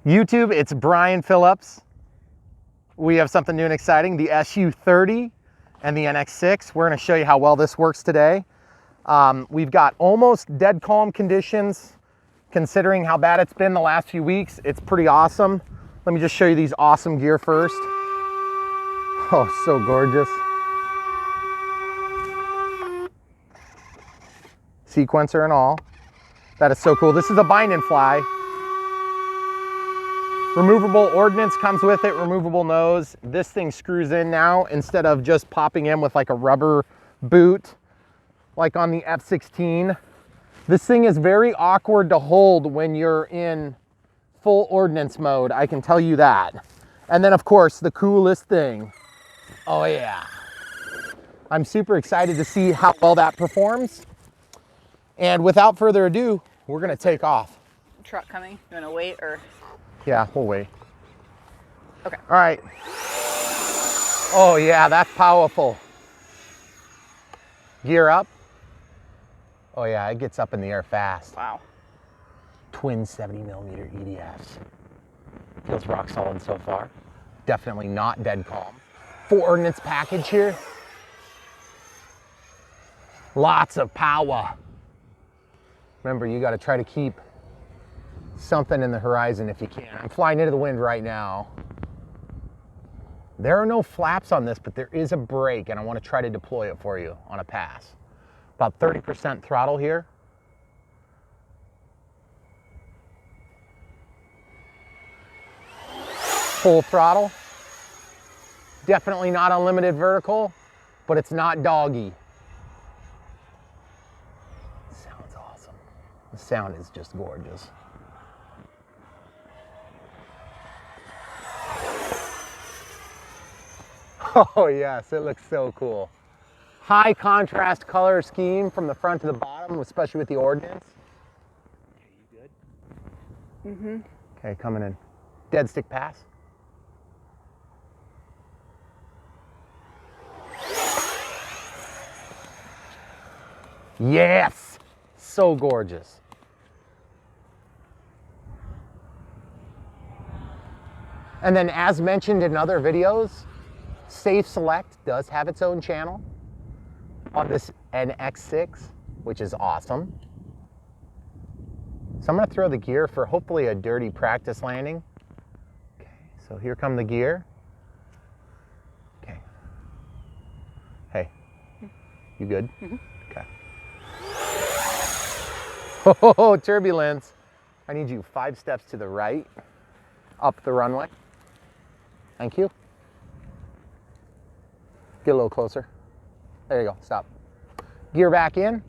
YouTube, it's Brian Phillips. We have something new and exciting, the Su-30 and the NX6. We're gonna show you how well this works today. We've got almost dead calm conditions. Considering how bad it's been the last few weeks, it's pretty awesome. Let me just show you these awesome gear first. Oh, so gorgeous. Sequencer and all. That is so cool. This is a bind and fly. Removable ordnance comes with it, removable nose. This thing screws in now instead of just popping in with like a rubber boot like on the F-16. This thing is very awkward to hold when you're in full ordnance mode, I can tell you that. And then of course, the coolest thing. Oh yeah. I'm super excited to see how well that performs. And without further ado, we're gonna take off. Truck coming, you wanna wait or? Yeah, we'll wait. Okay. All right. Oh yeah, that's powerful. Gear up. Oh yeah, it gets up in the air fast. Wow. Twin 70mm EDFs. Feels rock solid so far. Definitely not dead calm. Full ordnance package here. Lots of power. Remember, you got to try to keep something in the horizon if you can. I'm flying into the wind right now. There are no flaps on this, but there is a brake, and I want to try to deploy it for you on a pass. About 30% throttle here. Full throttle. Definitely not unlimited vertical, but it's not doggy. Sounds awesome. The sound is just gorgeous. Oh yes, it looks so cool. High contrast color scheme from the front to the bottom, especially with the ordnance. Okay, you good? Mm-hmm. Okay, coming in. Dead stick pass. Yes! So gorgeous. And then as mentioned in other videos, Safe Select does have its own channel on this NX6, which is awesome. So I'm gonna throw the gear for hopefully a dirty practice landing. Okay, so here come the gear. Okay. Hey, you good? Mm-hmm. Okay. Oh, turbulence. I need you 5 steps to the right, up the runway. Thank you. Get a little closer. There you go, stop. Gear back in.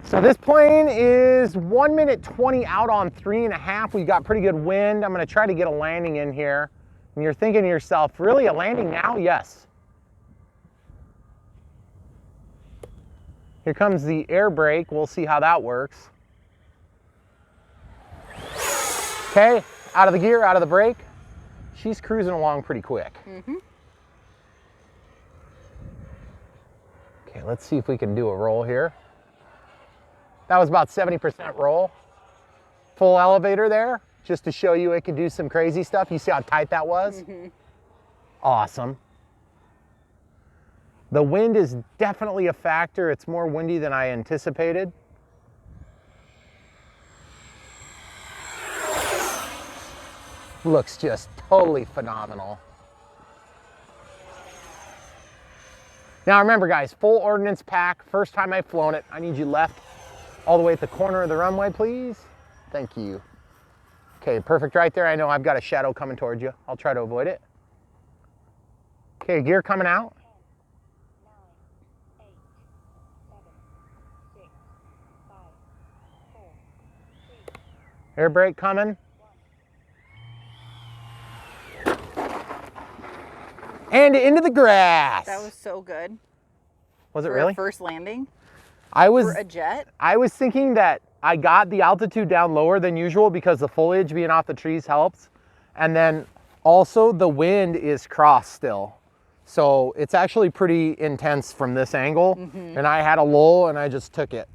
So this plane is 1 minute 20 out on 3.5. We got pretty good wind. I'm gonna try to get a landing in here. And you're thinking to yourself, really a landing now? Yes. Here comes the air brake. We'll see how that works. Okay, out of the gear, out of the brake. She's cruising along pretty quick. Mm-hmm. Okay, let's see if we can do a roll here. That was about 70% roll. Full elevator there, just to show you it can do some crazy stuff. You see how tight that was? Mm-hmm. Awesome. The wind is definitely a factor. It's more windy than I anticipated. Looks just totally phenomenal. Now remember guys, full ordnance pack, first time I've flown it. I need you left all the way at the corner of the runway, please. Thank you. Okay, perfect right there. I know I've got a shadow coming towards you. I'll try to avoid it. Okay, gear coming out. 9, 8, 7, 6, 5, 4, 3. Air brake coming. And into the grass. That was so good. Was it for really? A first landing. For a jet. I was thinking that I got the altitude down lower than usual because the foliage being off the trees helps. And then also the wind is cross still. So it's actually pretty intense from this angle. Mm-hmm. And I had a lull and I just took it.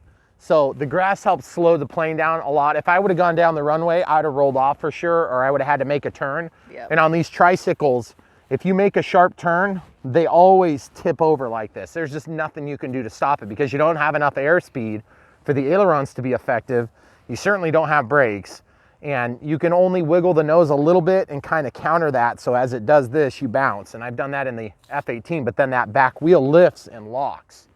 So the grass helps slow the plane down a lot. If I would have gone down the runway, I would have rolled off for sure, or I would have had to make a turn. Yep. And on these tricycles, if you make a sharp turn, they always tip over like this. There's just nothing you can do to stop it because you don't have enough airspeed for the ailerons to be effective. You certainly don't have brakes, and you can only wiggle the nose a little bit and kind of counter that. So as it does this, you bounce. And I've done that in the F-18, but then that back wheel lifts and locks.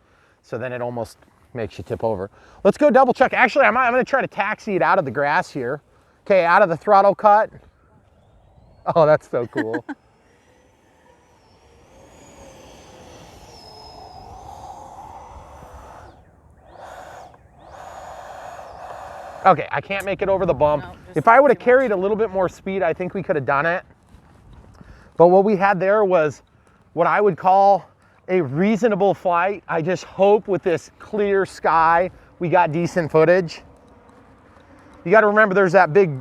So then it almost makes you tip over. Let's go double check. Actually, I'm gonna try to taxi it out of the grass here. Okay, out of the throttle cut. Oh, that's so cool. Okay, I can't make it over the bump. No, just if I would have too much. carried a little bit more speed, I think we could have done it. But what we had there was what I would call a reasonable flight. I just hope with this clear sky, we got decent footage. You got to remember there's that big,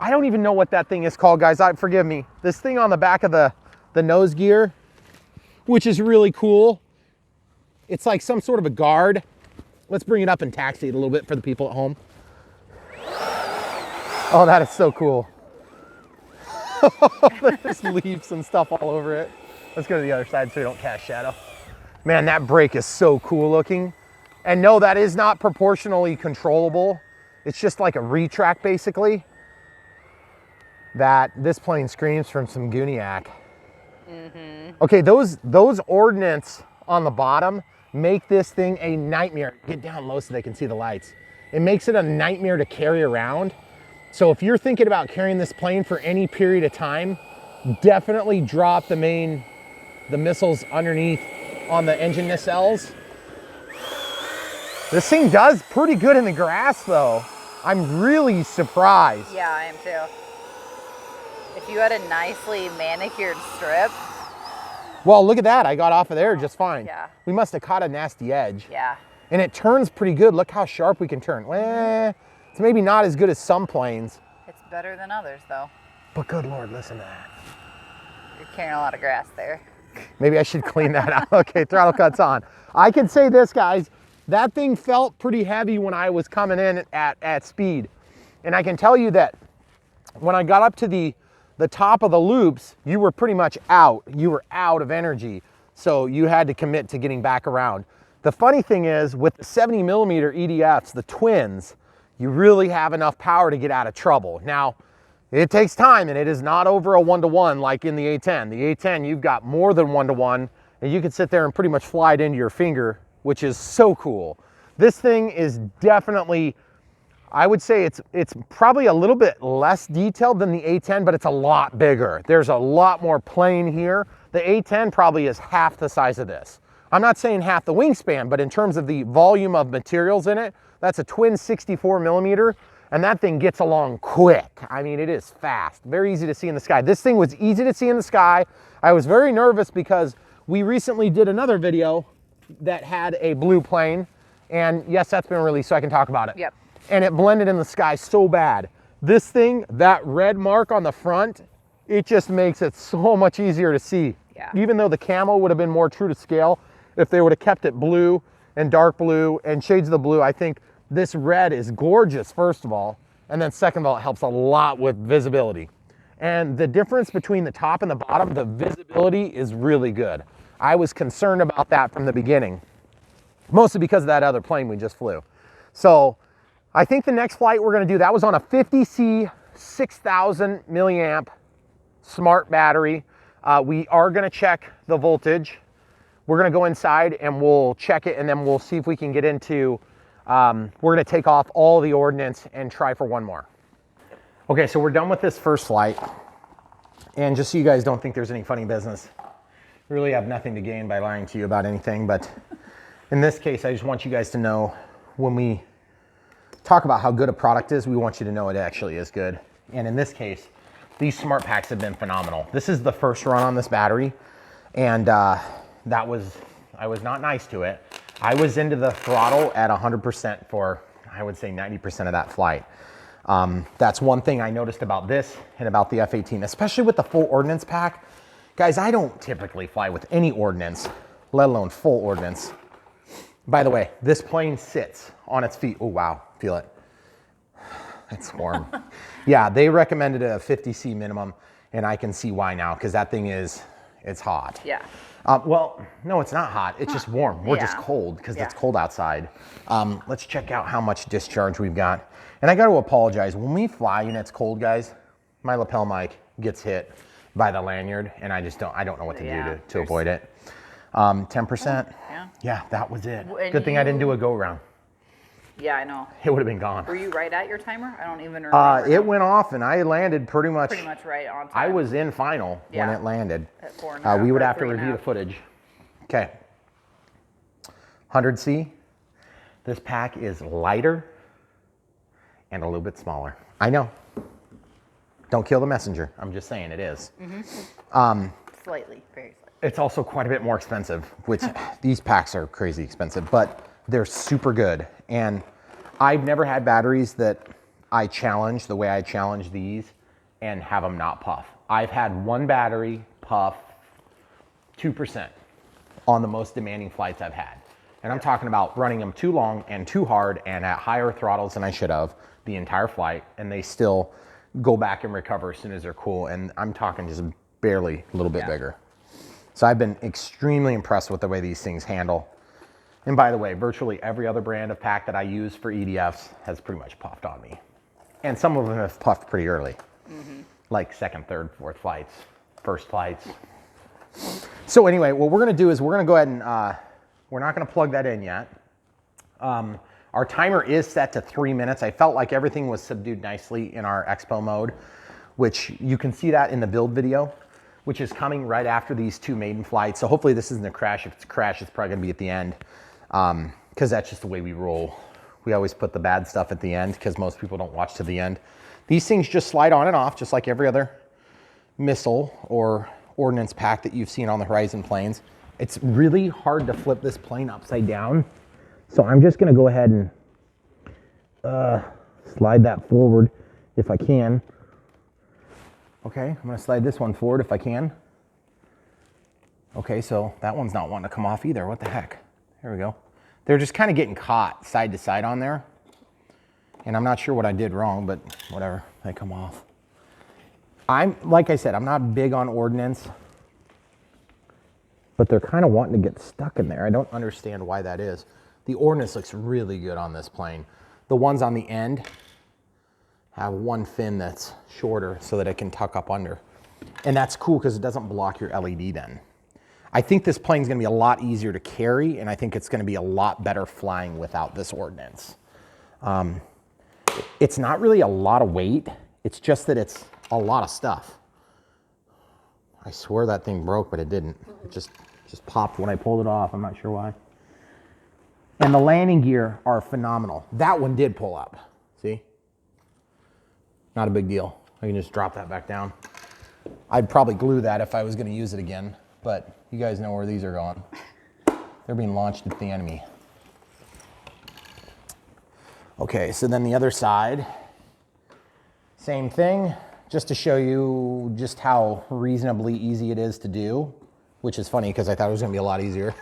I don't even know what that thing is called, guys. Forgive me. This thing on the back of the nose gear, which is really cool. It's like some sort of a guard. Let's bring it up and taxi it a little bit for the people at home. Oh, that is so cool. There's leaves and stuff all over it. Let's go to the other side so we don't cast shadow. Man, that brake is so cool looking. And no, that is not proportionally controllable. It's just like a retract basically. That this plane screams from some Gooniac. Okay, those ordnance on the bottom make this thing a nightmare. Get down low so they can see the lights. It makes it a nightmare to carry around. So if you're thinking about carrying this plane for any period of time, definitely drop the missiles underneath on the engine nacelles. This thing does pretty good in the grass though. I'm really surprised. Yeah, I am too. If you had a nicely manicured strip. Well, look at that. I got off of there just fine. Yeah. We must have caught a nasty edge. Yeah. And it turns pretty good. Look how sharp we can turn. Well, it's maybe not as good as some planes. It's better than others though. But good Lord, listen to that. You're carrying a lot of grass there. Maybe I should clean that out. Okay, throttle cut's on. I can say this, guys. That thing felt pretty heavy when I was coming in at speed. And I can tell you that when I got up to the top of the loops, you were pretty much out. You were out of energy. So you had to commit to getting back around. The funny thing is with the 70 millimeter EDFs, the twins, you really have enough power to get out of trouble. Now, it takes time and it is not over a 1-to-1 like in the A10. The A10, you've got more than 1-to-1 and you can sit there and pretty much fly it into your finger, which is so cool. This thing is definitely, I would say it's probably a little bit less detailed than the A10, but it's a lot bigger. There's a lot more plane here. The A10 probably is half the size of this. I'm not saying half the wingspan, but in terms of the volume of materials in it, that's a twin 64 millimeter, and that thing gets along quick. I mean, it is fast, very easy to see in the sky. This thing was easy to see in the sky. I was very nervous because we recently did another video that had a blue plane, and yes, that's been released, so I can talk about it. Yep. And it blended in the sky so bad. This thing, that red mark on the front, it just makes it so much easier to see. Yeah. Even though the camo would have been more true to scale, if they would have kept it blue and dark blue and shades of the blue, I think this red is gorgeous, first of all. And then second of all, it helps a lot with visibility. And the difference between the top and the bottom, the visibility is really good. I was concerned about that from the beginning, mostly because of that other plane we just flew. So I think the next flight we're gonna do, that was on a 50C 6,000 milliamp smart battery. We are gonna check the voltage. We're gonna go inside and we'll check it and then we'll see if we can get into, we're gonna take off all the ordnance and try for one more. Okay, so we're done with this first flight. And just so you guys don't think there's any funny business, we really have nothing to gain by lying to you about anything, but in this case, I just want you guys to know when we talk about how good a product is, we want you to know it actually is good. And in this case, these smart packs have been phenomenal. This is the first run on this battery, and I was not nice to it. I was into the throttle at 100% for, I would say 90% of that flight. That's one thing I noticed about this and about the F-18, especially with the full ordnance pack. Guys, I don't typically fly with any ordnance, let alone full ordnance. By the way, this plane sits on its feet. Oh, wow, feel it. It's warm. Yeah, they recommended a 50C minimum, and I can see why now, because that thing it's hot. Yeah. Well, no, it's not hot. It's just warm. We're just Yeah. cold because Yeah. it's cold outside. Let's check out how much discharge we've got. And I got to apologize. When we fly and it's cold, guys, my lapel mic gets hit by the lanyard, and I don't know what to do to avoid it. 10%. Yeah. Yeah, that was it. And Good thing I didn't do a go round. Yeah, I know. It would have been gone. Were you right at your timer? I don't even remember. It went off, and I landed pretty much right on time. I was in final when Yeah. it landed. At 4.5 we would or have to 3.5. review the footage. Okay. 100C. This pack is lighter and a little bit smaller. I know. Don't kill the messenger. I'm just saying it is. Slightly, very slightly. It's also quite a bit more expensive, which these packs are crazy expensive, but they're super good. And I've never had batteries that I challenge the way I challenge these and have them not puff. I've had one battery puff 2% on the most demanding flights I've had. And I'm talking about running them too long and too hard and at higher throttles than I should have the entire flight, and they still go back and recover as soon as they're cool. And I'm talking just barely a little bit bigger. So I've been extremely impressed with the way these things handle. And by the way, virtually every other brand of pack that I use for EDFs has pretty much puffed on me. And some of them have puffed pretty early, like second, third, fourth flights, first flights. So anyway, what we're gonna do is we're gonna go ahead and, we're not gonna plug that in yet. Our timer is set to 3 minutes. I felt like everything was subdued nicely in our expo mode, which you can see that in the build video, which is coming right after these two maiden flights. So hopefully this isn't a crash. If it's a crash, it's probably gonna be at the end, because that's just the way we roll. We always put the bad stuff at the end because most people don't watch to the end. These things just slide on and off, just like every other missile or ordnance pack that you've seen on the Horizon planes. It's really hard to flip this plane upside down. So I'm just gonna go ahead and slide that forward if I can. Okay, I'm gonna slide this one forward if I can. Okay, so that one's not wanting to come off either. What the heck? There we go. They're just kind of getting caught side to side on there. And I'm not sure what I did wrong, but whatever, they come off. Like I said, I'm not big on ordnance, but they're kind of wanting to get stuck in there. I don't understand why that is. The ordnance looks really good on this plane. The ones on the end have one fin that's shorter so that it can tuck up under. And that's cool because it doesn't block your LED then. I think this plane's gonna be a lot easier to carry, and I think it's gonna be a lot better flying without this ordnance. It's not really a lot of weight. It's just that it's a lot of stuff. I swear that thing broke, but it didn't. It just popped when I pulled it off. I'm not sure why. And the landing gear are phenomenal. That one did pull up, see? Not a big deal. I can just drop that back down. I'd probably glue that if I was gonna use it again, but you guys know where these are going. They're being launched at the enemy. Okay, so then the other side, same thing, just to show you just how reasonably easy it is to do, which is funny because I thought it was gonna be a lot easier.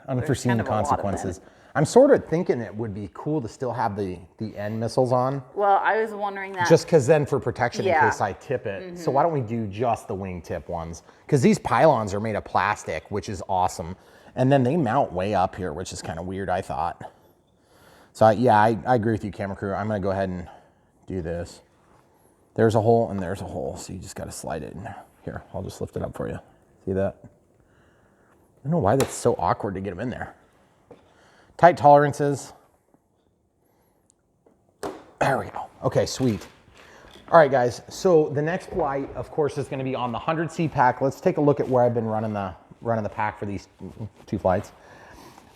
Unforeseen kind of a lot of consequences. I'm sort of thinking it would be cool to still have the end missiles on. Well, I was wondering that. Just because then for protection in Yeah. case I tip it. So why don't we do just the wingtip ones? Because these pylons are made of plastic, which is awesome. And then they mount way up here, which is kind of weird, I thought. So I agree with you, camera crew. I'm gonna go ahead and do this. There's a hole and there's a hole, so you just gotta slide it in there. Here, I'll just lift it up for you. See that? I don't know why that's so awkward to get them in there. Tight tolerances. There we go. Okay, sweet. All right, guys. So the next flight, of course, is going to be on the 100C pack. Let's take a look at where I've been running the pack for these two flights.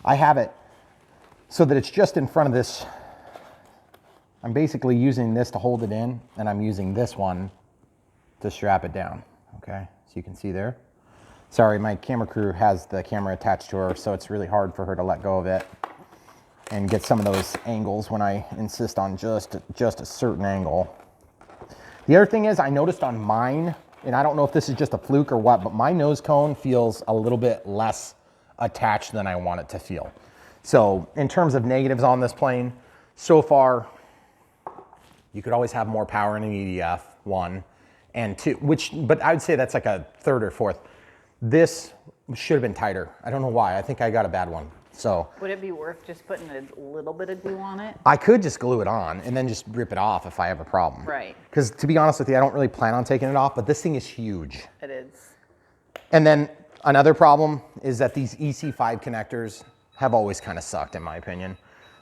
I have it so that it's just in front of this. I'm basically using this to hold it in, and I'm using this one to strap it down. Okay, so you can see there. Sorry, my camera crew has the camera attached to her, so it's really hard for her to let go of it and get some of those angles when I insist on just a certain angle. The other thing is I noticed on mine, and I don't know if this is just a fluke or what, but my nose cone feels a little bit less attached than I want it to feel. So in terms of negatives on this plane, so far, you could always have more power in an EDF, one, and two, but I would say that's like a third or fourth. This should have been tighter. I don't know why. I think I got a bad one. So Would it be worth just putting a little bit of glue on it? I could just glue it on and then just rip it off if I have a problem. Right. Because to be honest with you, I don't really plan on taking it off, but this thing is huge. It is. And then another problem is that these EC5 connectors have always kind of sucked in my opinion.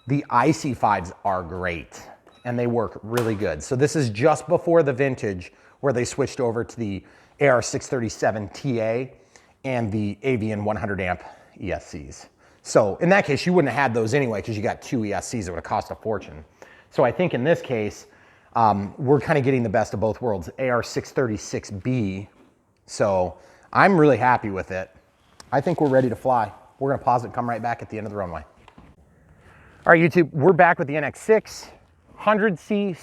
The IC5s are great and they work really good. So this is just before the vintage where they switched over to the AR637TA and the Avian 100 amp ESCs. So in that case, you wouldn't have had those anyway because you got two ESCs that would have cost a fortune. So I think in this case, we're kind of getting the best of both worlds, AR636B. So I'm really happy with it. I think we're ready to fly. We're gonna pause it and come right back at the end of the runway. All right, YouTube, we're back with the NX6 100C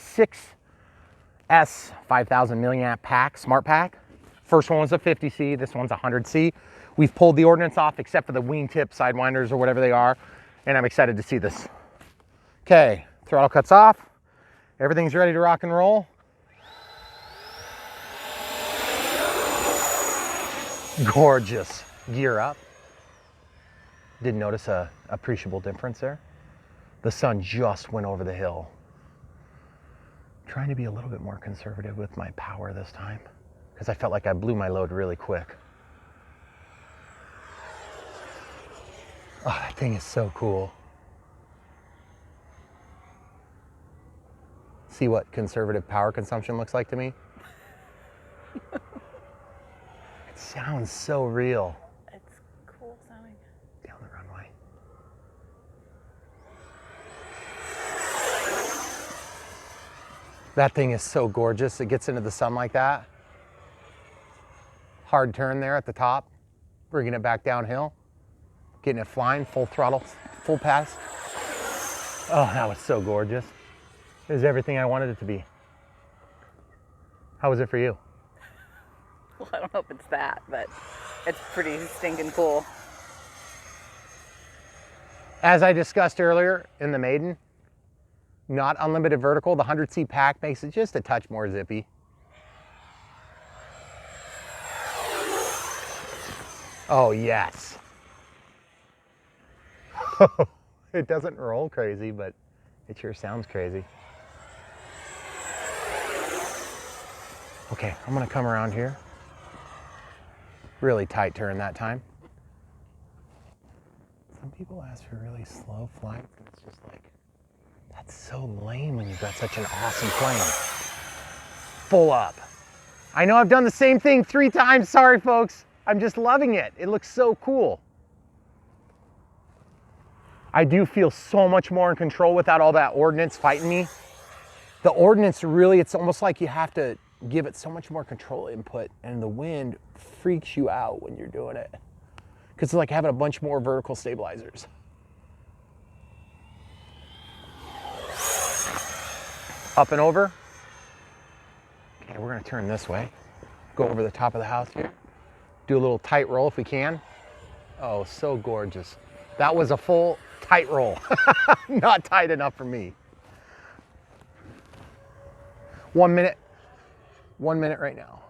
6S 5000 milliamp pack, smart pack. First one was a 50C, this one's a 100C. We've pulled the ordnance off except for the wingtip sidewinders or whatever they are, and I'm excited to see this. Okay, throttle cuts off. Everything's ready to rock and roll. Gorgeous. Gear up. Didn't notice a appreciable difference there. The sun just went over the hill. Trying to be a little bit more conservative with my power this time because I felt like I blew my load really quick. Oh, that thing is so cool. See what conservative power consumption looks like to me? It sounds so real. It's cool sounding. Down the runway. That thing is so gorgeous. It gets into the sun like that. Hard turn there at the top, bringing it back downhill. Getting it flying, full throttle, full pass. Oh, that was so gorgeous. It was everything I wanted it to be. How was it for you? Well, I don't know if it's that, but it's pretty stinking cool. As I discussed earlier in the Maiden, not unlimited vertical, the 100C pack makes it just a touch more zippy. Oh, yes. It doesn't roll crazy, but it sure sounds crazy. Okay, I'm gonna come around here. Really tight turn that time. Some people ask for really slow flights, and it's just like, that's so lame when you've got such an awesome plane. Full up. I know I've done the same thing 3 times, sorry folks. I'm just loving it. It looks so cool. I do feel so much more in control without all that ordnance fighting me. The ordnance really, it's almost like you have to give it so much more control input, and the wind freaks you out when you're doing it. Because it's like having a bunch more vertical stabilizers. Up and over. Okay, we're gonna turn this way. Go over the top of the house here. Do a little tight roll if we can. Oh, so gorgeous. That was a full tight roll. Not tight enough for me. 1 minute. 1 minute right now.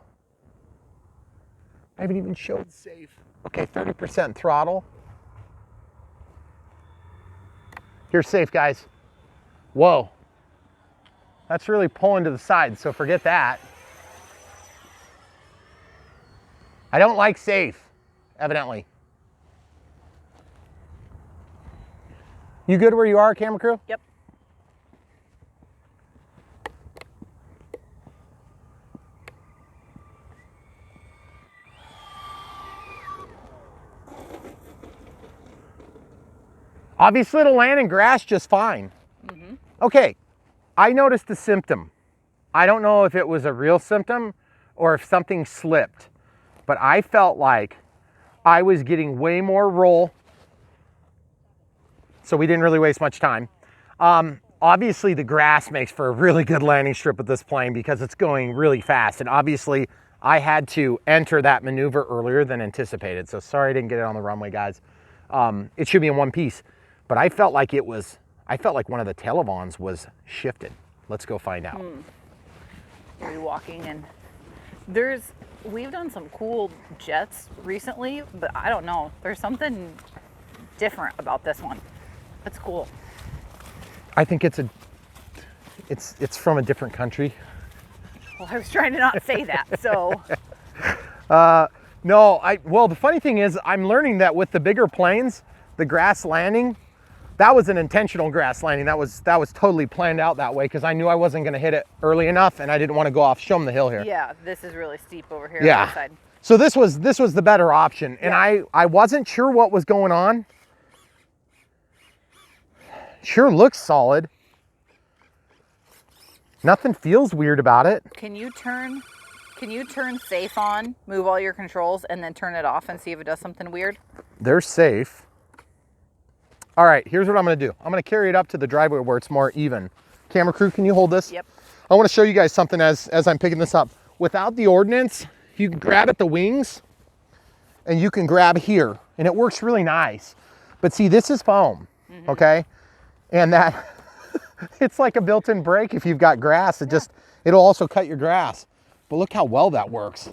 I haven't even showed safe. Okay, 30% throttle. Here's safe, guys. Whoa. That's really pulling to the side, so forget that. I don't like safe, evidently. You good where you are, camera crew? Yep. Obviously it'll land in grass just fine. Mm-hmm. Okay, I noticed a symptom. I don't know if it was a real symptom or if something slipped, but I felt like I was getting way more roll, so we didn't really waste much time. Obviously the grass makes for a really good landing strip with this plane because it's going really fast, and obviously I had to enter that maneuver earlier than anticipated, so sorry I didn't get it on the runway, guys. It should be in one piece, but I felt like one of the tailevons was shifted. Let's go find out. Rewalking, and we've done some cool jets recently, but I don't know. There's something different about this one. It's cool. I think it's from a different country. Well, I was trying to not say that, so. No, well, the funny thing is I'm learning that with the bigger planes, the grass landing, that was an intentional grass landing. That was totally planned out that way because I knew I wasn't going to hit it early enough and I didn't want to go off. Show them the hill here. Yeah, this is really steep over here Yeah. on the side. So this was the better option, and Yeah. I wasn't sure what was going on. Sure looks solid. Nothing feels weird about it. Can you turn safe on, move all your controls, and then turn it off and see if it does something weird? They're safe. All right, here's what I'm gonna do. I'm gonna carry it up to the driveway where it's more even. Camera crew, can you hold this? Yep. I wanna show you guys something as I'm picking this up. Without the ordnance, you can grab at the wings and you can grab here and it works really nice. But see, this is foam, okay? And that, it's like a built-in brake if you've got grass. It'll also cut your grass. But look how well that works.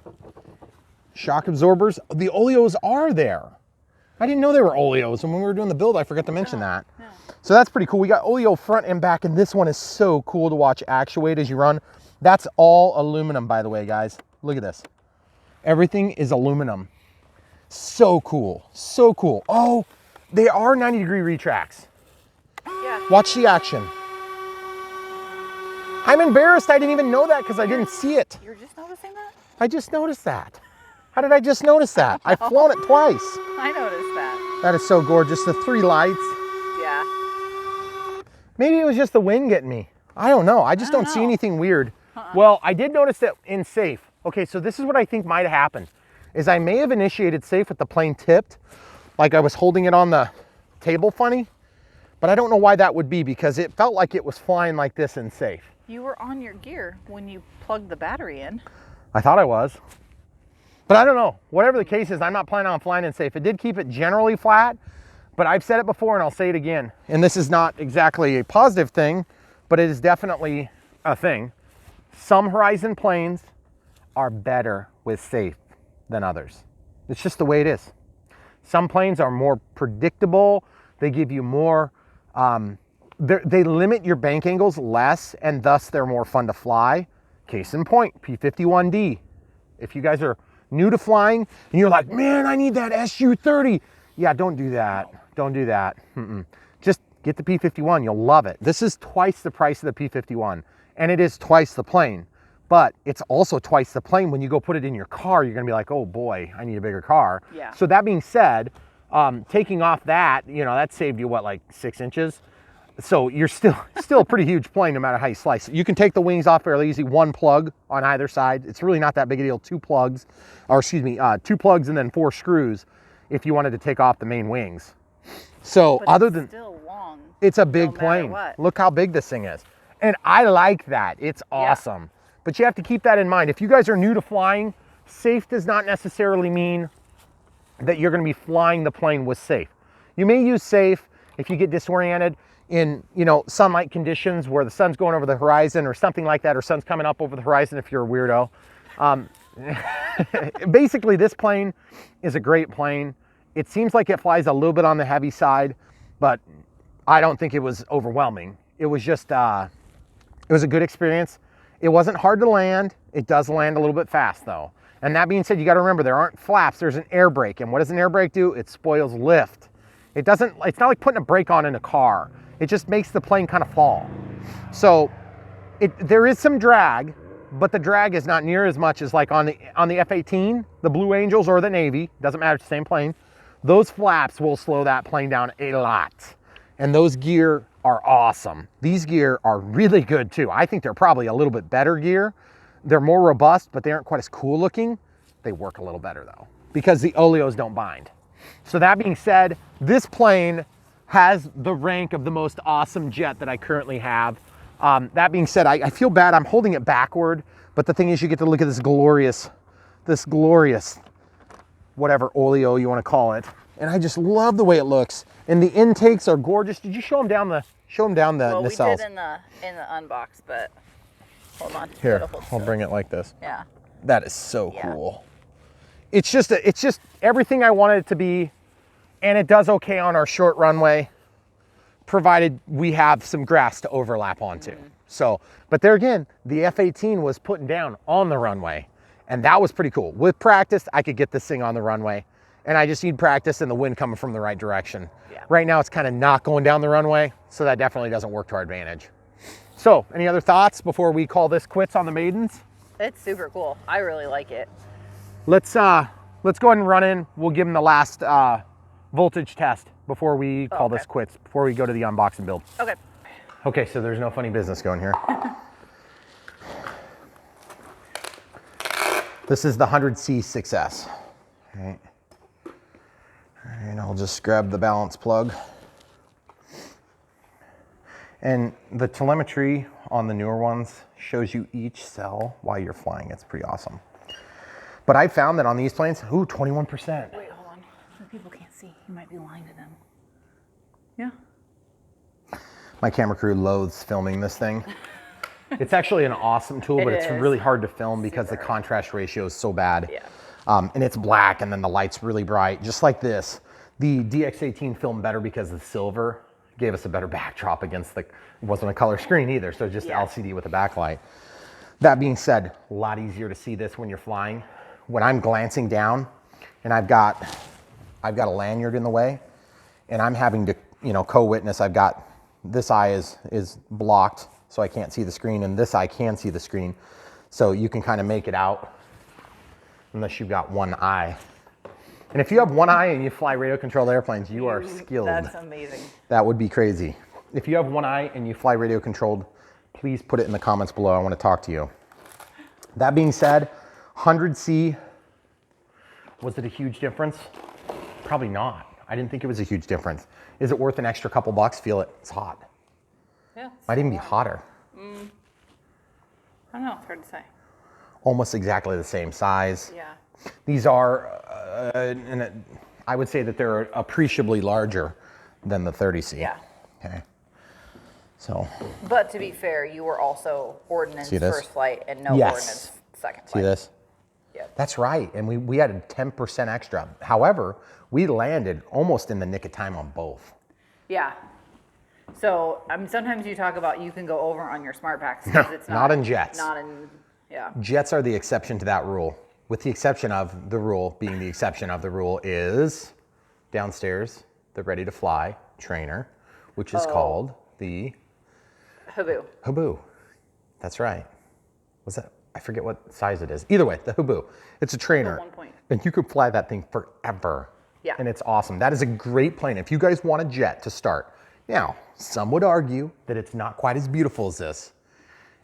Shock absorbers, the oleos are there. I didn't know they were oleos, and when we were doing the build, I forgot to mention that. Yeah. So that's pretty cool. We got oleo front and back, and this one is so cool to watch actuate as you run. That's all aluminum, by the way, guys. Look at this. Everything is aluminum. So cool, so cool. Oh, they are 90-degree retracts. Yeah. Watch the action. I'm embarrassed I didn't even know that because I didn't see it. You're just noticing that? I just noticed that. How did I just notice that? I've flown it twice. I noticed that. That is so gorgeous. The 3 lights. Yeah. Maybe it was just the wind getting me. I don't know. I just don't see know. anything weird. Well, I did notice that in safe. Okay, so this is what I think might have happened. Is I may have initiated safe with the plane tipped, like I was holding it on the table funny, but I don't know why that would be because it felt like it was flying like this in safe. You were on your gear when you plugged the battery in. I thought I was. But I don't know. Whatever the case is, I'm not planning on flying in safe. It did keep it generally flat, but I've said it before and I'll say it again. And this is not exactly a positive thing, but it is definitely a thing. Some Horizon planes are better with safe than others. It's just the way it is. Some planes are more predictable. They give you more, they limit your bank angles less, and thus they're more fun to fly. Case in point, P-51D. If you guys are new to flying and you're like, man, I need that Su-30. Yeah, don't do that. Don't do that. Just get the P-51. You'll love it. This is twice the price of the P-51, and it is twice the plane. But it's also twice the plane. When you go put it in your car, you're gonna be like, oh boy, I need a bigger car. Yeah. So that being said, taking off that, that saved you what, like 6 inches? So you're still a pretty huge plane no matter how you slice it. You can take the wings off fairly easy, 1 plug on either side. It's really not that big a deal. 2 plugs, or excuse me, 2 plugs and then 4 screws if you wanted to take off the main wings. So But other it's than, still long. it's a big no matter plane. what. Look how big this thing is. And I like that. It's awesome. But you have to keep that in mind. If you guys are new to flying, safe does not necessarily mean that you're gonna be flying the plane with safe. You may use safe if you get disoriented in sunlight conditions where the sun's going over the horizon or something like that, or sun's coming up over the horizon if you're a weirdo. Basically, this plane is a great plane. It seems like it flies a little bit on the heavy side, but I don't think it was overwhelming. It was just, it was a good experience. It wasn't hard to land. It does land a little bit fast though. And that being said, you gotta remember there aren't flaps, there's an air brake. And what does an air brake do? It spoils lift. It's not like putting a brake on in a car. It just makes the plane kind of fall. So there is some drag, but the drag is not near as much as like on the F-18, the Blue Angels or the Navy, doesn't matter, it's the same plane. Those flaps will slow that plane down a lot. And those gear are awesome. These gear are really good too. I think they're probably a little bit better gear. They're more robust, but they aren't quite as cool looking. They work a little better though, because the oleos don't bind. So that being said, this plane has the rank of the most awesome jet that I currently have. That being said, I feel bad, I'm holding it backward, but the thing is you get to look at this glorious, whatever oleo you want to call it. And I just love the way it looks. And the intakes are gorgeous. Did you show them down the Well, we nacelles? did in the unbox, but hold on. Here, Gotta hold I'll still. bring it like this. Yeah. That is so Yeah. cool. It's just everything I wanted it to be, and it does okay on our short runway, provided we have some grass to overlap onto. So, but there again, the F-18 was putting down on the runway, and that was pretty cool. With practice, I could get this thing on the runway, and I just need practice and the wind coming from the right direction. Yeah. Right now, it's kind of not going down the runway, so that definitely doesn't work to our advantage. So, any other thoughts before we call this quits on the Maidens? It's super cool. I really like it. Let's go ahead and run in. We'll give them the last voltage test before we call this quits, before we go to the unbox and build. Okay. Okay, so there's no funny business going here. This is the 100C 6S. All right. And I'll just grab the balance plug. And the telemetry on the newer ones shows you each cell while you're flying. It's pretty awesome. But I found that on these planes, 21%. Wait, hold on. So people can't see. You might be lying to them. Yeah. My camera crew loathes filming this thing. It's actually an awesome tool, but it's is. really hard to film because the contrast ratio is so bad. Yeah. And it's black and then the light's really bright, just like this. The DX18 filmed better because the silver gave us a better backdrop against it wasn't a color screen either, so just LCD with a backlight. That being said, a lot easier to see this when you're flying. When I'm glancing down and I've got a lanyard in the way and I'm having to, co-witness, I've got this eye is blocked so I can't see the screen, and this eye can see the screen. So you can kind of make it out unless you've got one eye. And if you have one eye and you fly radio controlled airplanes, you are skilled. That's amazing. That would be crazy. If you have one eye and you fly radio controlled, please put it in the comments below. I want to talk to you. That being said, 100C, was it a huge difference? Probably not. I didn't think it was a huge difference. Is it worth an extra couple bucks? Feel it. It's hot. Yeah. Might even be hotter. I don't know. It's hard to say. Almost exactly the same size. Yeah. These are, I would say that they're appreciably larger than the 30C. Yeah. Okay. So. But to be fair, you were also ordnance See this? first flight and no Yes. ordnance second flight. See this? Yep. That's right. And we had a 10% extra. However, we landed almost in the nick of time on both. Yeah. So, sometimes you talk about you can go over on your smart packs because it's Not in jets. Not in, yeah. Jets are the exception to that rule. With the exception of the rule being the exception of the rule is downstairs, the ready to fly trainer, which is called the Haboo. Haboo. That's right. Was that? I forget what size it is. Either way, the Haboo. It's a trainer. 1 point. And you could fly that thing forever. Yeah. And it's awesome. That is a great plane. If you guys want a jet to start. Now, some would argue that it's not quite as beautiful as this.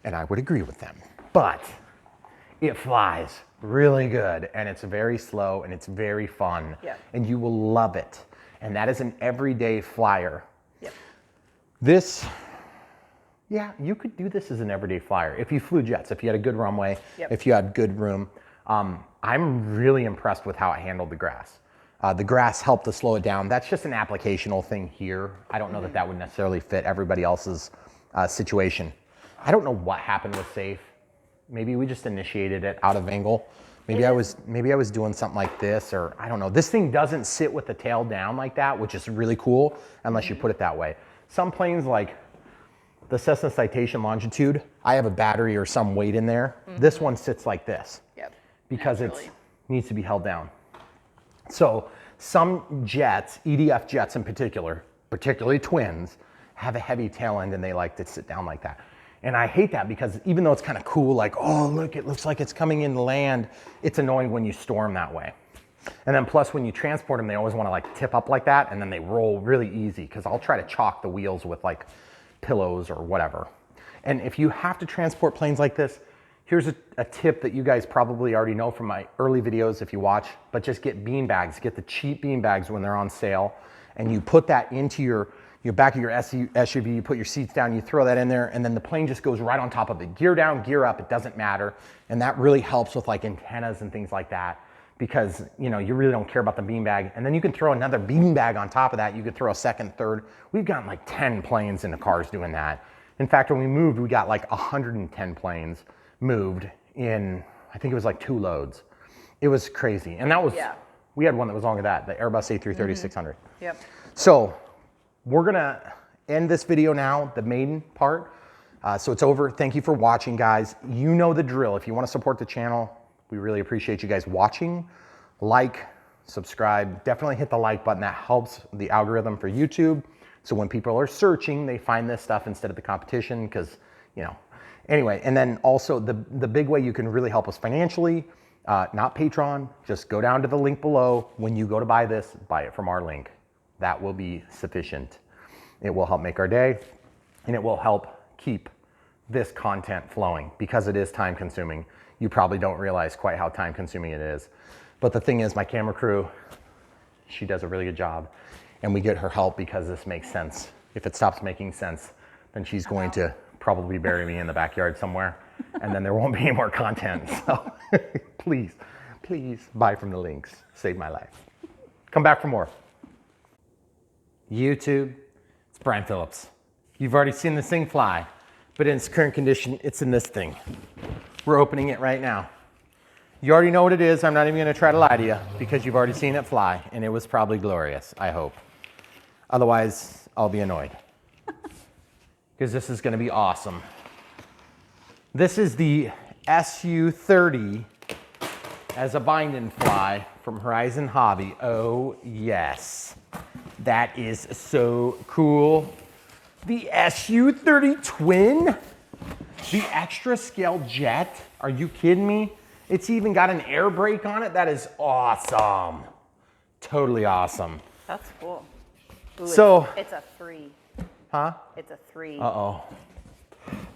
And I would agree with them. But it flies really good. And it's very slow and it's very fun. Yeah. And you will love it. And that is an everyday flyer. Yep. This, yeah, you could do this as an everyday flyer. If you flew jets, if you had a good runway, if you had good room. I'm really impressed with how it handled the grass. The grass helped to slow it down. That's just an applicational thing here. I don't know that that would necessarily fit everybody else's situation. I don't know what happened with Safe. Maybe we just initiated it out of angle. Maybe I was doing something like this, or I don't know. This thing doesn't sit with the tail down like that, which is really cool unless you put it that way. Some planes like the Cessna Citation Longitude, I have a battery or some weight in there. This one sits like this. Yep. Because it Naturally. needs to be held down. So some jets, EDF jets in particular, particularly twins, have a heavy tail end and they like to sit down like that. And I hate that because even though it's kind of cool, like, oh, look, it looks like it's coming in to land, it's annoying when you store them that way. And then plus when you transport them, they always want to like tip up like that and then they roll really easy because I'll try to chalk the wheels with like pillows or whatever. And if you have to transport planes like this, here's a tip that you guys probably already know from my early videos if you watch, but just get bean bags. Get the cheap bean bags when they're on sale, and you put that into your back of your SUV, you put your seats down, you throw that in there, and then the plane just goes right on top of it. Gear down, gear up, it doesn't matter. And that really helps with like antennas and things like that because you know you really don't care about the beanbag. And then you can throw another beanbag on top of that. You could throw a second, third. We've gotten like 10 planes into cars doing that. In fact, when we moved, we got like 110 planes moved in, I think it was like 2 loads. It was crazy. And that was, we had one that was longer than that, the Airbus A330-600. Yep. So we're gonna end this video now, the Maiden part. So it's over. Thank you for watching, guys. You know the drill. If you want to support the channel, we really appreciate you guys watching. Like, subscribe, definitely hit the like button. That helps the algorithm for YouTube. So when people are searching, they find this stuff instead of the competition, because, you know, anyway. And then also the big way you can really help us financially, not Patreon, just go down to the link below. When you go to buy this, buy it from our link. That will be sufficient. It will help make our day, and it will help keep this content flowing, because it is time consuming. You probably don't realize quite how time consuming it is. But the thing is, my camera crew, she does a really good job, and we get her help because this makes sense. If it stops making sense, then she's going to probably bury me in the backyard somewhere, and then there won't be any more content. So please, please buy from the links. Save my life. Come back for more. YouTube, it's Brian Phillips. You've already seen this thing fly, but in its current condition, it's in this thing. We're opening it right now. You already know what it is. I'm not even gonna try to lie to you, because you've already seen it fly, and it was probably glorious, I hope. Otherwise, I'll be annoyed, because this is gonna be awesome. This is the Su-30 as a binding fly from Horizon Hobby. Oh yes, that is so cool. The Su-30 twin, the extra scale jet. Are you kidding me? It's even got an air brake on it. That is awesome. Totally awesome. That's cool. Ooh, So it's a 3. Huh? It's a 3. Uh-oh.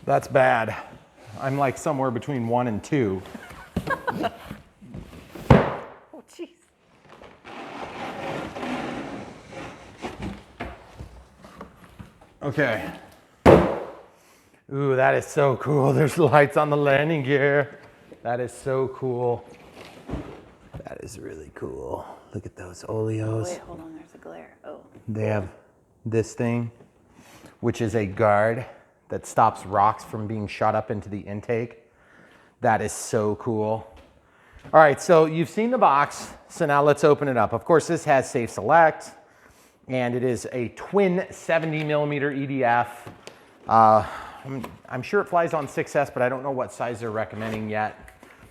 That's bad. I'm like somewhere between 1 and 2. Oh, jeez. Okay. Ooh, that is so cool. There's lights on the landing gear. That is so cool. That is really cool. Look at those oleos. Wait, hold on. There's a glare. Oh. They have this thing, which is a guard that stops rocks from being shot up into the intake. That is so cool. All right, so you've seen the box. So now let's open it up. Of course, this has Safe Select, and it is a twin 70 millimeter EDF. I'm sure it flies on 6S, but I don't know what size they're recommending yet.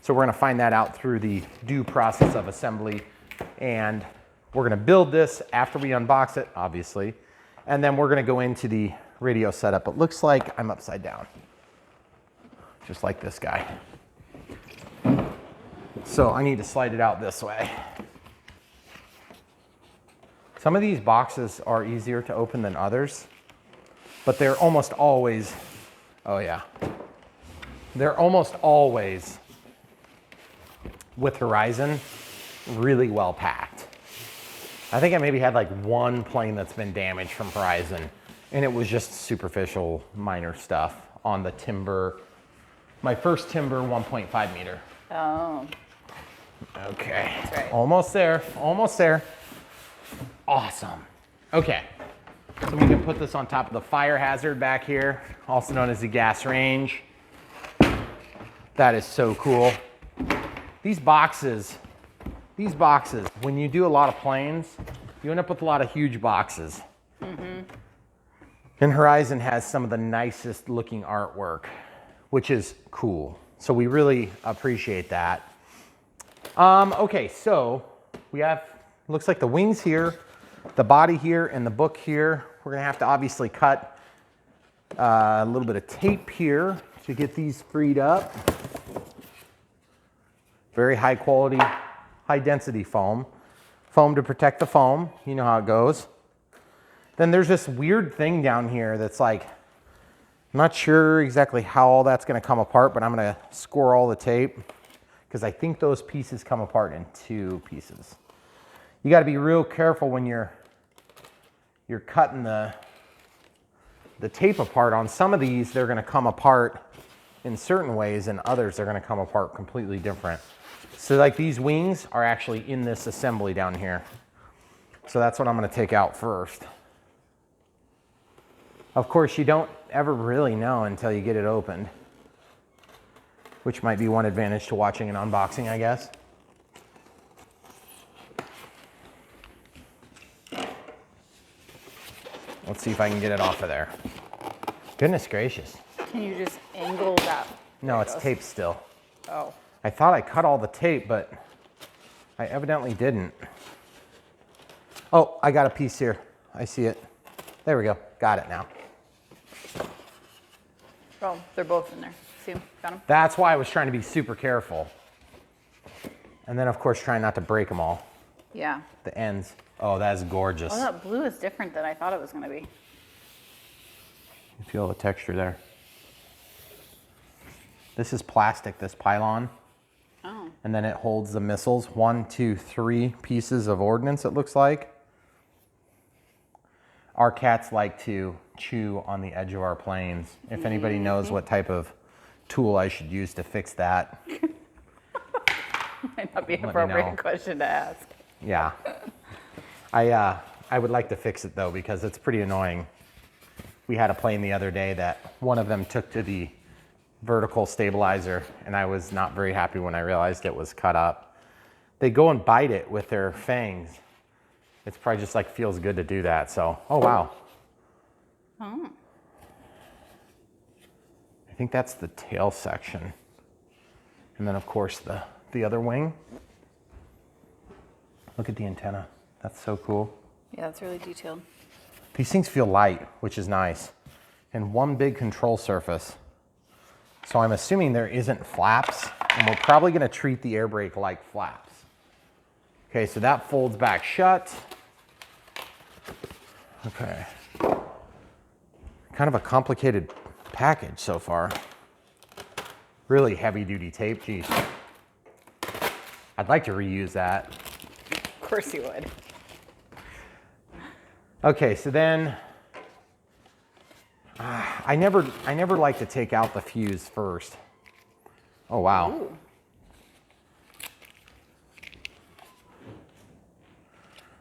So we're gonna find that out through the due process of assembly. And we're gonna build this after we unbox it, obviously. And then we're gonna go into the radio setup. It looks like I'm upside down, just like this guy. So I need to slide it out this way. Some of these boxes are easier to open than others, but they're almost always, oh yeah, they're almost always, with Horizon, really well packed. I think I maybe had like 1 plane that's been damaged from Horizon, and it was just superficial minor stuff on the timber, my first timber 1.5 meter. Oh. Okay, That's right. Almost there, almost there. Awesome. Okay, so we can put this on top of the fire hazard back here, also known as the gas range. That is so cool. These boxes, when you do a lot of planes, you end up with a lot of huge boxes. Mm-hmm. And Horizon has some of the nicest looking artwork, which is cool. So we really appreciate that. Okay, so we have, looks like the wings here, the body here, and the book here. We're gonna have to obviously cut a little bit of tape here to get these freed up. Very high quality, high density foam. Foam to protect the foam, you know how it goes. Then there's this weird thing down here that's like, I'm not sure exactly how all that's gonna come apart, but I'm gonna score all the tape, because I think those pieces come apart in 2 pieces. You gotta be real careful when you're cutting the tape apart. On some of these, they're gonna come apart in certain ways, and others they're gonna come apart completely different. So like these wings are actually in this assembly down here. So that's what I'm gonna take out first. Of course, you don't ever really know until you get it opened, which might be one advantage to watching an unboxing, I guess. Let's see if I can get it off of there. Goodness gracious. Can you just angle that? No, it's taped still. Oh. I thought I cut all the tape, but I evidently didn't. Oh, I got a piece here. I see it. There we go. Got it now. Oh, they're both in there. See them? Got them? That's why I was trying to be super careful. And then, of course, trying not to break them all. Yeah. The ends. Oh, that is gorgeous. Oh, that blue is different than I thought it was going to be. You feel the texture there. This is plastic, this pylon. Oh. And then it holds the missiles. 1, 2, 3 pieces of ordnance, it looks like. Our cats like to chew on the edge of our planes. If anybody knows what type of tool I should use to fix that, Might not be an me appropriate know. question to ask. yeah. I would like to fix it though, because it's pretty annoying. We had a plane the other day that one of them took to the vertical stabilizer, and I was not very happy when I realized it was cut up. They go and bite it with their fangs. It's probably just like feels good to do that. So, oh wow. Oh. I think that's the tail section. And then of course the other wing. Look at the antenna. That's so cool. Yeah, it's really detailed. These things feel light, which is nice. And one big control surface. So I'm assuming there isn't flaps, and we're probably gonna treat the air brake like flaps. Okay, so that folds back shut. Okay. Kind of a complicated package so far. Really heavy duty tape, geez. I'd like to reuse that. Of course you would. Okay, so then I never like to take out the fuse first. Oh wow. Ooh.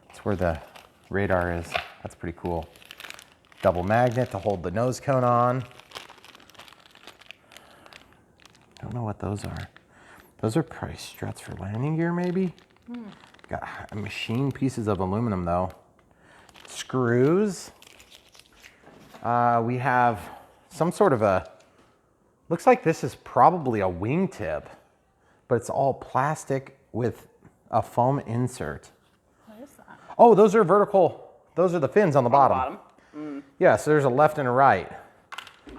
That's where the radar is. That's pretty cool. Double magnet to hold the nose cone on. Don't know what those are. Those are probably struts for landing gear maybe. Got machine pieces of aluminum though. Screws. We have some sort of a, looks like this is probably a wingtip, but it's all plastic with a foam insert. What is that? Oh, those are vertical, those are the fins on the bottom. Bottom. Yeah, so there's a left and a right.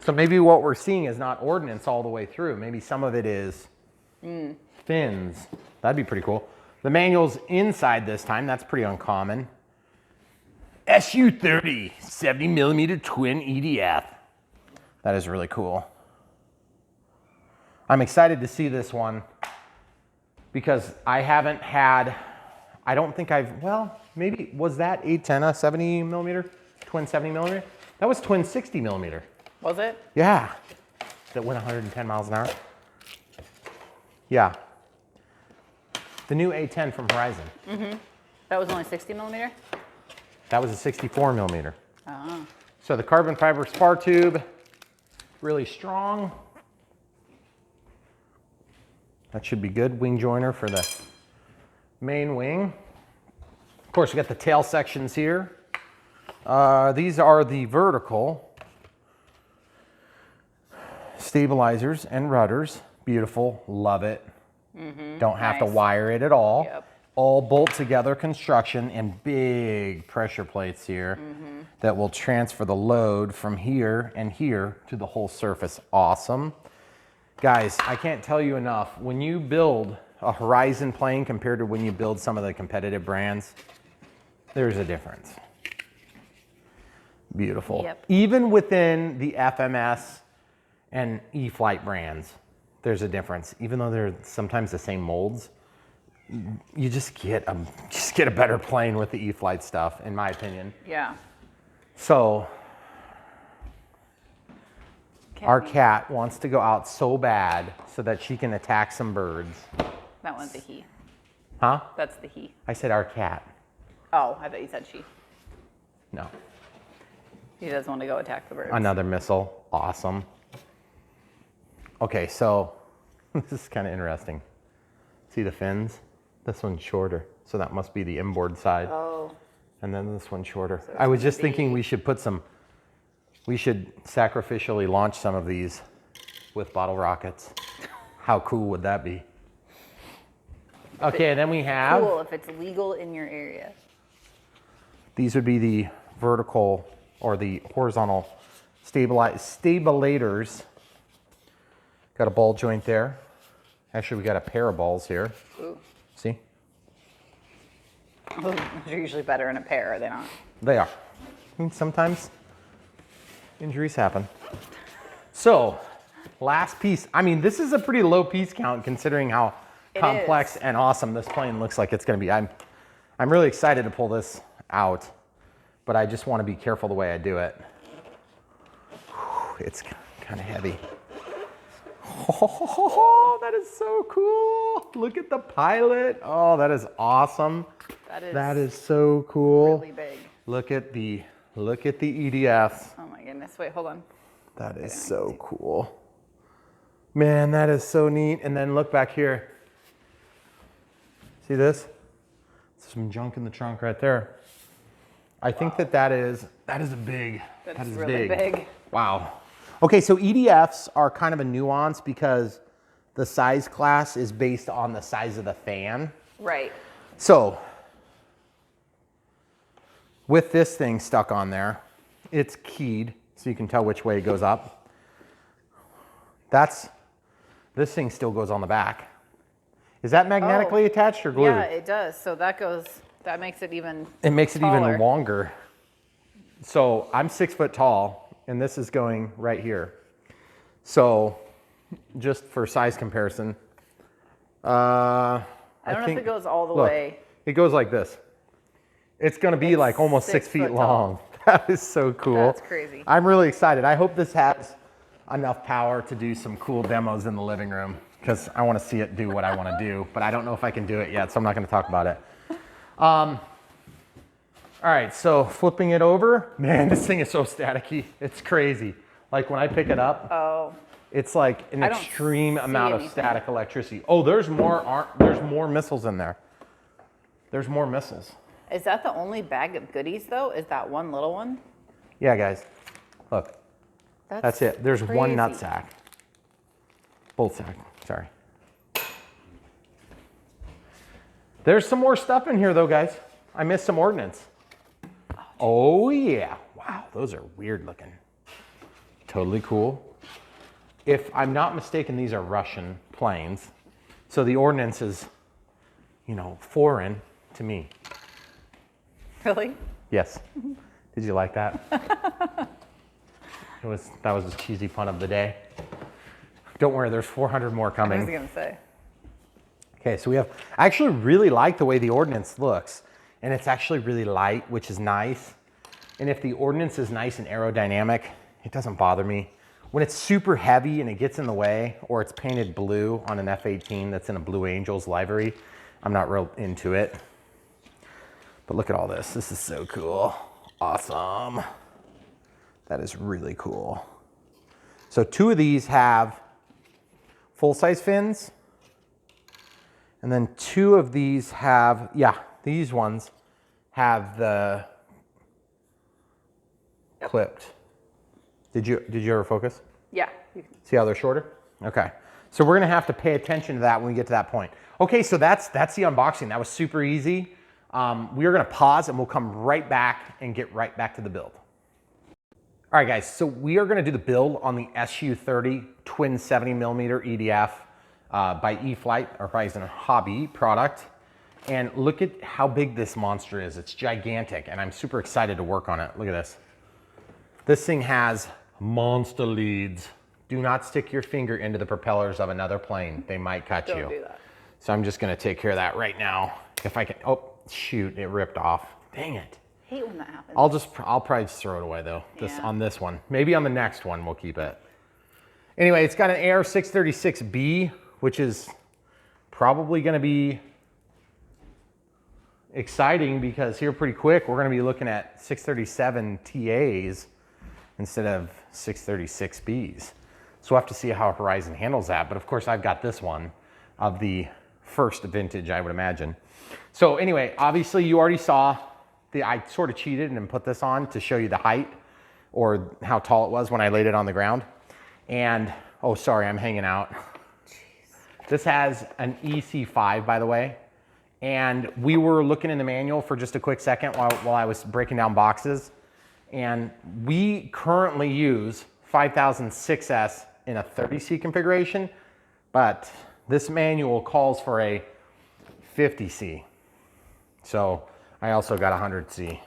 So maybe what we're seeing is not ordnance all the way through. Maybe some of it is fins. That'd be pretty cool. The manual's inside this time. That's pretty uncommon. Su-30, 70mm twin EDF. That is really cool. I'm excited to see this one because I haven't had, I don't think I've, well, maybe, was that 810 a 70mm? Twin 70mm? That was twin 60mm. Was it? Yeah. That went 110 miles an hour. Yeah. The new A10 from Horizon. That was only 60mm? That was a 64mm. Oh. So the carbon fiber spar tube, really strong. That should be good. Wing joiner for the main wing. Of course, we got the tail sections here. These are the vertical stabilizers and rudders. Beautiful, love it. Don't have to Nice. wire it at all. Yep. All bolt together construction and big pressure plates here that will transfer the load from here and here to the whole surface. Awesome. Guys, I can't tell you enough. When you build a Horizon plane compared to when you build some of the competitive brands, there's a difference. Beautiful. Yep. Even within the FMS and e-flite brands, there's a difference. Even though they're sometimes the same molds, you just get a better plane with the e-flite stuff, in my opinion. Yeah. So Can't our wait. cat wants to go out so bad so that she can attack some birds. That one's a he. Huh? That's the he. I said our cat. Oh, I thought you said she. No. He doesn't want to go attack the birds. Another missile. Awesome. Okay, so this is kind of interesting. See the fins? This one's shorter, so that must be the inboard side. Oh. And then this one's shorter. So I was just thinking we should sacrificially launch some of these with bottle rockets. How cool would that be? Okay, then we have, Cool if it's legal in your area. these would be the vertical or the horizontal stabilators. Got a ball joint there. Actually, we got a pair of balls here. Ooh. See? Those are usually better in a pair, are they not? They are. I mean, sometimes injuries happen. So, last piece. I mean, this is a pretty low piece count considering how complex and awesome this plane looks like it's going to be. I'm really excited to pull this out, but I just want to be careful the way I do it. It's kind of heavy. Oh, that is so cool. Look at the pilot. Oh, that is awesome. That is so cool. Really big. Look at the EDFs. Oh my goodness. Wait, hold on. That is so cool. Man, that is so neat. And then look back here. See this? Some junk in the trunk right there. I think that is a big. That's really big. Wow. Okay, so EDFs are kind of a nuance because the size class is based on the size of the fan. Right. So, with this thing stuck on there, it's keyed, so you can tell which way it goes up. This thing still goes on the back. Is that magnetically attached or glued? Yeah, it does. So that makes it even It makes it taller. even longer. So I'm 6 foot tall, and this is going right here. So, just for size comparison, I don't know if it goes all the way. It goes like this. It's going to be like almost 6 feet long. That is so cool. That's crazy. I'm really excited. I hope this has enough power to do some cool demos in the living room because I want to see it do what I want to do, but I don't know if I can do it yet, so I'm not going to talk about it. All right, so flipping it over, man, this thing is so staticky. It's crazy. Like when I pick it up, it's like an extreme amount of static electricity. Oh, there's more missiles in there. There's more missiles. Is that the only bag of goodies though? Is that one little one? Yeah, guys, look, that's it. There's one nut sack. Bolt sack, sorry. There's some more stuff in here though, guys. I missed some ordnance. Oh yeah, wow, those are weird looking. Totally cool. If I'm not mistaken, these are Russian planes. So the ordnance is, foreign to me. Really? Yes. Did you like that? That was the cheesy pun of the day. Don't worry, there's 400 more coming. I was gonna say. Okay, so I actually really like the way the ordnance looks. And it's actually really light, which is nice. And if the ordnance is nice and aerodynamic, it doesn't bother me. When it's super heavy and it gets in the way, or it's painted blue on an F-18 that's in a Blue Angels livery, I'm not real into it. But look at all this. This is so cool. Awesome. That is really cool. So 2 of these have full-size fins. And then 2 of these have, these ones have the clipped. Did you ever focus? Yeah. See how they're shorter? Okay. So we're gonna have to pay attention to that when we get to that point. Okay, so that's the unboxing. That was super easy. We are gonna pause and we'll come right back and get right back to the build. All right, guys, so we are gonna do the build on the Su-30 twin 70mm EDF by e-flite, or Horizon Hobby product. And look at how big this monster is. It's gigantic, and I'm super excited to work on it. Look at this. This thing has monster leads. Do not stick your finger into the propellers of another plane. They might cut you. Don't do that. So I'm just gonna take care of that right now. If I can, oh, shoot, it ripped off. Dang it. I hate when that happens. I'll probably just throw it away though, on this one. Maybe on the next one we'll keep it. Anyway, it's got an AR-636B, which is probably going to be exciting because here pretty quick, we're going to be looking at 637 TAs instead of 636Bs. So we'll have to see how Horizon handles that. But of course, I've got this one of the first vintage, I would imagine. So anyway, obviously you already saw I sort of cheated and put this on to show you the height or how tall it was when I laid it on the ground. And, oh, sorry, I'm hanging out. Jeez. This has an EC5, by the way. And we were looking in the manual for just a quick second while I was breaking down boxes. And we currently use 5006S in a 30C configuration, but this manual calls for a 50C. So I also got 100C,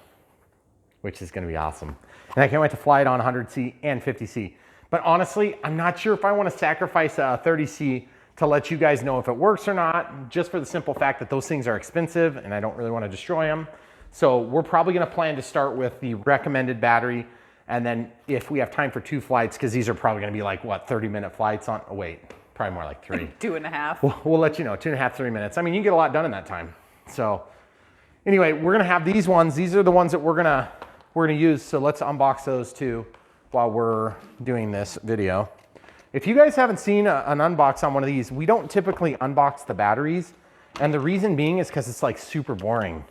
which is going to be awesome. And I can't wait to fly it on 100C and 50C. But honestly, I'm not sure if I want to sacrifice a 30C to let you guys know if it works or not, just for the simple fact that those things are expensive and I don't really want to destroy them. So we're probably going to plan to start with the recommended battery. And then if we have time for 2 flights, because these are probably going to be like, what, 30-minute flights on, oh wait, probably more like 3. 2.5. We'll let you know, 2.5, 3 minutes. I mean, you can get a lot done in that time. So anyway, we're going to have these ones. These are the ones that we're going to use. So let's unbox those too while we're doing this video. If you guys haven't seen an unbox on one of these, we don't typically unbox the batteries. And the reason being is because it's like super boring.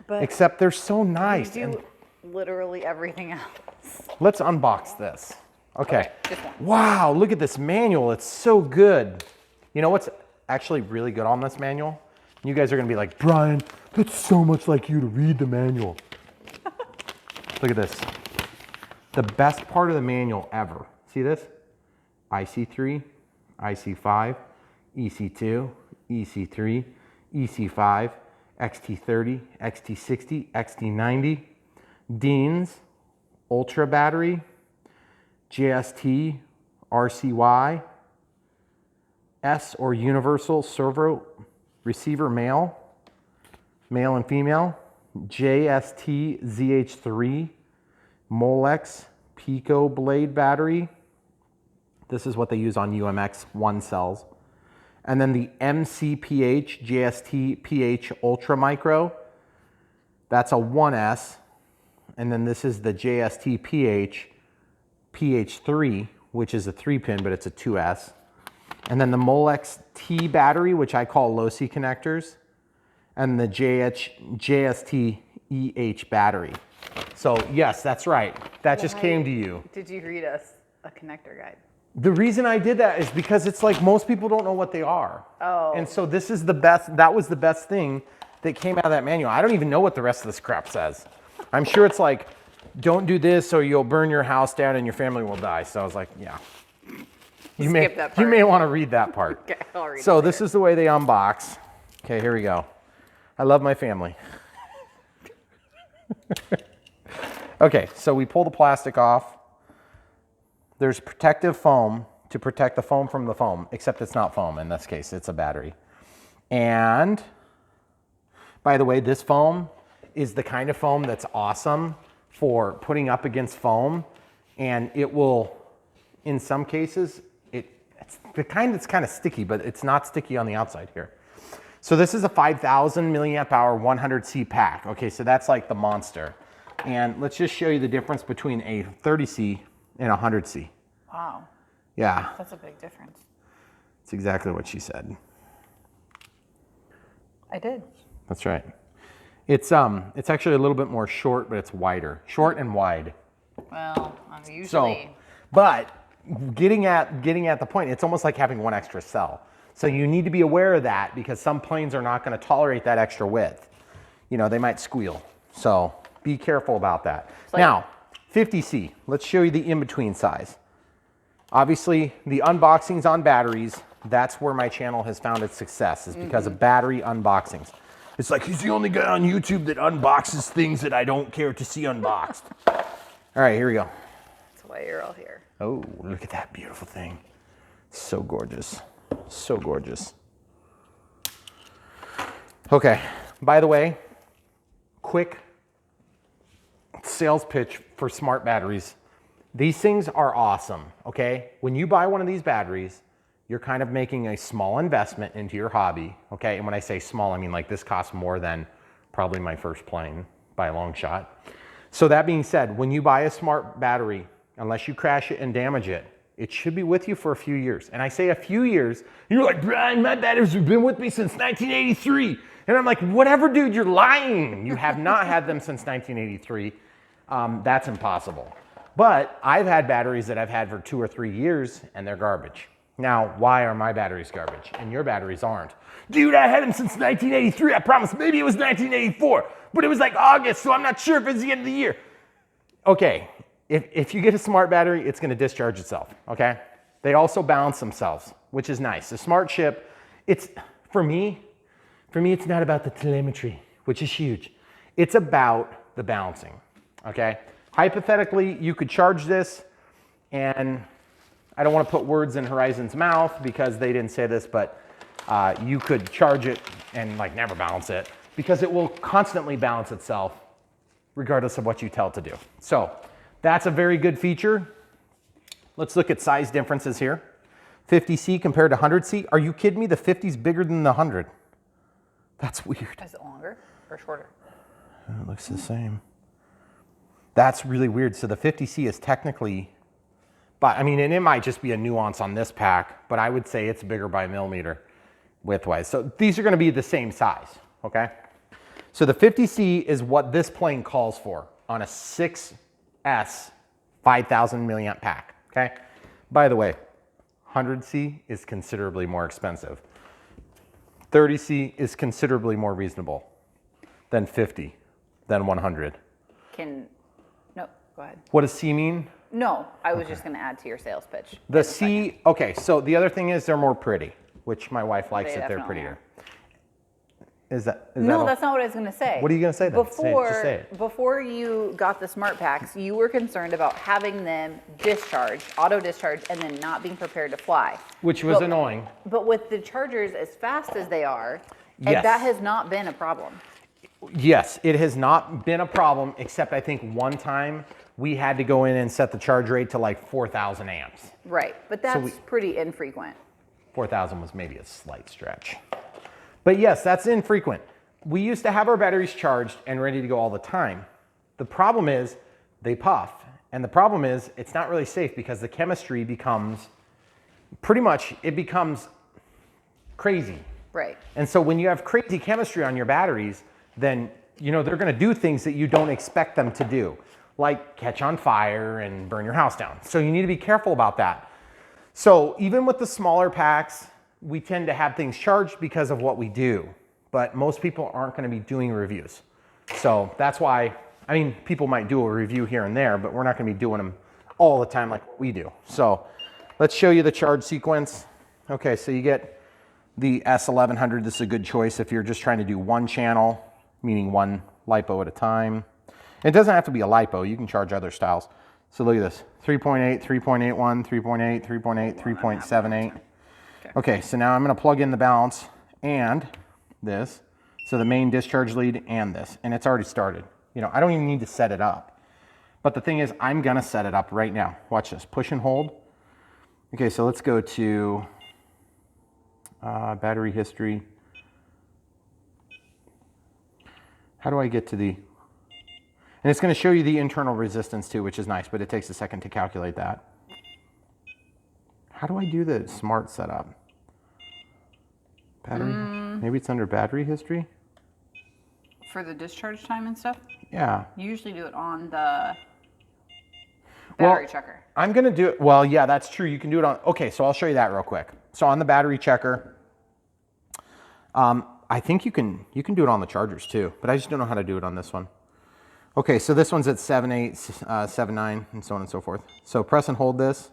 But except they're so nice. We do literally everything else. Let's unbox this. Okay. This one. Wow, look at this manual. It's so good. You know what's actually really good on this manual? You guys are going to be like, Brian, that's so much like you to read the manual. Look at this. The best part of the manual ever. See this? IC3, IC5, EC2, EC3, EC5, XT30, XT60, XT90, Dean's, Ultra Battery, JST, RCY, S or Universal Servo Receiver male and female, JST ZH3, Molex Pico Blade Battery. This is what they use on UMX-1 cells. And then the MCPH JST PH Ultra Micro. That's a 1S. And then this is the JST PH PH3, which is a 3-pin, but it's a 2S. And then the Molex T battery, which I call low-C connectors. And the JST EH battery. So yes, that's right. That just came to you. Did you read us a connector guide? The reason I did that is because it's like most people don't know what they are. Oh. And so this is the best, that was the best thing that came out of that manual. I don't even know what the rest of this crap says. I'm sure it's like, don't do this or you'll burn your house down and your family will die. So I was like, yeah. You may want to read that part. Okay, I'll read so it this is the way they unbox. Okay, here we go. I love my family. Okay, so we pull the plastic off. There's protective foam to protect the foam from the foam, except it's not foam in this case, it's a battery. And by the way, this foam is the kind of foam that's awesome for putting up against foam, and it will, in some cases, it's the kind that's kind of sticky, but it's not sticky on the outside here. So this is a 5,000 milliamp hour 100C pack. Okay, so that's like the monster. And let's just show you the difference between a 30C and a 100C. Wow. Yeah. That's a big difference. It's exactly what she said. I did. That's right. It's actually a little bit more short, but it's wider. Short and wide. Well, usually. So, but getting at the point, it's almost like having one extra cell. So you need to be aware of that because some planes are not going to tolerate that extra width. You know, they might squeal. So be careful about that. Like, now, 50C, let's show you the in-between size. Obviously, the unboxings on batteries, that's where my channel has found its success, is because of battery unboxings. It's like, he's the only guy on YouTube that unboxes things that I don't care to see unboxed. All right, here we go. That's why you're all here. Oh, look at that beautiful thing. So gorgeous. So gorgeous. Okay, by the way, quick sales pitch for smart batteries. These things are awesome, okay? When you buy one of these batteries, you're kind of making a small investment into your hobby, okay? And when I say small, I mean like this costs more than probably my first plane by a long shot. So that being said, when you buy a smart battery, unless you crash it and damage it, it should be with you for a few years. And I say a few years, you're like, Brian, my batteries have been with me since 1983. And I'm like, whatever, dude, you're lying. You have not had them since 1983. That's impossible. But I've had batteries that I've had for 2 or 3 years and they're garbage. Now, why are my batteries garbage and your batteries aren't? Dude, I had them since 1983. I promise, maybe it was 1984, but it was like August, so I'm not sure if it's the end of the year. Okay, if you get a smart battery, it's gonna discharge itself, okay? They also balance themselves, which is nice. The smart chip, for me, it's not about the telemetry, which is huge. It's about the balancing, okay? Hypothetically, you could charge this, and I don't want to put words in Horizon's mouth because they didn't say this, but you could charge it and like never balance it because it will constantly balance itself regardless of what you tell it to do. So that's a very good feature. Let's look at size differences here. 50C compared to 100C. Are you kidding me? The 50's bigger than the 100. That's weird. Is it longer or shorter? It looks the same. That's really weird. So the 50C is technically, but I mean, and it might just be a nuance on this pack, but I would say it's bigger by a millimeter widthwise. So these are going to be the same size, okay? So the 50C is what this plane calls for on a 6S 5,000 milliamp pack, okay? By the way, 100C is considerably more expensive. 30C is considerably more reasonable than 50, than 100. No, go ahead. What does C mean? No, I was just going to add to your sales pitch. The C, okay, so the other thing is they're more pretty, which my wife likes that they're prettier. Is that no, that's not what I was going to say. What are you going to say then? Just say it. Before you got the smart packs, you were concerned about having them discharge, auto discharge, and then not being prepared to fly. Which was annoying. But with the chargers as fast as they are, Yes. that has not been a problem. Yes, it has not been a problem, except I think one time we had to go in and set the charge rate to like 4,000 amps. Right, but that's pretty infrequent. 4,000 was maybe a slight stretch. But yes, that's infrequent. We used to have our batteries charged and ready to go all the time. The problem is they puff. And the problem is it's not really safe because the chemistry becomes, it becomes crazy. Right. And so when you have crazy chemistry on your batteries, then they're gonna do things that you don't expect them to do, like catch on fire and burn your house down. So you need to be careful about that. So even with the smaller packs, we tend to have things charged because of what we do, but most people aren't gonna be doing reviews. So that's why, I mean, people might do a review here and there, but we're not gonna be doing them all the time like we do. So let's show you the charge sequence. Okay, so you get the S1100. This is a good choice if you're just trying to do one channel, meaning one LiPo at a time. It doesn't have to be a LiPo, you can charge other styles. So look at this, 3.8, 3.81, 3.8, 3.8, 3.78. Okay, so now I'm gonna plug in the balance and this. So the main discharge lead and this, and it's already started. I don't even need to set it up. But the thing is, I'm gonna set it up right now. Watch this, push and hold. Okay, so let's go to battery history. How do I get to the, and it's gonna show you the internal resistance too, which is nice, but it takes a second to calculate that. How do I do the smart setup? Battery, maybe it's under battery history? For the discharge time and stuff? Yeah. You usually do it on the battery checker. I'm gonna do it, well, yeah, that's true. You can do it on, okay, so I'll show you that real quick. So on the battery checker, I think you can do it on the chargers too, but I just don't know how to do it on this one. Okay, so this one's at 7.8, 7.9, and so on and so forth. So press and hold this.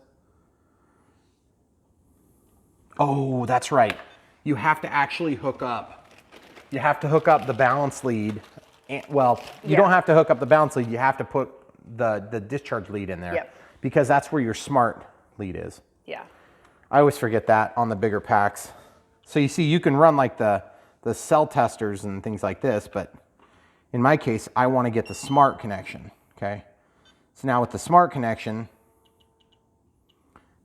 Oh, that's right. You have to actually hook up. You have to hook up the balance lead. And, well, you don't have to hook up the balance lead. You have to put the discharge lead in there because that's where your smart lead is. Yeah. I always forget that on the bigger packs. So you see, you can run like the cell testers and things like this, but in my case, I want to get the smart connection, okay? So now with the smart connection,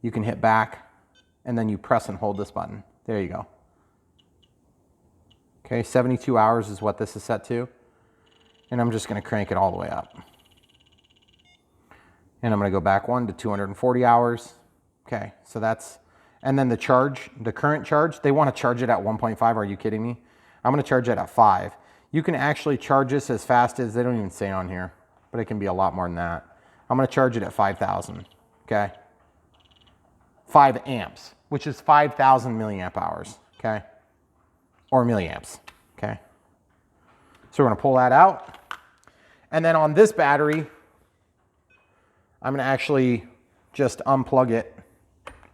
you can hit back and then you press and hold this button. There you go. Okay, 72 hours is what this is set to. And I'm just gonna crank it all the way up. And I'm gonna go back one to 240 hours. Okay, so that's, and then the charge, the current charge, they wanna charge it at 1.5, are you kidding me? I'm gonna charge it at 5. You can actually charge this as fast as, they don't even say on here, but it can be a lot more than that. I'm gonna charge it at 5,000, okay? 5 amps, which is 5,000 milliamp hours, okay? Or milliamps, okay? So we're gonna pull that out. And then on this battery, I'm gonna actually just unplug it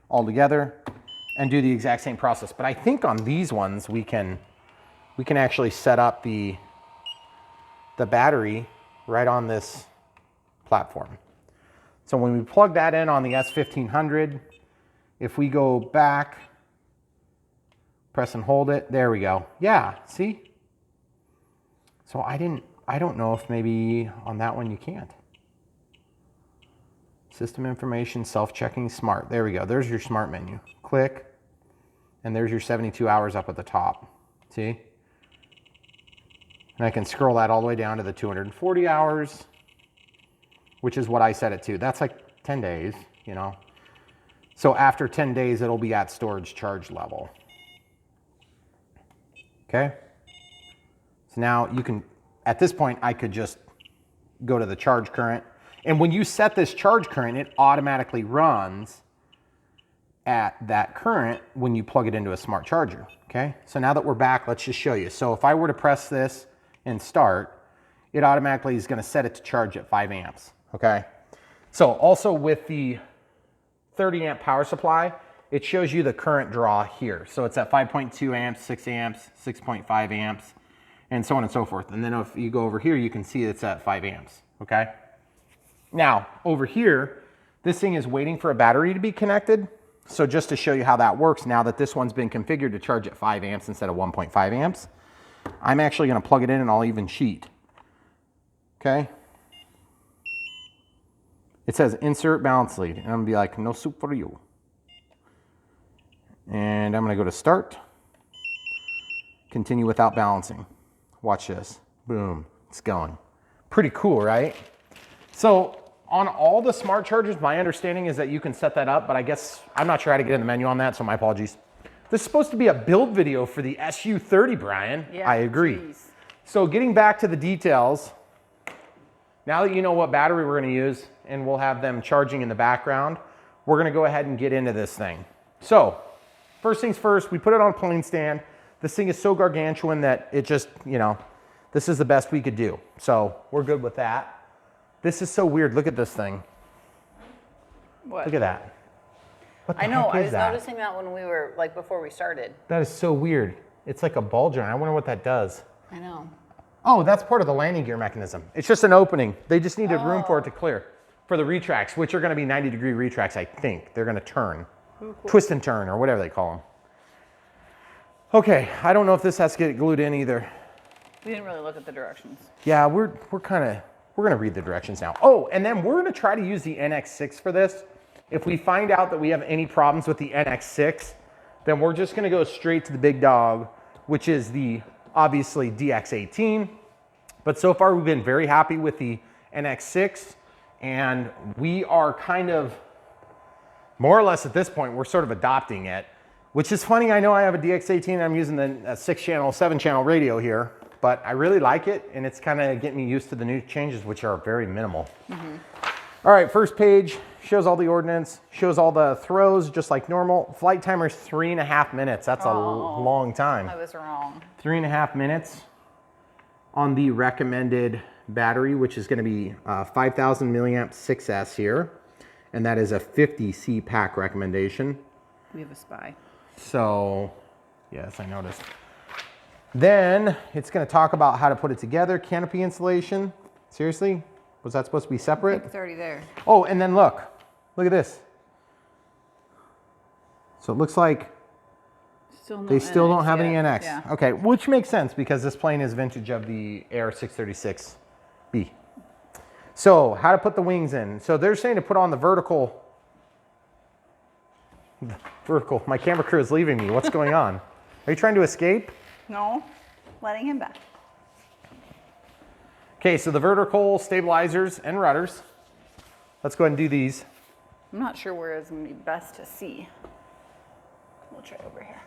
all together and do the exact same process. But I think on these ones, we can actually set up the battery right on this platform. So when we plug that in on the S1500, if we go back, press and hold it, there we go. Yeah, see? So I don't know if maybe on that one you can't. System information, self-checking, smart. There we go. There's your smart menu. Click, and there's your 72 hours up at the top. See? And I can scroll that all the way down to the 240 hours, which is what I set it to. That's like 10 days, you know. So after 10 days, it'll be at storage charge level. Okay? So now you can, at this point, I could just go to the charge current. And when you set this charge current, it automatically runs at that current when you plug it into a smart charger, okay? So now that we're back, let's just show you. So if I were to press this and start, it automatically is gonna set it to charge at 5 amps, okay? So also with the 30 amp power supply, it shows you the current draw here. So it's at 5.2 amps, 6 amps, 6.5 amps, and so on and so forth. And then if you go over here, you can see it's at 5 amps, okay? Now, over here, this thing is waiting for a battery to be connected. So just to show you how that works, now that this one's been configured to charge at 5 amps instead of 1.5 amps, I'm actually gonna plug it in and I'll even sheet, okay? It says insert balance lead, and I'm gonna be like, no soup for you. And I'm gonna go to start, continue without balancing. Watch this, boom, it's going. Pretty cool, right? So on all the smart chargers, my understanding is that you can set that up, but I guess I'm not sure how to get in the menu on that, so my apologies. This is supposed to be a build video for the Su-30, Brian. Yeah, I agree. geez. So getting back to the details, now that you know what battery we're gonna use and we'll have them charging in the background, we're gonna go ahead and get into this thing. So first things first, we put it on a plane stand. This thing is so gargantuan that it just, you know, this is the best we could do. So we're good with that. This is so weird. Look at this thing. What? Look at that. What the I know, heck I is was that? noticing that when we were, like before we started. That is so weird. It's like a ball joint. I wonder what that does. I know. Oh, that's part of the landing gear mechanism. It's just an opening. They just needed room for it to clear. For the retracts, which are gonna be 90-degree retracts, I think. They're gonna turn. Ooh, cool. Twist and turn, or whatever they call them. Okay, I don't know if this has to get glued in either. We didn't really look at the directions. Yeah, we're gonna read the directions now. Oh, and then we're gonna try to use the NX6 for this. If we find out that we have any problems with the NX6, then we're just gonna go straight to the big dog, which is the, obviously, DX18. But so far we've been very happy with the NX6, and we are kind of, more or less at this point, we're sort of adopting it, which is funny. I know I have a DX18 and I'm using the 6-channel, 7-channel radio here, but I really like it, and it's kind of getting me used to the new changes, which are very minimal. All right, first page shows all the ordnance, shows all the throws, just like normal. Flight timer's 3.5 minutes. That's a long time. I was wrong. 3.5 minutes on the recommended battery, which is gonna be 5,000 milliamp 6S here. And that is a 50C pack recommendation. We have a spy. So, yes, I noticed. Then it's gonna talk about how to put it together, canopy installation. Seriously? Was that supposed to be separate? It's already there. Oh, and then look at this. So it looks like they still don't have any NX. Yeah. Okay, which makes sense because this plane is vintage of the Air 636B. So how to put the wings in. So they're saying to put on the vertical Vertical. My camera crew is leaving me. What's going on? Are you trying to escape? No, letting him back. Okay, so the vertical stabilizers and rudders. Let's go ahead and do these. I'm not sure where it's going to be best to see. We'll try over here.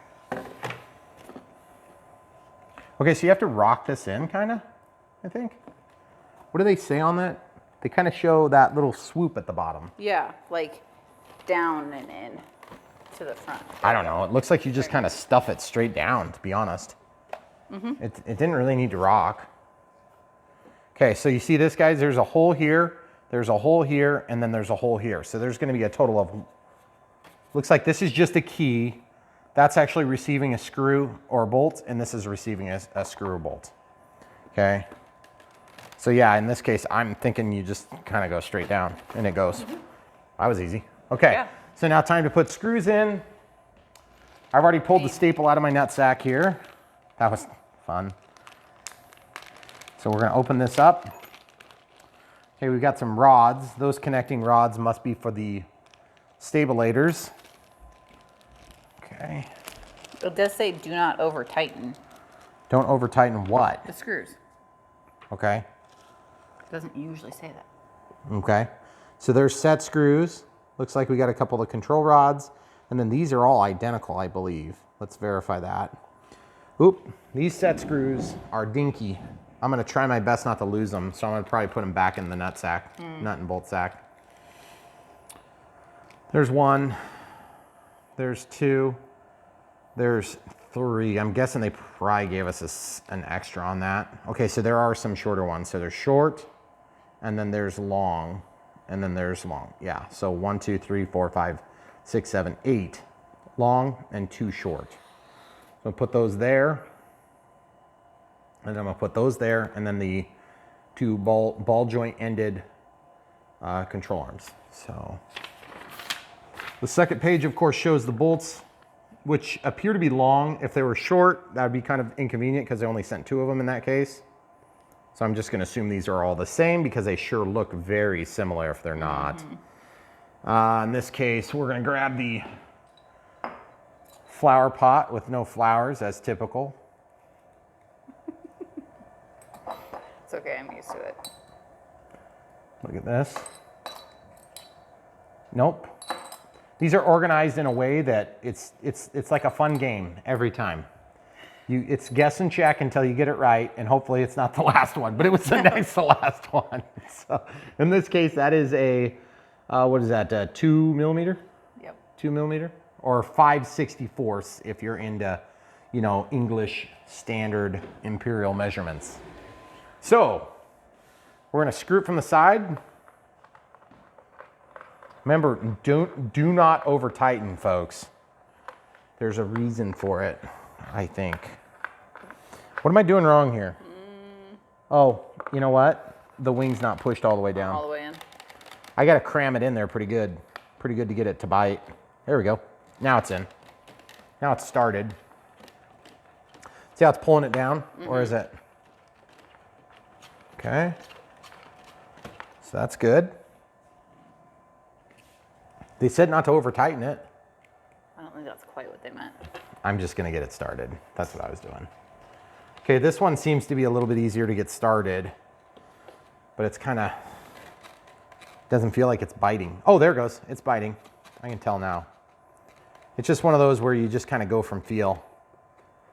Okay, so you have to rock this in, kind of, I think. What do they say on that? They kind of show that little swoop at the bottom. Yeah, like down and in to the front. I don't know. It looks like you just kind of stuff it straight down, to be honest. It didn't really need to rock. Okay, so you see this, guys? There's a hole here, there's a hole here, and then there's a hole here. So there's going to be a total of, looks like this is just a key. That's actually receiving a screw or a bolt, and this is receiving a screw or bolt. Okay. So yeah, in this case, I'm thinking you just kind of go straight down, and it goes. That was easy. Okay, Yeah. So now time to put screws in. I've already pulled the staple out of my nutsack here. That was fun. So we're gonna open this up. Okay, we've got some rods. Those connecting rods must be for the stabilators. Okay. It does say do not over tighten Don't over tighten what? the screws. Okay. It doesn't usually say that. Okay. So there's set screws. Looks like we got a couple of control rods. And then these are all identical, I believe. Let's verify that. Oop, these set screws are dinky. I'm gonna try my best not to lose them. So I'm gonna probably put them back in the nut sack, nut and bolt sack. There's one, there's two, there's three. I'm guessing they probably gave us an extra on that. Okay, so there are some shorter ones. So there's short, and then there's long, and then there's long. Yeah, so 1, 2, 3, 4, 5, 6, 7, 8 long and 2 short. So I'll put those there, and I'm gonna put those there, and then the 2 ball joint ended control arms. So the second page, of course, shows the bolts, which appear to be long. If they were short, that would be kind of inconvenient because they only sent 2 of them in that case. So I'm just gonna assume these are all the same because they sure look very similar if they're not. In this case, we're gonna grab the flower pot with no flowers, as typical. It's okay, I'm used to it. Look at this. Nope. These are organized in a way that it's like a fun game every time. It's guess and check until you get it right, and hopefully it's not the last one, but it was the next to last one. So in this case, that is a, what is that, 2 millimeter? Yep. 2 millimeter? Or 5/64 if you're into, you know, English standard imperial measurements. So we're gonna screw it from the side. Remember, do not over tighten, folks. There's a reason for it, I think. What am I doing wrong here? Oh, you know what? The wing's not pushed all the way down. All the way in. I gotta cram it in there pretty good. Pretty good to get it to bite. There we go. Now it's in. Now it's started. See how it's pulling it down? Or is it? Okay. So that's good. They said not to over tighten it. I don't think that's quite what they meant. I'm just gonna get it started. That's what I was doing. Okay, this one seems to be a little bit easier to get started, but it's kind of, doesn't feel like it's biting. Oh, there it goes, it's biting. I can tell now. It's just one of those where you just kind of go from feel,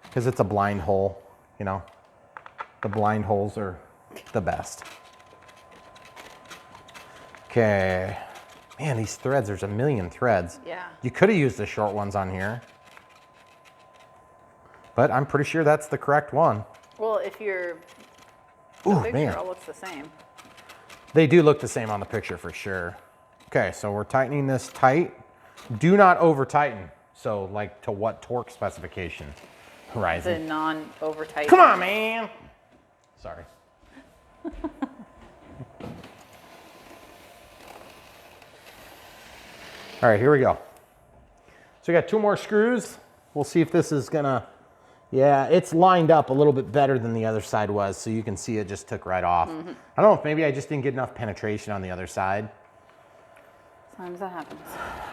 because it's a blind hole, you know. The blind holes are the best. Okay. Man, these threads, there's a million threads. Yeah. You could have used the short ones on here, but I'm pretty sure that's the correct one. Well, if you're, Ooh, the picture man. all looks the same. They do look the same on the picture for sure. Okay, so we're tightening this tight. Do not over tighten. So like to what torque specification? The Horizon. non-over tight. Come on, man. Sorry. All right, here we go. So we got 2 more screws. We'll see if this is gonna, yeah, it's lined up a little bit better than the other side was, so you can see it just took right off. I don't know if maybe I just didn't get enough penetration on the other side. Sometimes that happens.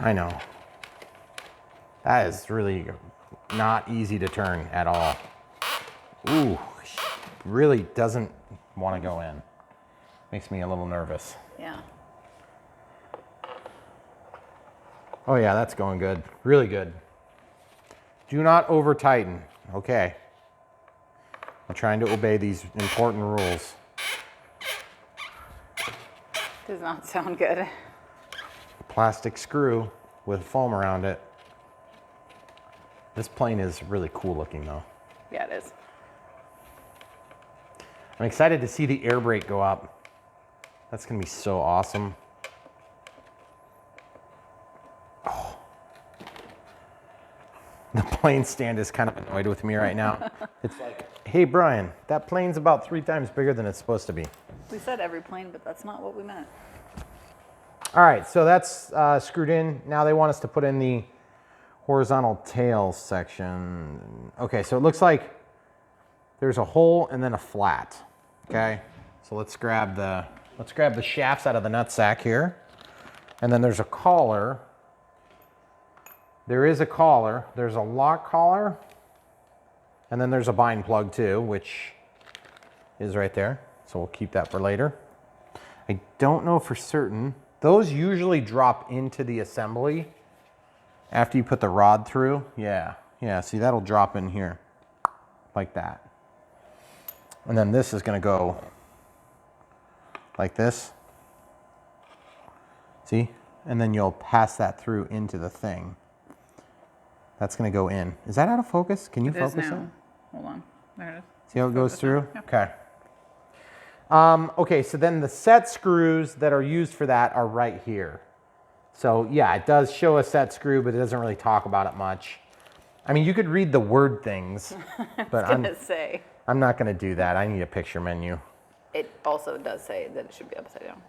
I know. That is really not easy to turn at all. Ooh, really doesn't want to go in. Makes me a little nervous. Yeah. Oh yeah, that's going good. Really good. Do not over tighten. Okay. I'm trying to obey these important rules. Does not sound good. Plastic screw with foam around it. This plane is really cool looking though. Yeah, it is. I'm excited to see the air brake go up. That's gonna be so awesome. Oh. The plane stand is kind of annoyed with me right now. It's like, hey Brian, that plane's about 3 times bigger than it's supposed to be. We said every plane, but that's not what we meant. All right, so that's screwed in. Now they want us to put in the horizontal tail section. Okay, so it looks like there's a hole and then a flat. Okay, so let's grab the shafts out of the nutsack here, and then there's a collar. There is a collar. There's a lock collar, and then there's a bind plug too, which is right there. So we'll keep that for later. I don't know for certain. Those usually drop into the assembly after you put the rod through. Yeah, see that'll drop in here like that. And then this is gonna go like this. See? And then you'll pass that through into the thing. That's gonna go in. Is that out of focus? Can you focus it? Hold on. There it is. See how it goes through? Yeah. Okay. Okay, so then the set screws that are used for that are right here. So yeah, it does show a set screw, but it doesn't really talk about it much. I mean, you could read the word things, but I'm not gonna do that. I need a picture menu. It also does say that it should be upside down.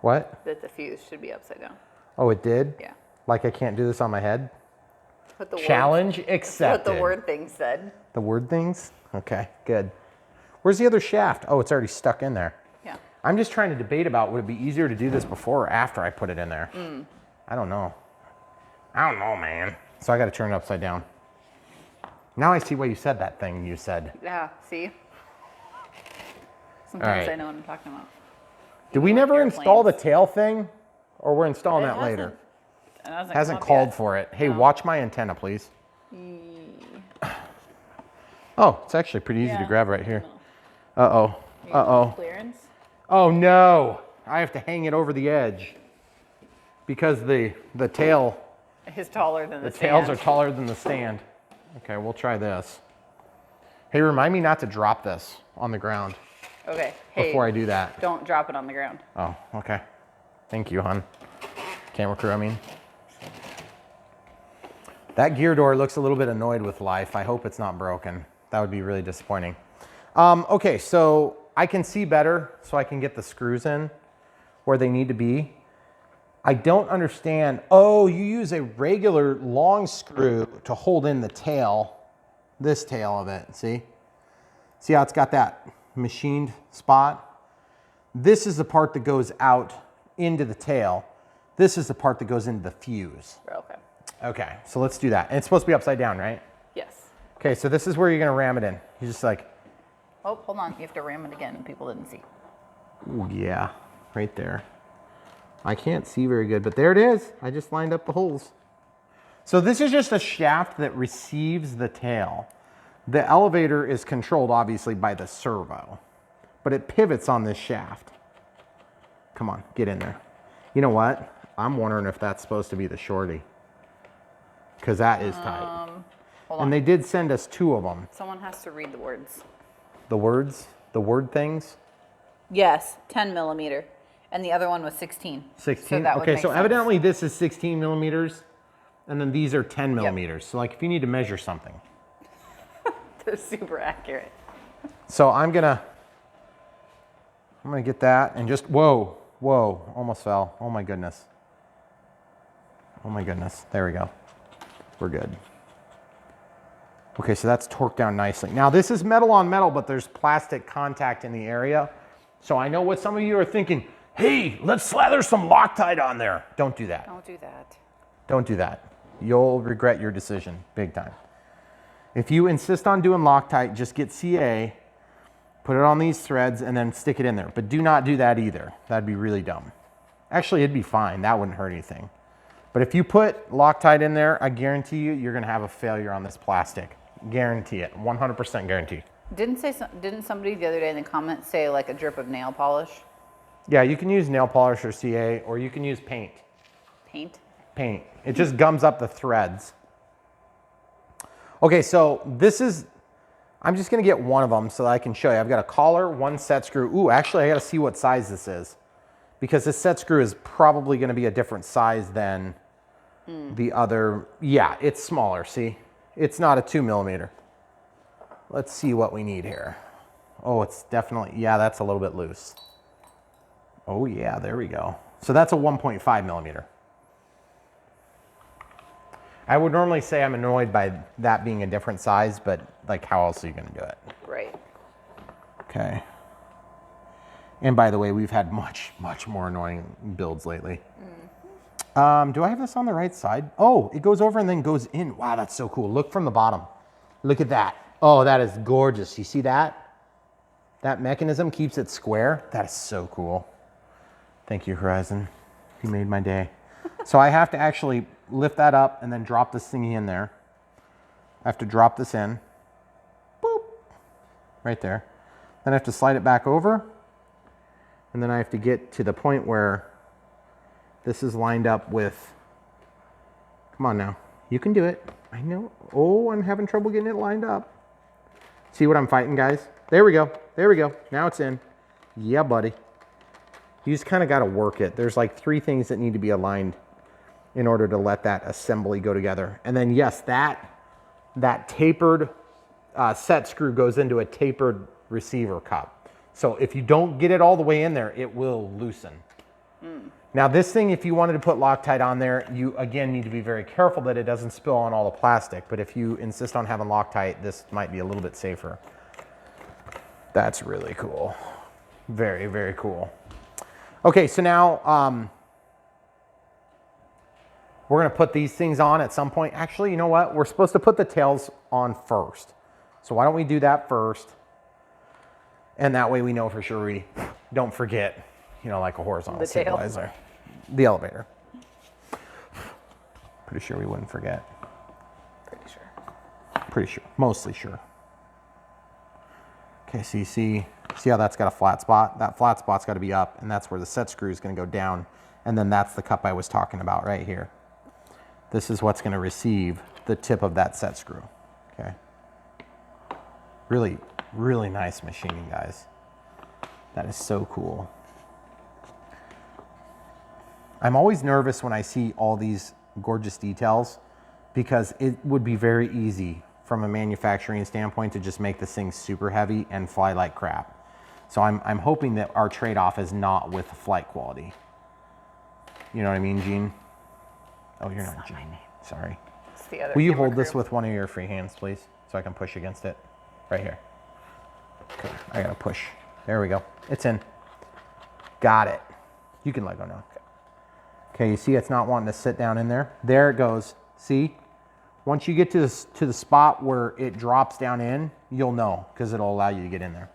What? That the fuse should be upside down. Oh, it did? Yeah. Like I can't do this on my head? What the Challenge word, accepted. what the word thing said. The word things? Okay, good. Where's the other shaft? Oh, it's already stuck in there. Yeah. I'm just trying to debate about would it be easier to do this before or after I put it in there. I don't know. I don't know, man. So I got to turn it upside down. Now I see why you said that thing you said. Yeah, see? Sometimes right. I know what I'm talking about. Did we Even with never install the airplanes. tail thing? Or we're installing It that later? Hasn't come called up yet. for it. Hey, No. watch my antenna, please. Oh, it's actually pretty easy to Yeah. grab right here. Uh-oh. You Uh-oh. Clearance? Oh no! I have to hang it over the edge because the tail, It's taller than the the tails are stand. taller than the stand. Okay, we'll try this. Hey, remind me not to drop this on the ground Okay. Hey, before I do that. don't drop it on the ground. Oh, okay. Thank you, hon. Camera crew, I mean. That gear door looks a little bit annoyed with life. I hope it's not broken. That would be really disappointing. Okay, so I can see better, so I can get the screws in where they need to be. I don't understand. Oh, you use a regular long screw to hold in the tail, this tail of it, see? See how it's got that machined spot? This is the part that goes out into the tail. This is the part that goes into the fuse. Okay. Okay, so let's do that. And it's supposed to be upside down, right? Yes. Okay, so this is where you're gonna ram it in. You just like, Oh, hold on. You have to ram it again. People didn't see. ooh, yeah, right there. I can't see very good, but there it is. I just lined up the holes. So this is just a shaft that receives the tail. The elevator is controlled obviously by the servo, but it pivots on this shaft. Come on, get in there. You know what? I'm wondering if that's supposed to be the shorty, because that is tight. Hold on. And they did send us 2 of them. Someone has to read the words. The words, the word things. Yes, 10 millimeter. And the other one was 16. 16. So that would Okay, make so sense. evidently this is 16 millimeters, and then these are 10 millimeters. So like if you need to measure something. They're super accurate. So I'm gonna get that and just, whoa, almost fell. Oh my goodness. Oh my goodness, there we go. We're good. Okay, so that's torqued down nicely. Now this is metal on metal, but there's plastic contact in the area. So I know what some of you are thinking, hey, let's slather some Loctite on there. Don't do that. Don't do that. Don't do that. You'll regret your decision big time. If you insist on doing Loctite, just get CA, put it on these threads, and then stick it in there. But do not do that either. That'd be really dumb. Actually, it'd be fine. That wouldn't hurt anything. But if you put Loctite in there, I guarantee you, you're gonna have a failure on this plastic. Guarantee it, 100% guarantee. Didn't somebody the other day in the comments say like a drip of nail polish? Yeah, you can use nail polish or CA, or you can use paint. Paint? Paint. It just gums up the threads. Okay, so I'm just gonna get one of them so that I can show you. I've got a collar, one set screw. Ooh, actually I gotta see what size this is, because this set screw is probably gonna be a different size than the other. Yeah, it's smaller, see? It's not a 2mm. Let's see what we need here. Oh, it's definitely, yeah, that's a little bit loose. Oh yeah, there we go. So that's a 1.5mm. I would normally say I'm annoyed by that being a different size, but like how else are you gonna do it? Right. Okay. And by the way, we've had much more annoying builds lately. Do I have this on the right side? Oh, it goes over and then goes in. Wow, that's so cool. Look from the bottom. Look at that. Oh, that is gorgeous. You see that? That mechanism keeps it square. That is so cool. Thank you, Horizon. You made my day. So I have to actually lift that up and then drop this thingy in there. I have to drop this in. Boop. Right there. Then I have to slide it back over. And then I have to get to the point where this is lined up with, come on now, you can do it. I know. Oh, I'm having trouble getting it lined up. See what I'm fighting, guys? There we go. There we go. Now it's in. Yeah, buddy. You just kind of got to work it. There's like 3 things that need to be aligned in order to let that assembly go together. And then yes, that tapered set screw goes into a tapered receiver cup. So if you don't get it all the way in there, it will loosen. Now this thing, if you wanted to put Loctite on there, you again need to be very careful that it doesn't spill on all the plastic. But if you insist on having Loctite, this might be a little bit safer. That's really cool. Very, very cool. Okay, so now we're gonna put these things on at some point. Actually, you know what? We're supposed to put the tails on first. So why don't we do that first? And that way we know for sure we don't forget, you know, like a horizontal stabilizer. The elevator. Pretty sure we wouldn't forget. Pretty sure. Pretty sure, mostly sure. Okay, so you see how that's got a flat spot? That flat spot's got to be up, and that's where the set screw is going to go down, and then that's the cup I was talking about right here. This is what's going to receive the tip of that set screw, okay? Really, really nice machining, guys. That is so cool. I'm always nervous when I see all these gorgeous details because it would be very easy from a manufacturing standpoint to just make this thing super heavy and fly like crap. So I'm hoping that our trade-off is not with flight quality. You know what I mean, Gene? Oh, you're not Gene. Sorry. It's the other Will you camera hold this crew. with one of your free hands, please? So I can push against it. Right here. Okay, I gotta push. There we go. It's in. Got it. You can let go now. Okay, you see it's not wanting to sit down in there? There it goes. See? Once you get to the spot where it drops down in, you'll know because it'll allow you to get in there.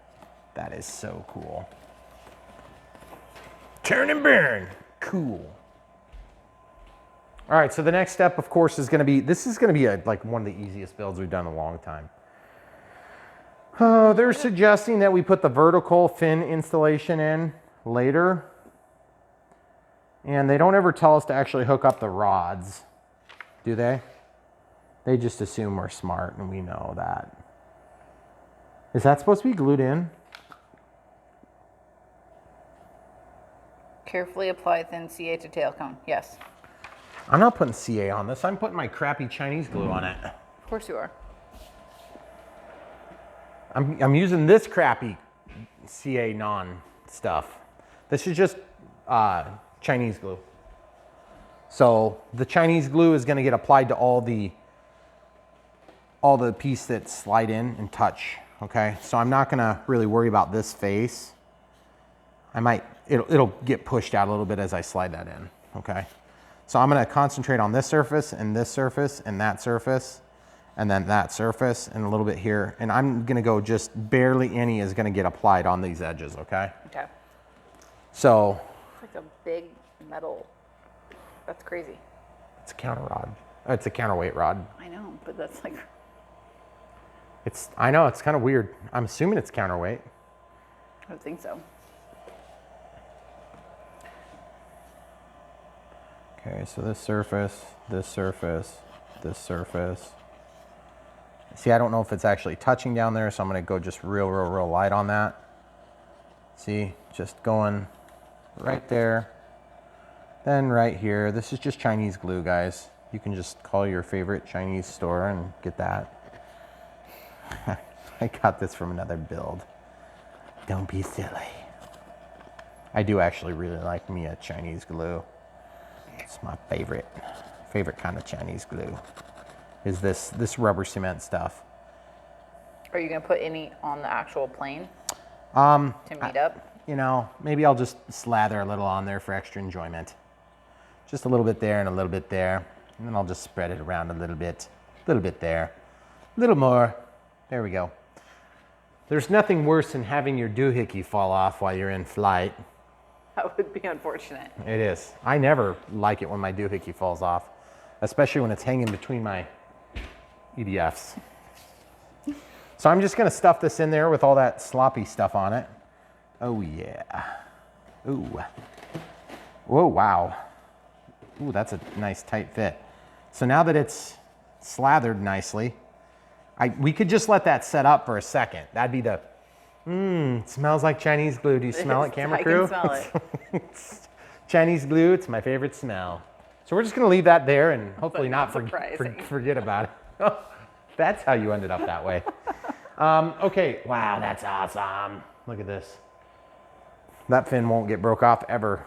That is so cool. Turn and burn. Cool. All right, so the next step, of course, is going to be, this is going to be like one of the easiest builds we've done in a long time. They're suggesting that we put the vertical fin installation in later. And they don't ever tell us to actually hook up the rods, do they? They just assume we're smart and we know that. Is that supposed to be glued in? Carefully apply thin CA to tail cone. Yes. I'm not putting CA on this. I'm putting my crappy Chinese glue on it. Of course you are. I'm using this crappy CA non stuff. This is just Chinese glue. So the Chinese glue is going to get applied to all the pieces that slide in and touch. Okay, so I'm not going to really worry about this face. It'll get pushed out a little bit as I slide that in. Okay, So I'm gonna concentrate on this surface and this surface and that surface and then that surface and a little bit here. And I'm gonna go just barely any is gonna get applied on these edges, okay? Okay. So. It's like a big metal. That's crazy. It's a counter rod. It's a counterweight rod. I know, but that's like. I know, it's kind of weird. I'm assuming it's counterweight. I don't think so. Okay, so this surface, this surface, this surface. See, I don't know if it's actually touching down there, so I'm gonna go just real light on that. See, just going right there, then right here. This is just Chinese glue, guys. You can just call your favorite Chinese store and get that. I got this from another build. Don't be silly. I do actually really like me a Chinese glue. It's my favorite kind of Chinese glue. Is this rubber cement stuff. Are you gonna put any on the actual plane To meet up? You know, maybe I'll just slather a little on there for extra enjoyment. Just a little bit there and a little bit there. And then I'll just spread it around a little bit there, a little more. There we go. There's nothing worse than having your doohickey fall off while you're in flight. That would be unfortunate. It is. I never like it when my doohickey falls off, especially when it's hanging between my EDFs. So I'm just gonna stuff this in there with all that sloppy stuff on it. Oh yeah. Ooh. Whoa, wow. Ooh, that's a nice tight fit. So now that it's slathered nicely, we could just let that set up for a second. That'd be the, it smells like Chinese glue. Do you smell it, camera crew? I can smell it. It's Chinese glue, it's my favorite smell. So we're just gonna leave that there and hopefully not forget about it. That's how you ended up that way. Okay, wow, that's awesome. Look at this. That fin won't get broke off ever.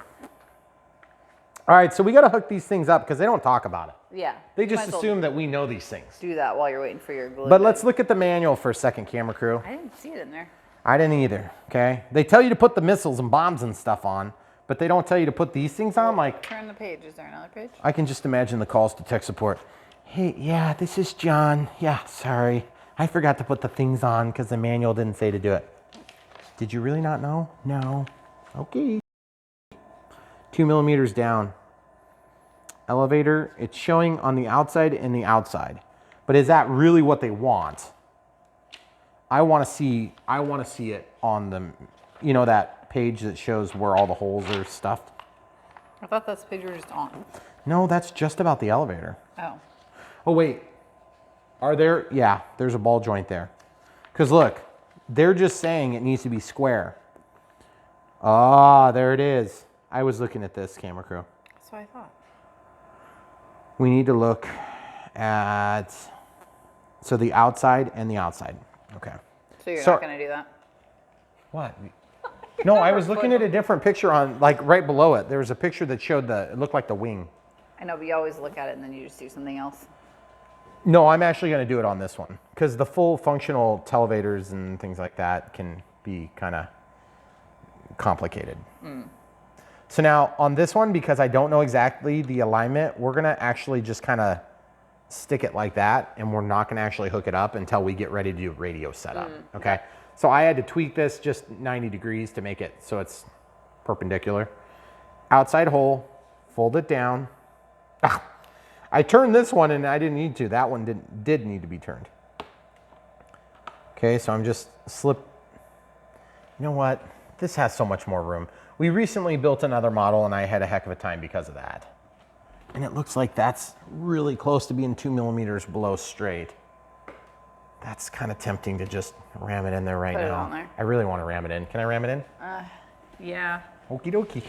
All right, so we gotta hook these things up because they don't talk about it. Yeah. They just assume that we know these things. Do that while you're waiting for your glue. But let's look at the manual for a second, camera crew. I didn't see it in there. I didn't either, okay? They tell you to put the missiles and bombs and stuff on, but they don't tell you to put these things on. Like, Turn the page. Is there another page? I can just imagine the calls to tech support. Hey, yeah, this is John. Yeah, sorry. I forgot to put the things on because the manual didn't say to do it. Did you really not know? No. Okay. 2 millimeters down. Elevator, it's showing on the outside and the outside. But is that really what they want? I want to see it on the, you know, that page that shows where all the holes are stuffed. I thought that's the page you were just on. No, that's just about the elevator. Oh. Oh wait, are there? Yeah, there's a ball joint there. Because look, they're just saying it needs to be square. Ah, there it is. I was looking at this, camera crew. That's what I thought. We need to look at, so the outside and the outside. Okay. So you're not going to do that? What? No, I was looking at a different picture on, like right below it. There was a picture that showed it looked like the wing. I know, but you always look at it and then you just do something else. No, I'm actually going to do it on this one because the full functional televators and things like that can be kind of complicated. So now on this one, because I don't know exactly the alignment, we're going to actually just kind of stick it like that, and we're not going to actually hook it up until we get ready to do radio setup. Okay. So I had to tweak this just 90 degrees to make it so it's perpendicular. Outside hole, fold it down. Ah, I turned this one and I didn't need to. That one did need to be turned. Okay, so I'm just you know what? This has so much more room. We recently built another model and I had a heck of a time because of that. And it looks like that's really close to being 2 millimeters below straight. That's kind of tempting to just ram it in there right now. Put it on there. I really want to ram it in. Can I ram it in? Yeah. Okie dokie.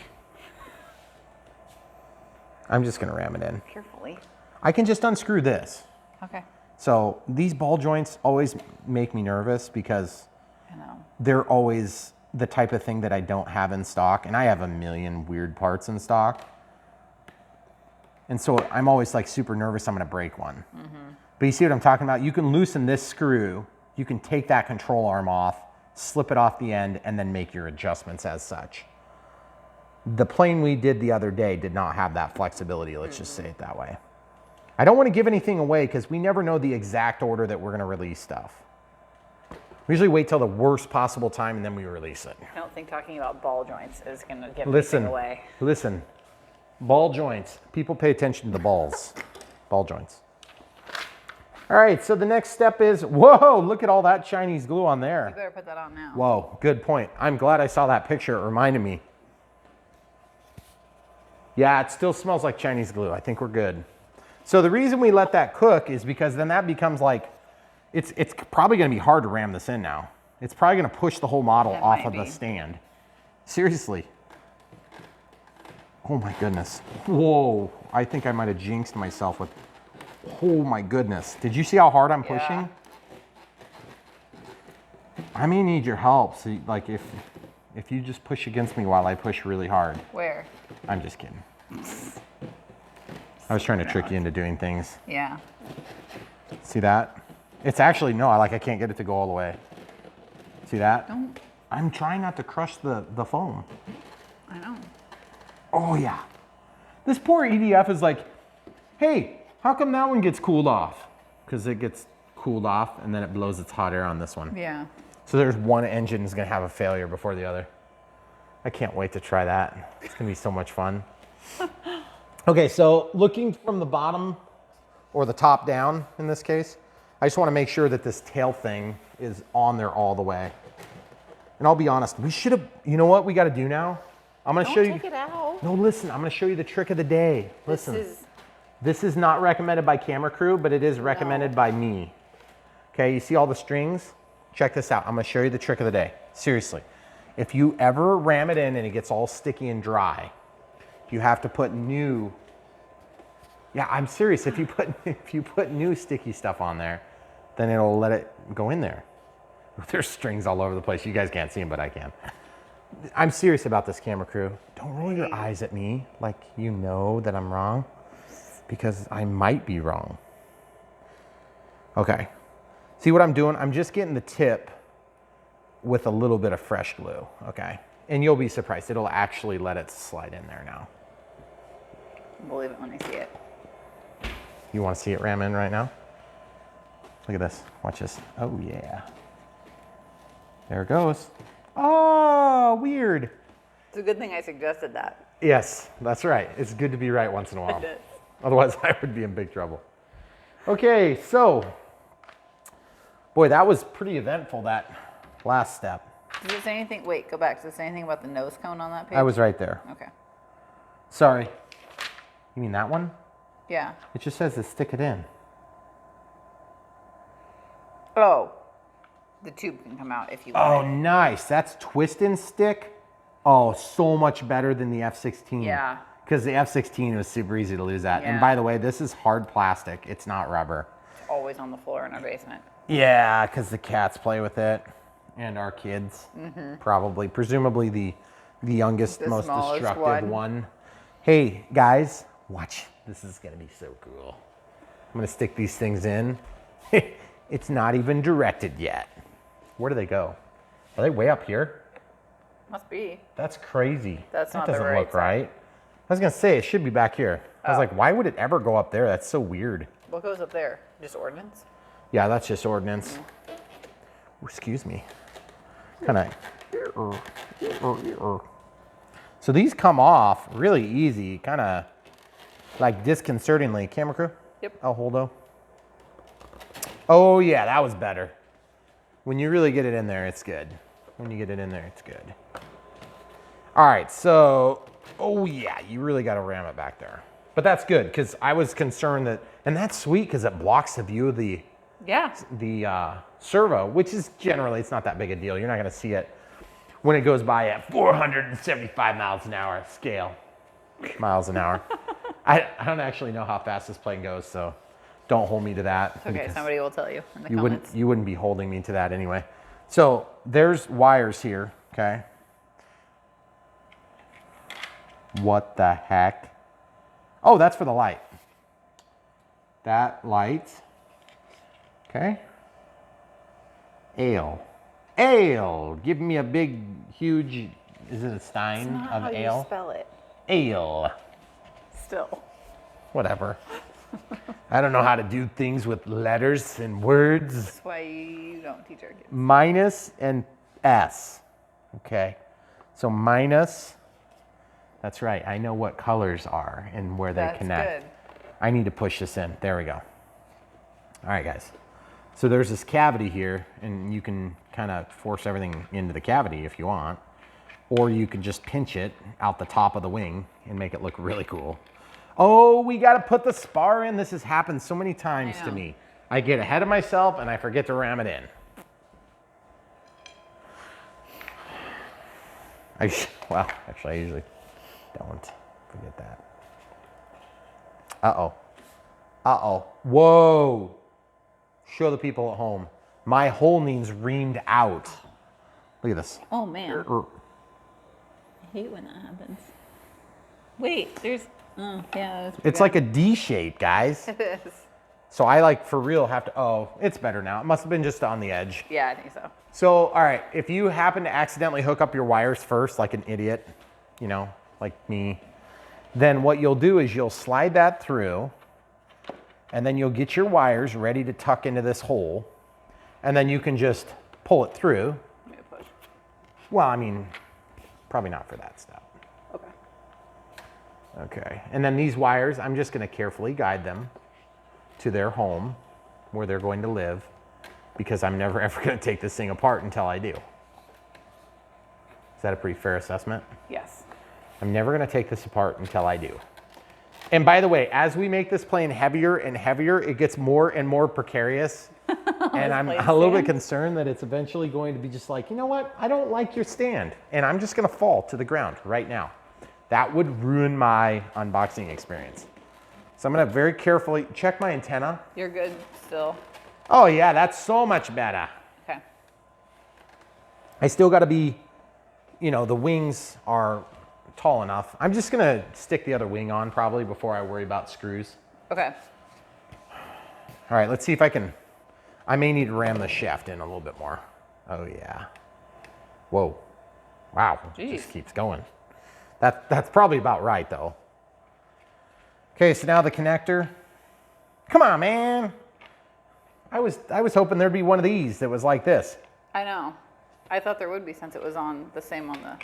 I'm just going to ram it in. Carefully. I can just unscrew this. Okay. So these ball joints always make me nervous because I know. They're always the type of thing that I don't have in stock. And I have a million weird parts in stock. And so I'm always like super nervous I'm going to break one. But you see what I'm talking about? You can loosen this screw. You can take that control arm off, slip it off the end, and then make your adjustments as such. The plane we did the other day did not have that flexibility, let's just say it that way. I don't want to give anything away because we never know the exact order that we're going to release stuff. We usually wait till the worst possible time and then we release it. I don't think talking about ball joints is going to give Listen, anything away. listen, ball joints. People pay attention to the balls. Ball joints. All right, so the next step is, whoa, look at all that Chinese glue on You there. better put that on now. Whoa, good point. I'm glad I saw that picture. It reminded me. Yeah, it still smells like Chinese glue. I think we're good. So the reason we let that cook is because then that becomes like, it's probably gonna be hard to ram this in now. It's probably gonna push the whole model It off might of the be. stand. Seriously. Oh my goodness. Whoa, I think I might have jinxed myself with, oh my goodness. Did you see how hard I'm pushing? I may need your help. So like if you just push against me while I push really hard. Where? I'm just kidding. I was trying to trick you into doing things. Yeah. See that? It's actually, no, I can't get it to go all the way. See that? Don't. I'm trying not to crush the foam. I know. Oh yeah. This poor EDF is like, hey, how come that one gets cooled off? Because it gets cooled off and then it blows its hot air on this one. Yeah. So there's one engine is gonna have a failure before the other. I can't wait to try that. It's gonna be so much fun. Okay, so looking from the bottom or the top down in this case, I just wanna make sure that this tail thing is on there all the way. And I'll be honest, we should have, you know what we gotta do now? I'm gonna show you. Don't take it out. No, listen, I'm gonna show you the trick of the day. Listen, This is, this is not recommended by Camera Crew, but it is recommended by me. Okay, you see all the strings? Check this out. I'm gonna show you the trick of the day. Seriously, if you ever ram it in and it gets all sticky and dry, you have to put new, yeah, I'm serious. If you put new sticky stuff on there, then it'll let it go in there. There's strings all over the place. You guys can't see them, but I can. I'm serious about this, Camera Crew. Don't roll your eyes at me like you know that I'm wrong, because I might be wrong. Okay. See what I'm doing? I'm just getting the tip with a little bit of fresh glue, okay? And you'll be surprised. It'll actually let it slide in there now. believe it when I see it. You want to see it ram in right now? Look at this. Watch this. Oh, yeah. There it goes. Oh, weird. It's a good thing I suggested that. Yes, that's right. It's good to be right once in a while. It is. Otherwise, I would be in big trouble. Okay, so, boy, that was pretty eventful, that last step. Does it say anything? Wait, go back. Does it say anything about the nose cone on that page? I was right there. Okay. Sorry. You mean that one? Yeah. It just says to stick it in. Oh. The tube can come out if you Oh, want. nice. That's twist and stick. Oh, so much better than the F-16. Yeah. Because the F-16 was super easy to lose that. And Yeah. by the way, this is hard plastic. It's not rubber. It's always on the floor in our basement. Yeah, because the cats play with it. And our kids, probably. Presumably the youngest, The most smallest destructive one. one. Hey, guys, watch. This is going to be so cool. I'm going to stick these things in. It's not even directed yet. Where do they go? Are they way up here? Must be. That's crazy. That's that not the doesn't right look side. right. I was gonna say it should be back here. I was Oh. like, why would it ever go up there? That's so weird. What goes up there? Just ordnance? Yeah, that's just ordnance. Ooh, excuse me. Kind of. So these come off really easy, kind of like disconcertingly. Camera crew? Yep. El Holdo. Oh yeah, that was better. When you really get it in there, it's good. When you get it in there, it's good. All right, so, oh yeah, you really got to ram it back there. But that's good, because I was concerned that, and that's sweet because it blocks the view of the servo, which is generally, it's not that big a deal. You're not going to see it when it goes by at 475 miles an hour scale. Miles an hour. I don't actually know how fast this plane goes, so don't hold me to that. Okay, because somebody will tell you in the you comments. you wouldn't be holding me to that anyway. So there's wires here, okay? What the heck? Oh, that's for the light. That light, okay? Ale, give me a big, huge Is it a stein Not of how ale? you spell it. Ale. Still. Whatever. I don't know how to do things with letters and words. That's why you don't teach our kids. Minus and S. Okay. So minus. That's right. I know what colors are and where they That's connect. good. I need to push this in. There we go. All right, guys. So there's this cavity here, and you can kind of force everything into the cavity if you want. Or you can just pinch it out the top of the wing and make it look really cool. Oh, we got to put the spar in. This has happened so many times to me. I get ahead of myself and I forget to ram it in. Well, actually, I usually don't forget that. Uh-oh. Uh-oh. Whoa. Show the people at home. My hole needs reamed out. Look at this. Oh, man. I hate when that happens. Wait, there's... Oh, yeah. It's like a D shape, guys. It is. So I like for real have to, oh, it's better now. It must have been just on the edge. Yeah, I think so. So, all right, if you happen to accidentally hook up your wires first, like an idiot, you know, like me, then what you'll do is you'll slide that through, and then you'll get your wires ready to tuck into this hole, and then you can just pull it through. Let me push. Well, I mean, probably not for that stuff. Okay. Okay, and then these wires, I'm just gonna carefully guide them to their home where they're going to live, because I'm never ever gonna take this thing apart until I do. Is that a pretty fair assessment? Yes. I'm never gonna take this apart until I do. And by the way, as we make this plane heavier and heavier, it gets more and more precarious. And I'm a little bit concerned that it's eventually going to be just like, you know what? I don't like your stand. And I'm just gonna fall to the ground right now. That would ruin my unboxing experience. So I'm gonna very carefully check my antenna. You're good still. Oh yeah, that's so much better. Okay. I still gotta be, you know, the wings are tall enough. I'm just gonna stick the other wing on probably before I worry about screws. Okay. All right, let's see if I can, I may need to ram the shaft in a little bit more. Oh yeah. Whoa. Wow, it just keeps going. That's probably about right though. Okay, so now the connector. Come on, man. I was hoping there'd be one of these that was like this. I know. I thought there would be since it was on the same on the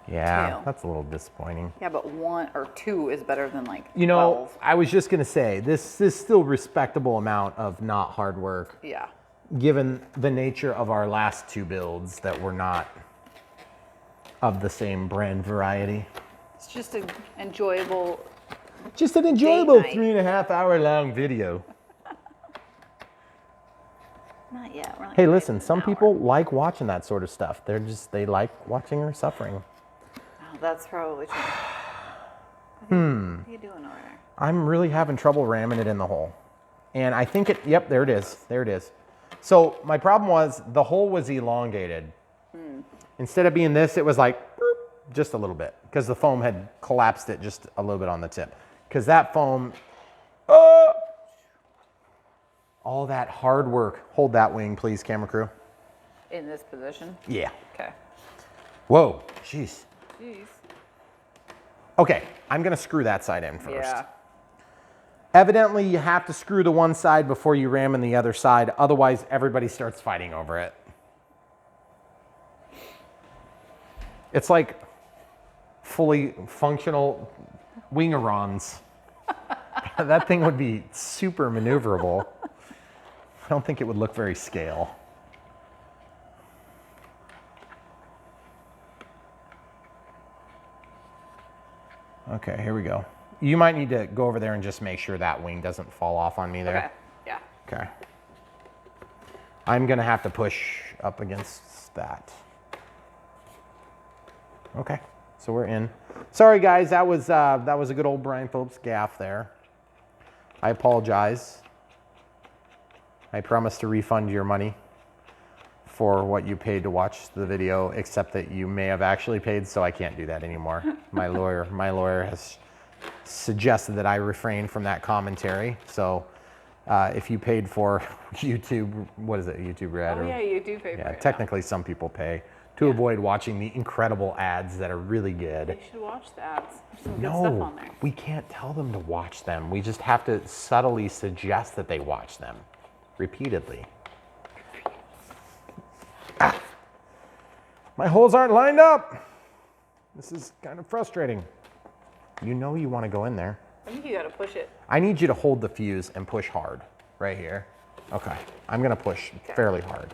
Yeah, tail. that's a little disappointing. Yeah, but 1 or 2 is better than like 12. You know, I was just gonna say, this is still respectable amount of not hard work, Yeah. given the nature of our last 2 builds that were not of the same brand variety. It's just an enjoyable. Just an enjoyable night. 3.5 hour long video. Not yet. We're not Hey, quite listen, an some hour. people like watching that sort of stuff. They like watching her suffering. Oh, that's probably true. What are you doing over there? I'm really having trouble ramming it in the hole. And I think yep, there it is. There it is. So my problem was the hole was elongated. Instead of being this, it was like boop, just a little bit, because the foam had collapsed it just a little bit on the tip. Because that foam, all that hard work. Hold that wing, please, camera crew. In this position? Yeah. Okay. Whoa, jeez. Jeez. Okay, I'm gonna screw that side in first. Yeah. Evidently, you have to screw the one side before you ram in the other side. Otherwise, everybody starts fighting over it. It's like fully functional wingerons. That thing would be super maneuverable. I don't think it would look very scale. Okay, here we go. You might need to go over there and just make sure that wing doesn't fall off on me there. Okay. Yeah. Okay. I'm gonna have to push up against that. Okay, so we're in. Sorry guys, that was a good old Brian Phillips gaffe there. I apologize. I promise to refund your money for what you paid to watch the video, except that you may have actually paid, so I can't do that anymore. My lawyer has suggested that I refrain from that commentary. So if you paid for YouTube, what is it, YouTube Red? Oh yeah, you do pay for Yeah, it. technically some people pay. to avoid watching the incredible ads that are really good. You should watch the ads. There's some good stuff No, on there. we can't tell them to watch them. We just have to subtly suggest that they watch them repeatedly. Ah. My holes aren't lined up. This is kind of frustrating. You know you want to go in there. I think you gotta push it. I need you to hold the fuse and push hard right here. Okay, I'm gonna push fairly hard.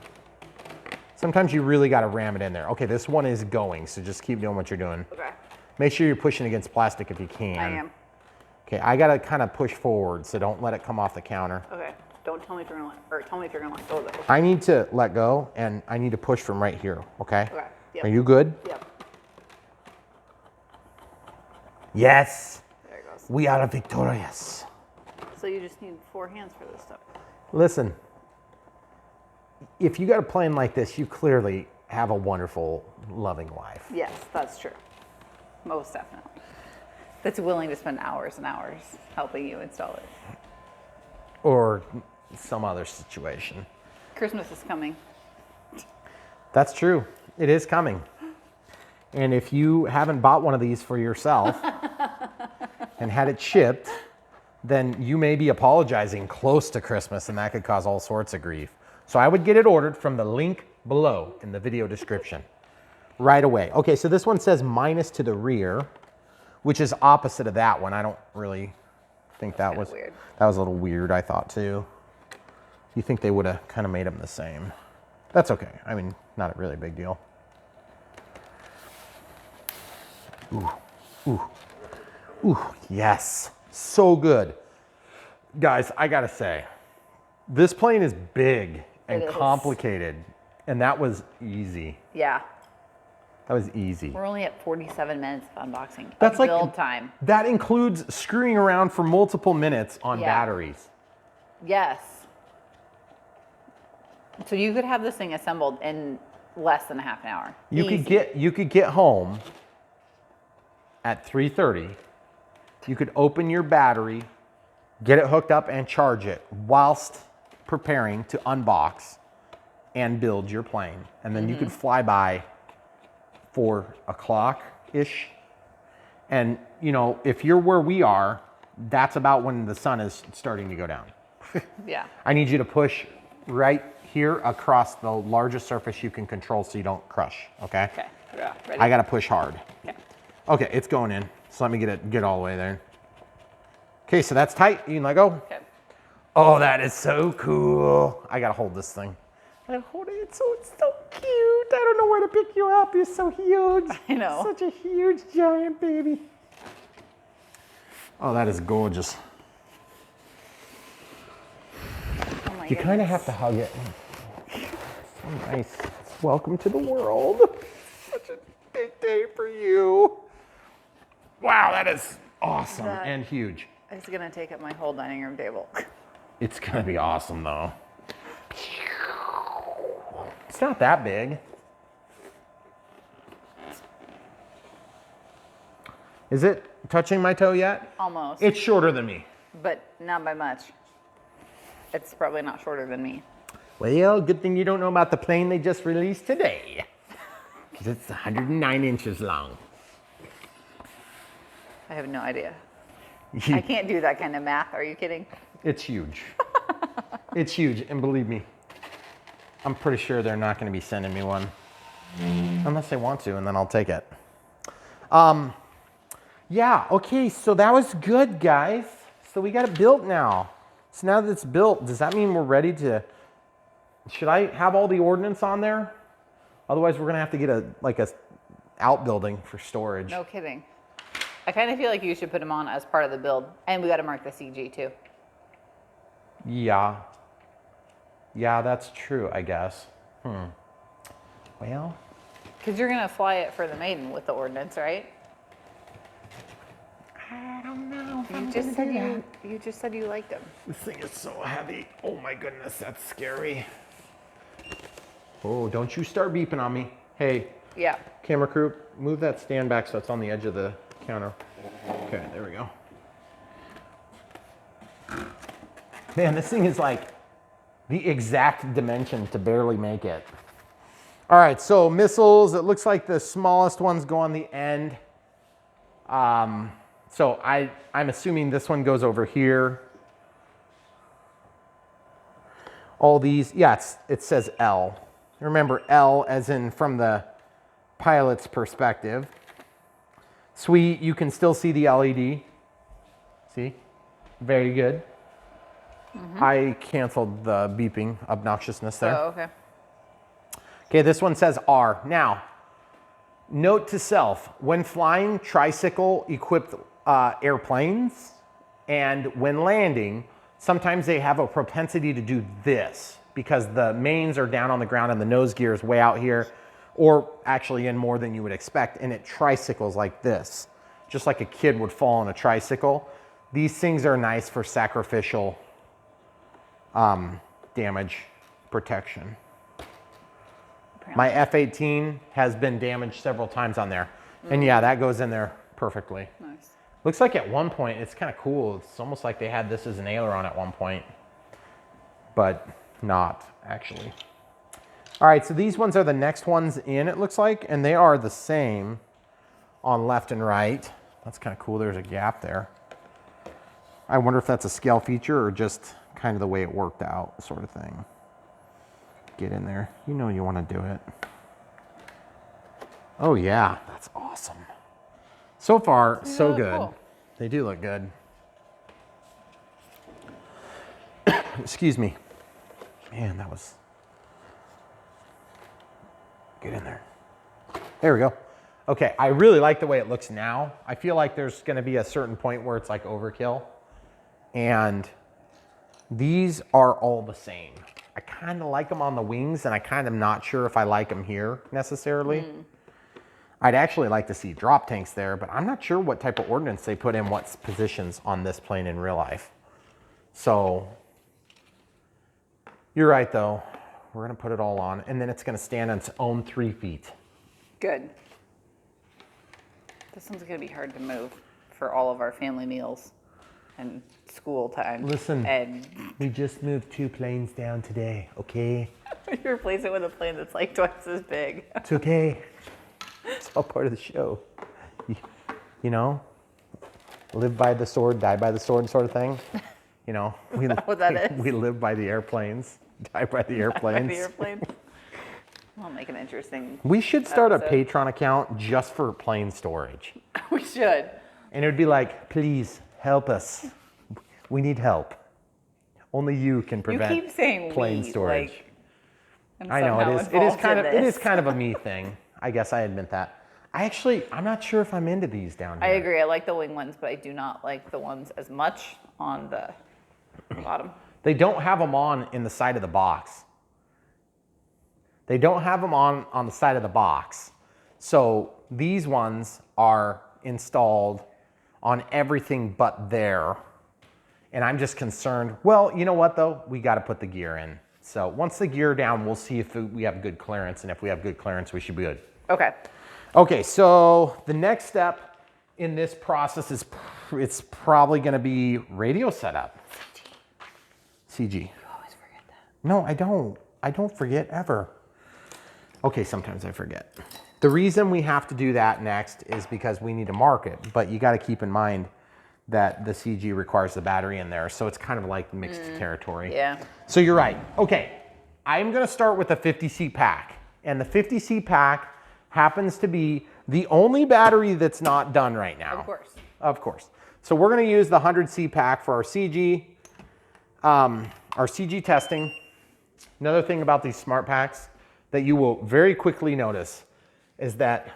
Sometimes you really gotta ram it in there. Okay, this one is going, so just keep doing what you're doing. Okay. Make sure you're pushing against plastic if you can. I am. Okay, I gotta kind of push forward, so don't let it come off the counter. Okay. Don't tell me if you're gonna let, or tell me if you're gonna let go of it. I need to let go, and I need to push from right here, okay? Okay. Yep. Are you good? Yep. Yes, There it goes. we are victorious. So you just need 4 hands for this stuff. Listen, if you got a plane like this, you clearly have a wonderful, loving wife. Yes, that's true. Most definitely. That's willing to spend hours and hours helping you install it. Or some other situation. Christmas is coming. That's true. It is coming. And if you haven't bought one of these for yourself and had it shipped, then you may be apologizing close to Christmas, and that could cause all sorts of grief. So I would get it ordered from the link below in the video description right away. Okay, so this one says minus to the rear, which is opposite of that one. I don't really think that was weird. That was a little weird, I thought too. You think they would have kind of made them the same. That's okay. I mean, not a really big deal. Ooh, ooh, ooh, yes. So good. Guys, I gotta say, this plane is big and It is. complicated, and that was easy. Yeah. That was easy. We're only at 47 minutes of unboxing. That's of like build time. That includes screwing around for multiple minutes on Yeah. batteries. Yes. So you could have this thing assembled in less than a half an hour. You Easy. could get home at 3:30. You could open your battery, get it hooked up and charge it whilst preparing to unbox and build your plane. And then you could fly by 4 o'clock-ish. And you know, if you're where we are, that's about when the sun is starting to go down. Yeah. I need you to push right here across the largest surface you can control so you don't crush, okay? Okay. Yeah. Ready? I gotta push hard. Okay. Okay, it's going in. So let me get all the way there. Okay, so that's tight. You can let go. Okay. Oh, that is so cool. I gotta hold this thing. I gotta hold it. It's so cute. I don't know where to pick you up. You're so huge. I know. Such a huge giant baby. Oh, that is gorgeous. Oh my You kind of goodness. have to hug it. So nice. Welcome to the world. Such a big day for you. Wow, that is awesome That- and huge. It's gonna take up my whole dining room table. It's gonna be awesome though. It's not that big. Is it touching my toe yet? Almost. It's shorter than me. But not by much. It's probably not shorter than me. Well, good thing you don't know about the plane they just released today. Because it's 109 inches long. I have no idea. I can't do that kind of math. Are you kidding? It's huge. It's huge, and believe me, I'm pretty sure they're not going to be sending me one. Unless they want to, and then I'll take it. Yeah, okay, so that was good, guys. So we got it built now. So now that it's built, does that mean we're ready to... Should I have all the ordnance on there? Otherwise, we're going to have to get a outbuilding for storage. No kidding. I kind of feel like you should put them on as part of the build. And we got to mark the CG too. Yeah. Yeah, that's true, I guess. Well... Because you're going to fly it for the Maiden with the ordnance, right? I don't know. You just said you liked them. This thing is so heavy. Oh my goodness, that's scary. Oh, don't you start beeping on me. Hey, Yeah. camera crew, move that stand back so it's on the edge of the counter. Okay, there we go. Man, this thing is like the exact dimension to barely make it. All right, so missiles, it looks like the smallest ones go on the end. So I'm assuming this one goes over here. All these, yeah, it says L. Remember L as in from the pilot's perspective. Sweet, you can still see the LED. See? Very good. I canceled the beeping obnoxiousness there. Oh, okay. Okay, this one says R. Now, note to self, when flying tricycle equipped airplanes and when landing, sometimes they have a propensity to do this because the mains are down on the ground and the nose gear is way out here, or actually in more than you would expect, and it tricycles like this, just like a kid would fall on a tricycle. These things are nice for sacrificial damage protection. My F-18 has been damaged several times on there. And yeah, that goes in there perfectly. Nice. Looks like at one point, it's kind of cool. It's almost like they had this as an aileron at one point, but not actually. All right, so these ones are the next ones in, it looks like, and they are the same on left and right. That's kind of cool. There's a gap there. I wonder if that's a scale feature or just kind of the way it worked out sort of thing. Get in there. You know you want to do it. Oh yeah, that's awesome. So far, so good. Cool. They do look good. Excuse me. Man, that was... Get in there. There we go. Okay, I really like the way it looks now. I feel like there's going to be a certain point where it's like overkill. And these are all the same. I kind of like them on the wings, and I kind of not sure if I like them here necessarily. I'd actually like to see drop tanks there, but I'm not sure what type of ordnance they put in what positions on this plane in real life. So you're right, though. We're going to put it all on, and then it's going to stand on its own 3 feet. Good. This one's going to be hard to move for all of our family meals and school time. Listen, and we just moved 2 planes down today, okay? you replace it with a plane that's like twice as big. It's okay. It's all part of the show. You know, live by the sword, die by the sword sort of thing. You know, Is that what that is? We live by the airplanes, die by the airplanes. By the airplane. I'll make an interesting. We should start a episode. Patreon account just for plane storage. We should. And it would be like, please help us. We need help. Only you can prevent You keep saying plane we, storage. like, I'm I know somehow it is involved kind in of it this. is kind of a me thing. I guess I admit that. I'm not sure if I'm into these down I here. agree. I like the wing ones, but I do not like the ones as much on the bottom. They don't have them on in the side of the box. They don't have them on the side of the box. So these ones are installed on everything but there. And I'm just concerned, well, you know what though? We got to put the gear in. So once the gear down, we'll see if we have good clearance. And if we have good clearance, we should be good. Okay. Okay, so the next step in this process is it's probably going to be radio setup. CG. You always forget that. No, I don't. I don't forget ever. Okay, sometimes I forget. The reason we have to do that next is because we need to mark it, but you got to keep in mind that the CG requires the battery in there, so it's kind of like mixed territory. Yeah. So you're right. Okay, I'm going to start with a 50C pack, and the 50C pack happens to be the only battery that's not done right now. Of course. Of course. So we're going to use the 100C pack for our CG testing. Another thing about these smart packs that you will very quickly notice is that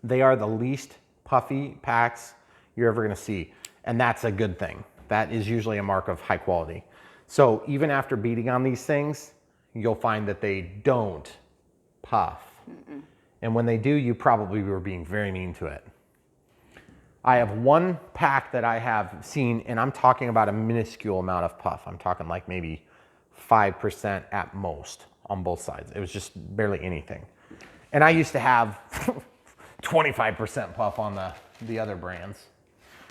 they are the least puffy packs you're ever going to see. And that's a good thing. That is usually a mark of high quality. So even after beating on these things, you'll find that they don't puff. And when they do, you probably were being very mean to it. I have one pack that I have seen, and I'm talking about a minuscule amount of puff. I'm talking like maybe 5% at most on both sides. It was just barely anything. And I used to have 25% puff on the other brands.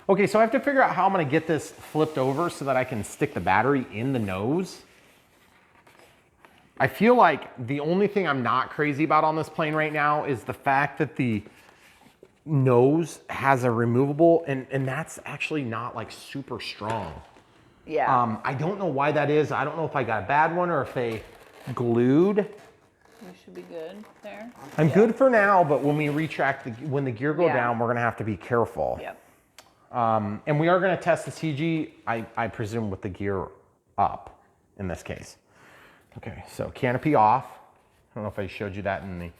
Okay, so I have to figure out how I'm gonna get this flipped over so that I can stick the battery in the nose. I feel like the only thing I'm not crazy about on this plane right now is the fact that the nose has a removable, and that's actually not like super strong. Yeah. I don't know why that is. I don't know if I got a bad one or if they glued. We should be good there. I'm good for now, but when we retract, when the gear go Yeah. down, we're gonna have to be careful. Yep. And we are gonna test the CG, I presume, with the gear up in this case. Okay, so canopy off. I don't know if I showed you that in the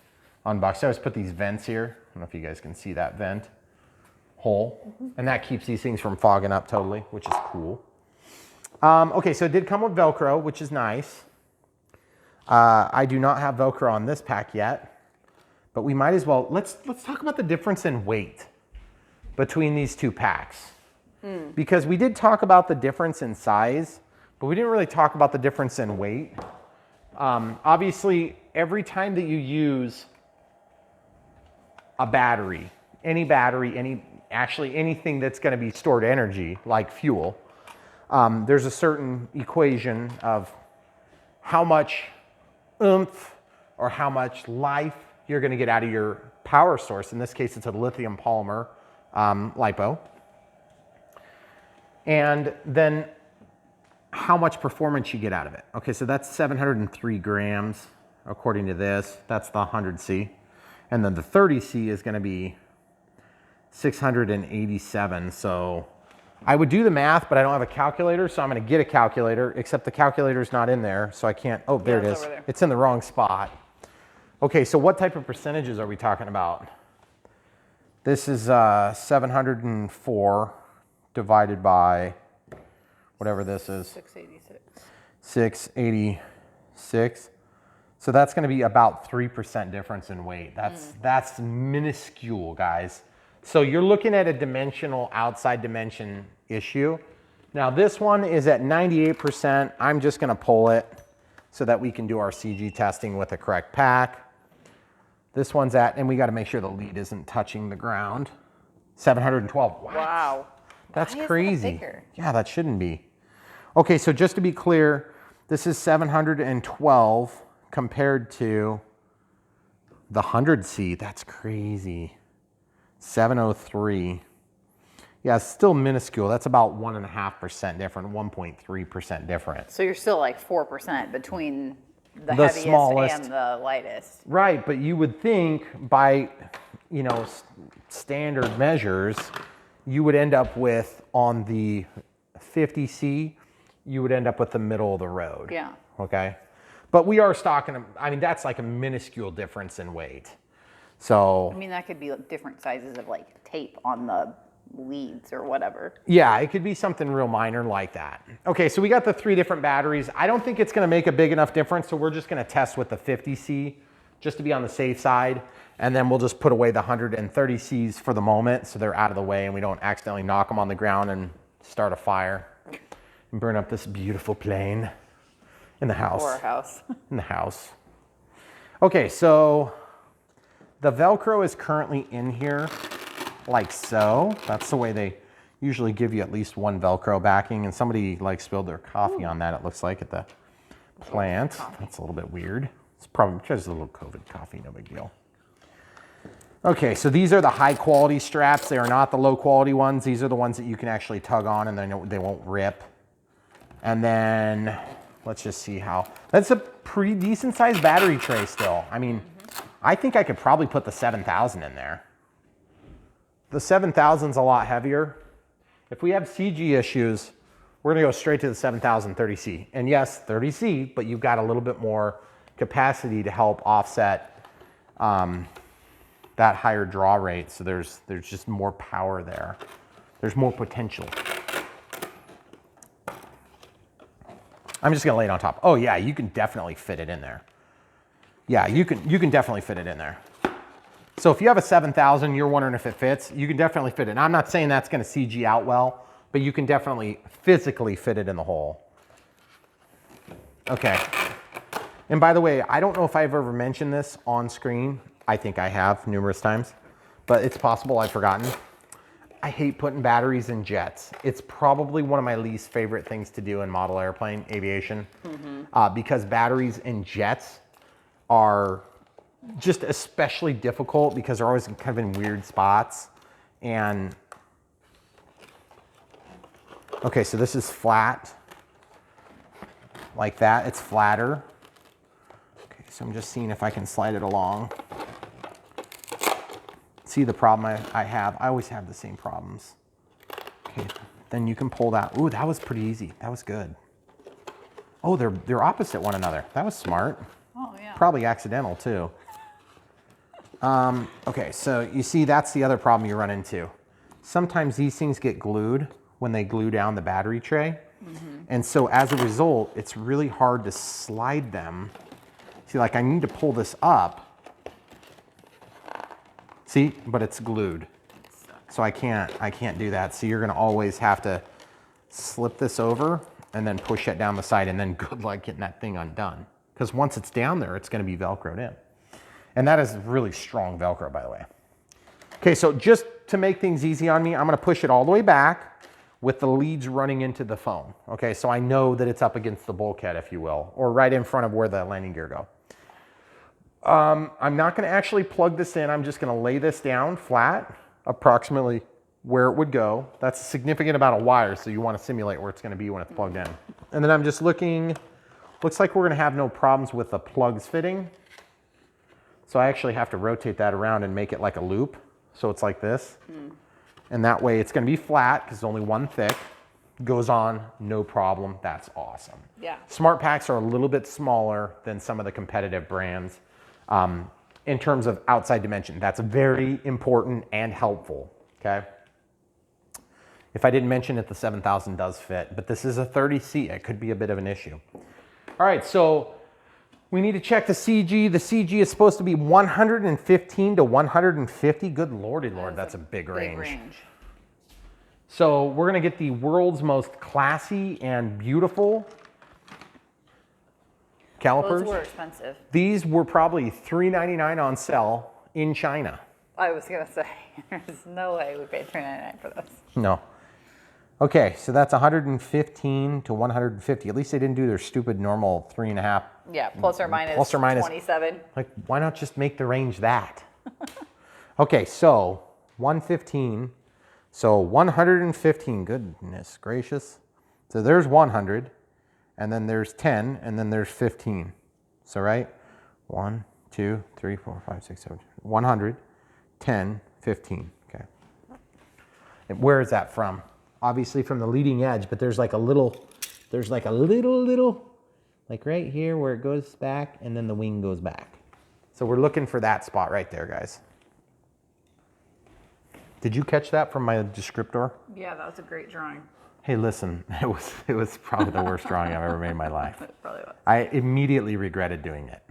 unbox. I always put these vents here. I don't know if you guys can see that vent hole. And that keeps these things from fogging up totally, which is cool. Okay, so it did come with Velcro, which is nice. I do not have Velcro on this pack yet, but we might as well, let's talk about the difference in weight between these two packs. Because we did talk about the difference in size, but we didn't really talk about the difference in weight. Obviously, every time that you use a battery, actually anything that's gonna be stored energy, like fuel, there's a certain equation of how much oomph or how much life you're gonna get out of your power source. In this case, it's a lithium polymer LiPo. And then how much performance you get out of it. Okay, so that's 703 grams, according to this. That's the 100C. And then the 30C is gonna be 687. So I would do the math, but I don't have a calculator, so I'm gonna get a calculator, except the calculator's not in there, so I can't, oh, there it it's is. over there. It's in the wrong spot. Okay, so what type of percentages are we talking about? This is 704 divided by whatever this is. 686. 686. So that's gonna be about 3% difference in weight. That's minuscule, guys. So you're looking at a dimensional outside dimension issue. Now this one is at 98%. I'm just gonna pull it so that we can do our CG testing with the correct pack. This one's at, and we gotta make sure the lead isn't touching the ground. 712, Wow. That's Why is that crazy. bigger? Yeah, that shouldn't be. Okay, so just to be clear, this is 712 compared to the 100C. That's crazy. 703. Yeah, it's still minuscule. That's about 1.5% different, 1.3% different. So you're still like 4% between the The heaviest smallest. and the lightest. Right, but you would think by, standard measures, you would end up with, on the 50C, you would end up with the middle of the road. Yeah. Okay? But we are stocking, that's like a minuscule difference in weight. So, I mean, that could be like different sizes of like tape on the leads or whatever. yeah, it could be something real minor like that. Okay, so we got the 3 different batteries. I don't think it's gonna make a big enough difference, so we're just gonna test with the 50C just to be on the safe side. And then we'll just put away the 130Cs for the moment so they're out of the way and we don't accidentally knock them on the ground and start a fire and burn up this beautiful plane in the house. Or a house. In the house. Okay, so the Velcro is currently in here like so. That's the way they usually give you at least one Velcro backing, and somebody like spilled their coffee on that, it looks like, at the plant. That's a little bit weird. It's probably just a little COVID coffee, no big deal. Okay, so these are the high quality straps. They are not the low quality ones. These are the ones that you can actually tug on and then they won't rip. And then let's just see how, that's a pretty decent sized battery tray still. I mean, I think I could probably put the 7000 in there. The 7000's a lot heavier. If we have CG issues, we're gonna go straight to the 7000 30C. And yes, 30C, but you've got a little bit more capacity to help offset that higher draw rate. So there's just more power there. There's more potential. I'm just gonna lay it on top. Oh yeah, you can definitely fit it in there. Yeah, you can definitely fit it in there. So if you have a 7000, you're wondering if it fits, you can definitely fit it. And I'm not saying that's gonna CG out well, but you can definitely physically fit it in the hole. Okay. And by the way, I don't know if I've ever mentioned this on screen. I think I have numerous times, but it's possible I've forgotten. I hate putting batteries in jets. It's probably one of my least favorite things to do in model airplane aviation. because batteries and jets are just especially difficult because they're always kind of in weird spots. And okay, so this is flat like that. It's flatter. Okay, so I'm just seeing if I can slide it along. See the problem I have? I always have the same problems. Okay, then you can pull that. Ooh, that was pretty easy. That was good. Oh, they're opposite one another. That was smart. Oh, yeah. Probably accidental too. Okay, so you see that's the other problem you run into. Sometimes these things get glued when they glue down the battery tray. And so as a result, it's really hard to slide them. See, like I need to pull this up. See, but it's glued. So I can't do that. So you're gonna always have to slip this over and then push it down the side, and then good luck getting that thing undone. Because once it's down there, it's gonna be Velcroed in. And that is really strong Velcro, by the way. Okay, so just to make things easy on me, I'm gonna push it all the way back with the leads running into the phone. Okay, so I know that it's up against the bulkhead, if you will, or right in front of where the landing gear go. I'm not gonna actually plug this in. I'm just gonna lay this down flat, approximately where it would go. That's a significant amount of wire, so you wanna simulate where it's gonna be when it's plugged in. And then I'm just looking, looks like we're gonna have no problems with the plugs fitting. So I actually have to rotate that around and make it like a loop. So it's like this. And that way it's gonna be flat because it's only one thick. Goes on, no problem. That's awesome. Yeah. Smart packs are a little bit smaller than some of the competitive brands in terms of outside dimension. That's very important and helpful, okay? If I didn't mention it, the 7000 does fit, but this is a 30C. It could be a bit of an issue. All right, so we need to check the CG. The CG is supposed to be 115 to 150. Good lordy, Lord, that's a big range. So we're gonna get the world's most classy and beautiful calipers. Those were expensive. These were probably $3.99 on sale in China. I was gonna say, there's no way we paid $3.99 for this. No. Okay, so that's 115 to 150. At least they didn't do their stupid normal 3.5. Yeah, plus or minus 27. Like, why not just make the range that? Okay, so 115. So 115, goodness gracious. So there's 100, and then there's 10, and then there's 15. So right, 1, 2, 3, 4, 5, 6, 7, 100, 10, 15, okay. And where is that from? Obviously from the leading edge, but there's like a little, like right here where it goes back, and then the wing goes back. So we're looking for that spot right there, guys. Did you catch that from my descriptor? Yeah, that was a great drawing. Hey, listen, it was probably the worst drawing I've ever made in my life. It probably was. I immediately regretted doing it.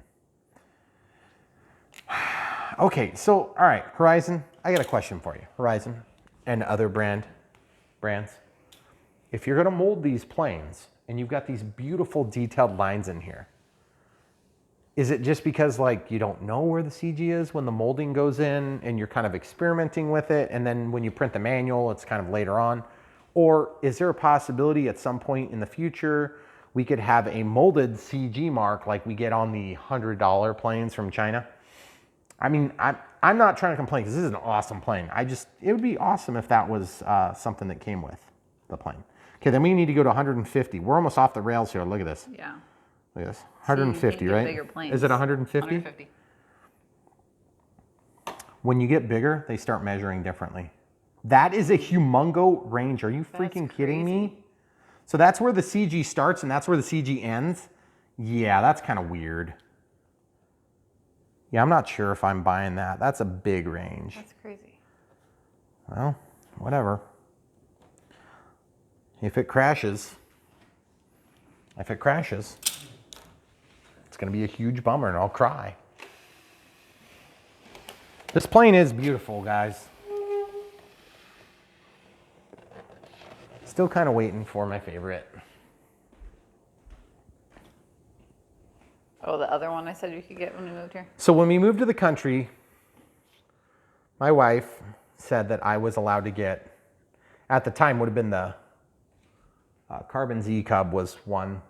Okay, so, all right, Horizon, I got a question for you. Horizon and other brands. If you're gonna mold these planes and you've got these beautiful detailed lines in here, is it just because like you don't know where the CG is when the molding goes in and you're kind of experimenting with it, and then when you print the manual, it's kind of later on? Or is there a possibility at some point in the future we could have a molded CG mark like we get on the $100 planes from China? I mean, I'm not trying to complain because this is an awesome plane. It would be awesome if that was something that came with the plane. Okay, then we need to go to 150. We're almost off the rails here. Look at this. Yeah. Look at this. 150, right? Bigger planes. Is it 150? 150. When you get bigger, they start measuring differently. That is a humongo range. Are you freaking kidding me? So that's where the CG starts and that's where the CG ends? Yeah, that's kind of weird. Yeah, I'm not sure if I'm buying that. That's a big range. That's crazy. Well, whatever. If it crashes, it's going to be a huge bummer and I'll cry. This plane is beautiful, guys. Still kind of waiting for my favorite. Oh, the other one I said you could get when we moved here? So when we moved to the country, my wife said that I was allowed to get, at the time would have been the Carbon Z Cub was one.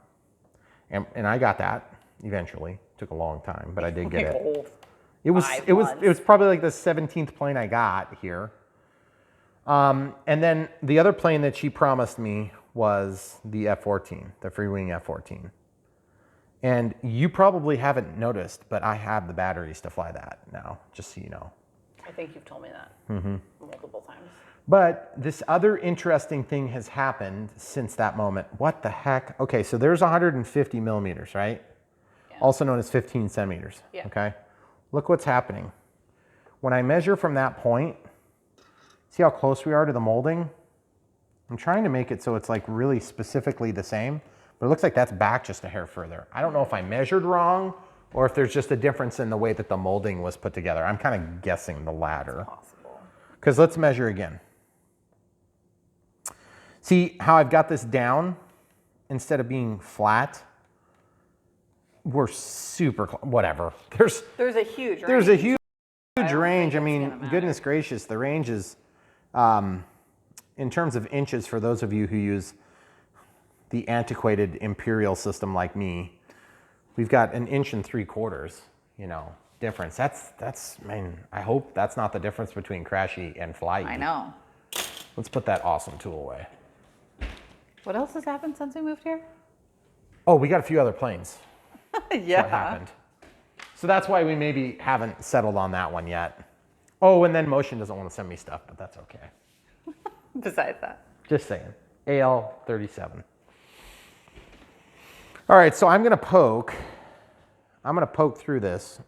And I got that eventually. Took a long time, but I did get it. Oh, It was 5 it was months. it was probably like the 17th plane I got here. And then the other plane that she promised me was the F-14, the free wing F-14. And you probably haven't noticed, but I have the batteries to fly that now, just so you know. I think you've told me that multiple times. But this other interesting thing has happened since that moment. What the heck? Okay, so there's 150 millimeters, right? Yeah. Also known as 15 centimeters. Yeah. Okay. Look what's happening. When I measure from that point, see how close we are to the molding? I'm trying to make it so it's like really specifically the same, but it looks like that's back just a hair further. I don't know if I measured wrong or if there's just a difference in the way that the molding was put together. I'm kind of guessing the latter. Possible. Because let's measure again. See how I've got this down instead of being flat? We're super, whatever. There's a huge range. There's a huge don't range. I think it's mean, gonna matter. goodness gracious, the range is, in terms of inches, for those of you who use the antiquated imperial system like me, we've got 1 3/4 inches, you know, difference. That's, I mean, I hope that's not the difference between crashy and flyy. I know. Let's put that awesome tool away. What else has happened since we moved here? Oh, we got a few other planes. Yeah. What happened? So that's why we maybe haven't settled on that one yet. Oh, and then Motion doesn't want to send me stuff, but that's okay. Besides that. Just saying. AL37. All right, so I'm gonna poke through this.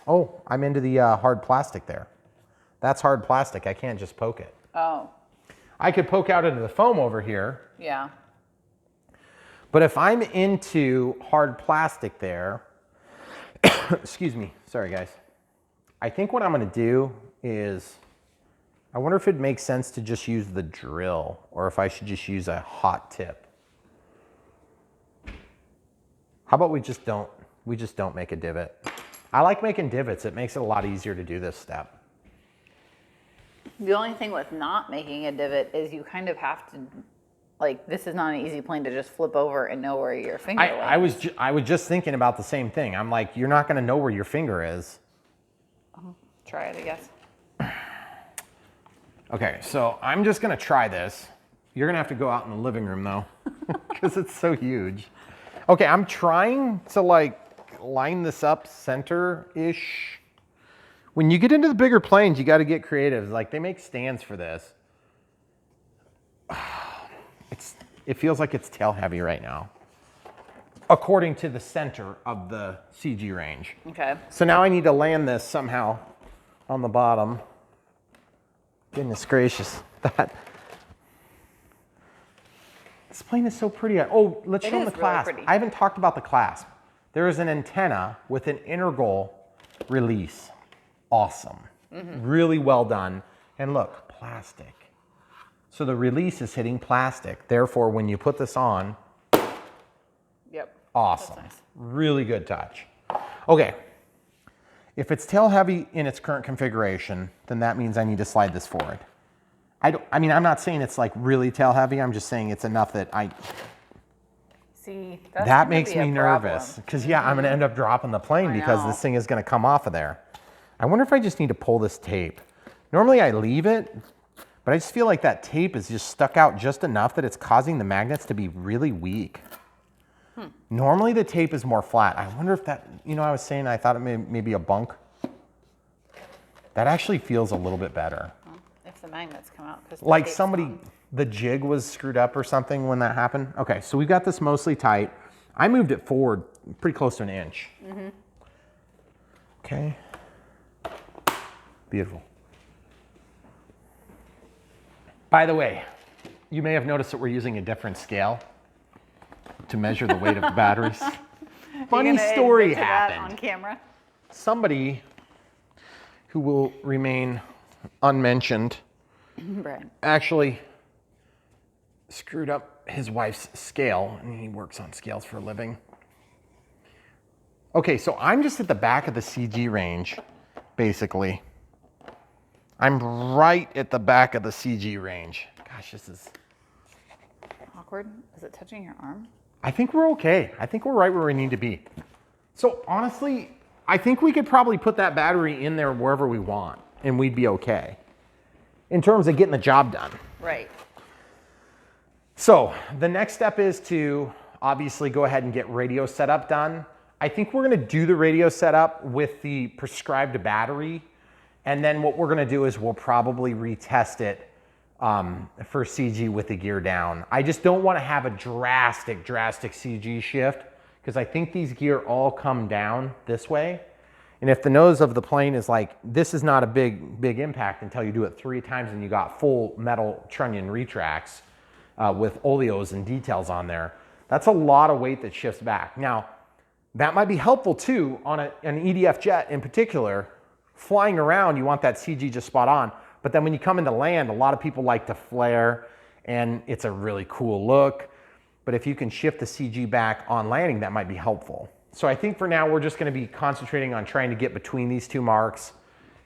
Oh, I'm into the hard plastic there. That's hard plastic. I can't just poke it. Oh, I could poke out into the foam over here, yeah. but if I'm into hard plastic there, excuse me, sorry guys. I think what I'm gonna do is, I wonder if it makes sense to just use the drill or if I should just use a hot tip. How about we just don't make a divot? I like making divots. It makes it a lot easier to do this step. The only thing with not making a divot is you kind of have to, like, this is not an easy plane to just flip over and know where your finger lands. I was just thinking about the same thing. I'm like, you're not gonna know where your finger is. Try it, I guess. Okay, so I'm just gonna try this. You're gonna have to go out in the living room though, because it's so huge. Okay, I'm trying to like line this up center-ish. When you get into the bigger planes, you gotta get creative. Like they make stands for this. It feels like it's tail heavy right now, according to the center of the CG range. Okay. So now I need to land this somehow on the bottom. Goodness gracious, this plane is so pretty. Oh, let's It show them is the really clasp. pretty. I haven't talked about the clasp. There is an antenna with an integral release. Awesome. Really well done. And look, plastic. So the release is hitting plastic. Therefore, when you put this on, Yep. awesome. That's nice. Really good touch. Okay. If it's tail heavy in its current configuration, then that means I need to slide this forward. I mean, I'm not saying it's like really tail heavy. I'm just saying it's enough that See, that's that gonna makes be a me nervous. Because yeah, I'm gonna end up dropping the plane I because know. this thing is gonna come off of there. I wonder if I just need to pull this tape. Normally I leave it, but I just feel like that tape is just stuck out just enough that it's causing the magnets to be really weak. Normally the tape is more flat. I wonder if that, you know, I was saying I thought it may be a bunk. That actually feels a little bit better. Well, if the magnets come out. 'Cause the Like tape's somebody, gone. the jig was screwed up or something when that happened. Okay, so we've got this mostly tight. I moved it forward pretty close to an inch. Okay. Beautiful. By the way, you may have noticed that we're using a different scale to measure the weight of the batteries. Funny You gonna story admit to that happened. on camera. Somebody who will remain unmentioned Right. actually screwed up his wife's scale, and he works on scales for a living. Okay, so I'm just at the back of the CG range, basically. I'm right at the back of the CG range. Gosh, this is... Awkward. Is it touching your arm? I think we're okay. I think we're right where we need to be. So honestly, I think we could probably put that battery in there wherever we want and we'd be okay in terms of getting the job done. Right. So the next step is to obviously go ahead and get radio setup done. I think we're gonna do the radio setup with the prescribed battery. And then what we're gonna do is we'll probably retest it for CG with the gear down. I just don't wanna have a drastic CG shift because I think these gear all come down this way. And if the nose of the plane is like, this is not a big impact until you do it 3 times and you got full metal trunnion retracts with oleos and details on there, that's a lot of weight that shifts back. Now, that might be helpful too on an EDF jet in particular. Flying around, you want that CG just spot on. But then when you come into land, a lot of people like to flare and it's a really cool look. But if you can shift the CG back on landing, that might be helpful. So I think for now, we're just gonna be concentrating on trying to get between these 2 marks.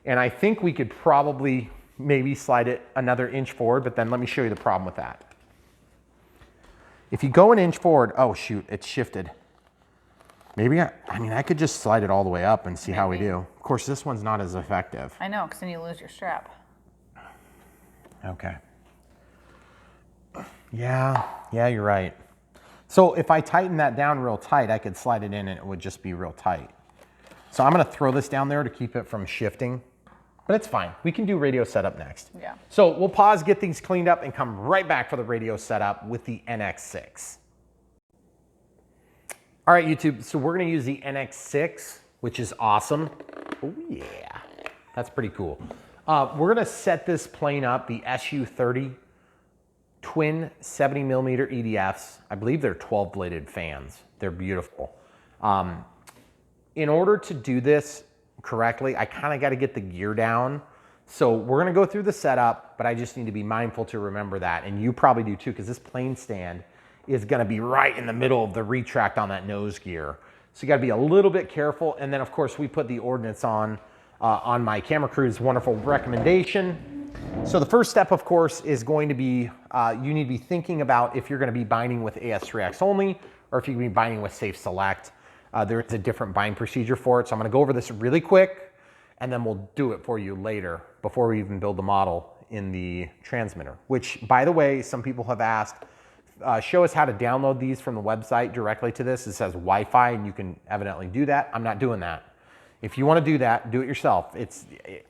And I think we could probably maybe slide it another inch forward, but then let me show you the problem with that. If you go an inch forward, oh shoot, it's shifted. Maybe, I mean, I could just slide it all the way up and see how we do. Of course, this one's not as effective. I know, because then you lose your strap. Okay. Yeah, you're right. So if I tighten that down real tight, I could slide it in and it would just be real tight. So I'm gonna throw this down there to keep it from shifting, but it's fine. We can do radio setup next. Yeah. So we'll pause, get things cleaned up and come right back for the radio setup with the NX6. All right, YouTube, so we're gonna use the NX6, which is awesome. Oh yeah, that's pretty cool. We're gonna set this plane up, the Su-30 twin 70mm EDFs. I believe they're 12-bladed fans. They're beautiful. In order to do this correctly, I kind of got to get the gear down. So we're going to go through the setup, but I just need to be mindful to remember that. And you probably do too, because this plane stand is going to be right in the middle of the retract on that nose gear. So you got to be a little bit careful. And then of course we put the ordnance on my camera crew's wonderful recommendation. So the first step, of course, is going to be, you need to be thinking about if you're going to be binding with AS3X only, or if you're going to be binding with Safe Select. There is a different bind procedure for it. So I'm going to go over this really quick, and then we'll do it for you later before we even build the model in the transmitter, which, by the way, some people have asked, show us how to download these from the website directly to this. It says Wi-Fi, and you can evidently do that. I'm not doing that. If you want to do that, do it yourself.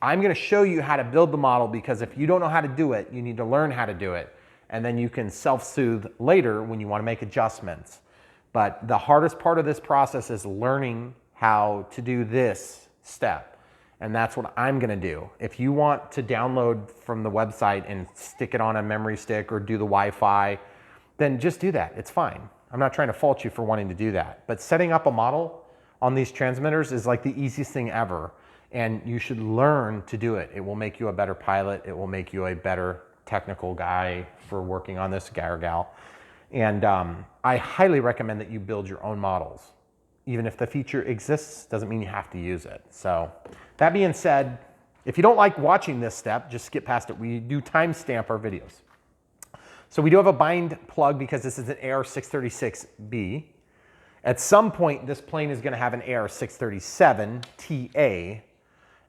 I'm going to show you how to build the model, because if you don't know how to do it, you need to learn how to do it. And then you can self-soothe later when you want to make adjustments. But the hardest part of this process is learning how to do this step. And that's what I'm going to do. If you want to download from the website and stick it on a memory stick or do the Wi-Fi, then just do that. It's fine. I'm not trying to fault you for wanting to do that. But setting up a model on these transmitters is like the easiest thing ever. And you should learn to do it. It will make you a better pilot. It will make you a better technical guy for working on this, guy or gal. And I highly recommend that you build your own models. Even if the feature exists, doesn't mean you have to use it. So that being said, if you don't like watching this step, just skip past it. We do timestamp our videos. So we do have a bind plug because this is an AR636B. At some point, this plane is going to have an AR637TA,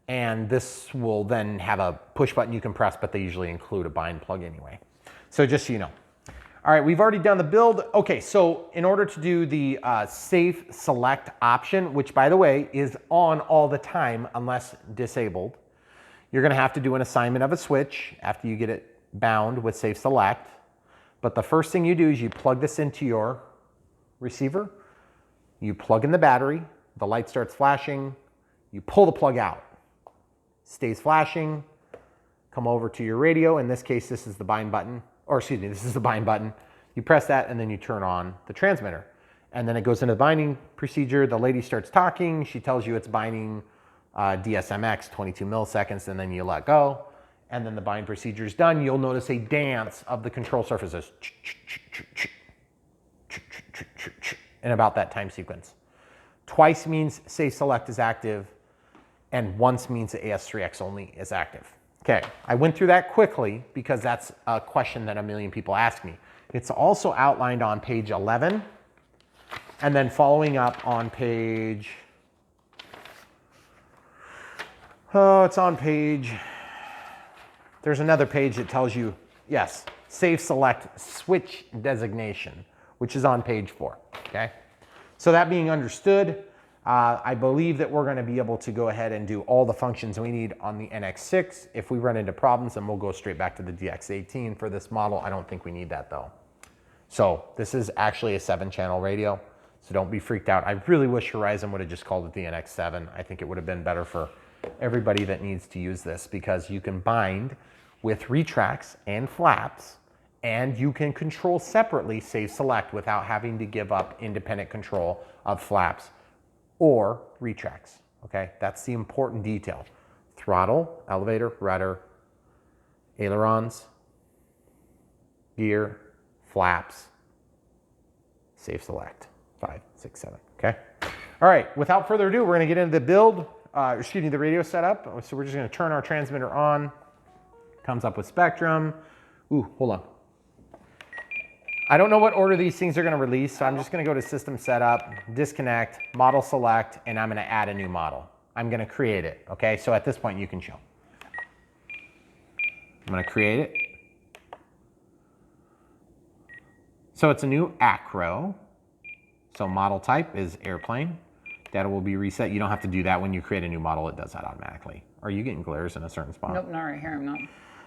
and this will then have a push button you can press, but they usually include a bind plug anyway. So just so you know. All right, we've already done the build. Okay, so in order to do the Safe Select option, which by the way is on all the time unless disabled, you're going to have to do an assignment of a switch after you get it bound with Safe Select. But the first thing you do is you plug this into your receiver. You plug in the battery, the light starts flashing, you pull the plug out, stays flashing, come over to your radio. In this case, this is the bind button, or excuse me, this is the bind button. You press that and then you turn on the transmitter. And then it goes into the binding procedure. The lady starts talking. She tells you it's binding DSMX, 22 milliseconds, and then you let go. And then the bind procedure is done. You'll notice a dance of the control surfaces. In about that time sequence. Twice means Safe Select is active, and once means the AS3X only is active. Okay, I went through that quickly because that's a question that a million people ask me. It's also outlined on page 11 And then following up on page, it's on page, there's another page that tells you, yes, save select switch designation, which is on page 4, okay? So that being understood, I believe that we're gonna be able to go ahead and do all the functions we need on the NX6. If we run into problems, then we'll go straight back to the DX18 for this model. I don't think we need that though. So this is actually a 7-channel radio, so don't be freaked out. I really wish Horizon would have just called it the NX7. I think it would have been better for everybody that needs to use this, because you can bind with retracts and flaps, and you can control separately save select without having to give up independent control of flaps or retracts, okay? That's the important detail. Throttle, elevator, rudder, ailerons, gear, flaps, save select, 5, 6, 7, okay? All right, without further ado, we're gonna get into the build, the radio setup. So we're just gonna turn our transmitter on. Comes up with spectrum. Ooh, hold on. I don't know what order these things are gonna release, so I'm just gonna go to system setup, disconnect, model select, and I'm gonna add a new model. I'm gonna create it, okay? So at this point you can show. I'm gonna create it. So it's a new acro. So model type is airplane. Data will be reset. You don't have to do that when you create a new model. It does that automatically. Are you getting glares in a certain spot? Nope, not right here. I'm not.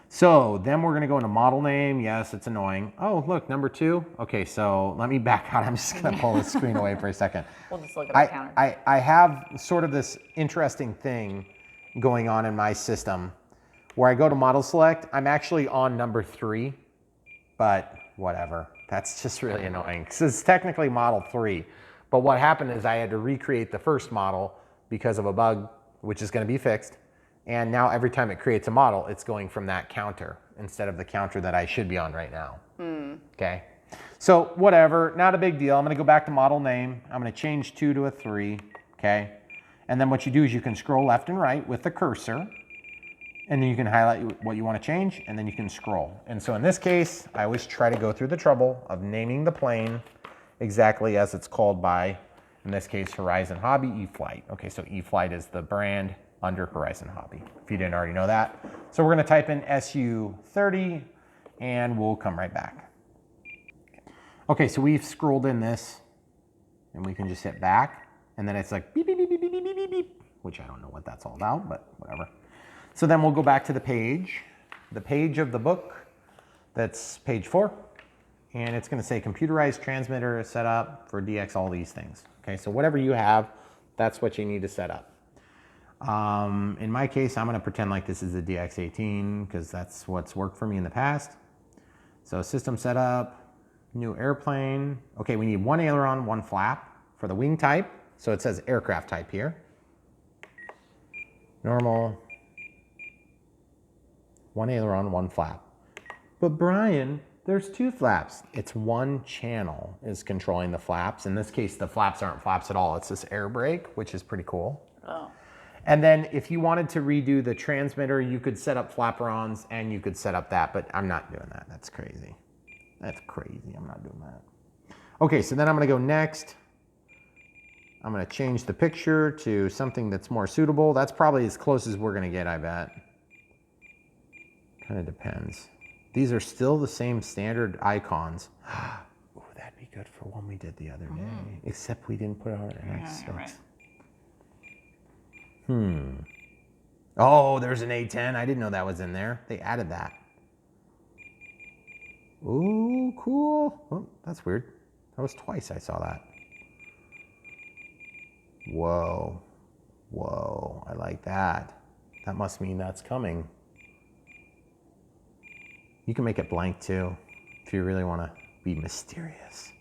So then we're gonna go into model name. Yes, it's annoying. Oh, look, number 2. Okay, so let me back out. I'm just gonna pull the screen away for a second. We'll just look at the counter. I have sort of this interesting thing going on in my system where I go to model select. I'm actually on number 3, but whatever. That's just really annoying. So it's technically model 3. But what happened is I had to recreate the first model because of a bug, which is going to be fixed. And now every time it creates a model, it's going from that counter instead of the counter that I should be on right now. Okay. So whatever, not a big deal. I'm going to go back to model name. I'm going to change 2 to a 3. Okay. And then what you do is you can scroll left and right with the cursor. And then you can highlight what you want to change, and then you can scroll. And so in this case, I always try to go through the trouble of naming the plane exactly as it's called by, in this case, Horizon Hobby e-flite. Okay, so e-flite is the brand under Horizon Hobby, if you didn't already know that. So we're gonna type in Su-30, and we'll come right back. Okay, so we've scrolled in this, and we can just hit back, and then it's like beep, beep, beep, beep, beep, beep, beep, beep, which I don't know what that's all about, but whatever. So then we'll go back to the page of the book, that's page 4. And it's gonna say computerized transmitter setup for DX, all these things. Okay, so whatever you have, that's what you need to set up. In my case, I'm gonna pretend like this is a DX18 because that's what's worked for me in the past. So system setup, new airplane. Okay, we need 1 aileron, 1 flap for the wing type. So it says aircraft type here. Normal, 1 aileron, 1 flap. But Brian, there's 2 flaps. It's 1 channel is controlling the flaps. In this case, the flaps aren't flaps at all. It's this air brake, which is pretty cool. Oh. And then if you wanted to redo the transmitter, you could set up flaperons and you could set up that, but I'm not doing that. That's crazy. That's crazy. I'm not doing that. Okay, so then I'm gonna go next. I'm gonna change the picture to something that's more suitable. That's probably as close as we're gonna get, I bet. Kind of depends. These are still the same standard icons. Ooh, that'd be good for one we did the other day, except we didn't put our NX6. Yeah, right. Oh, there's an A10. I didn't know that was in there. They added that. Ooh, cool. Oh, that's weird. That was twice I saw that. Whoa. Whoa, I like that. That must mean that's coming. You can make it blank too, if you really want to be mysterious.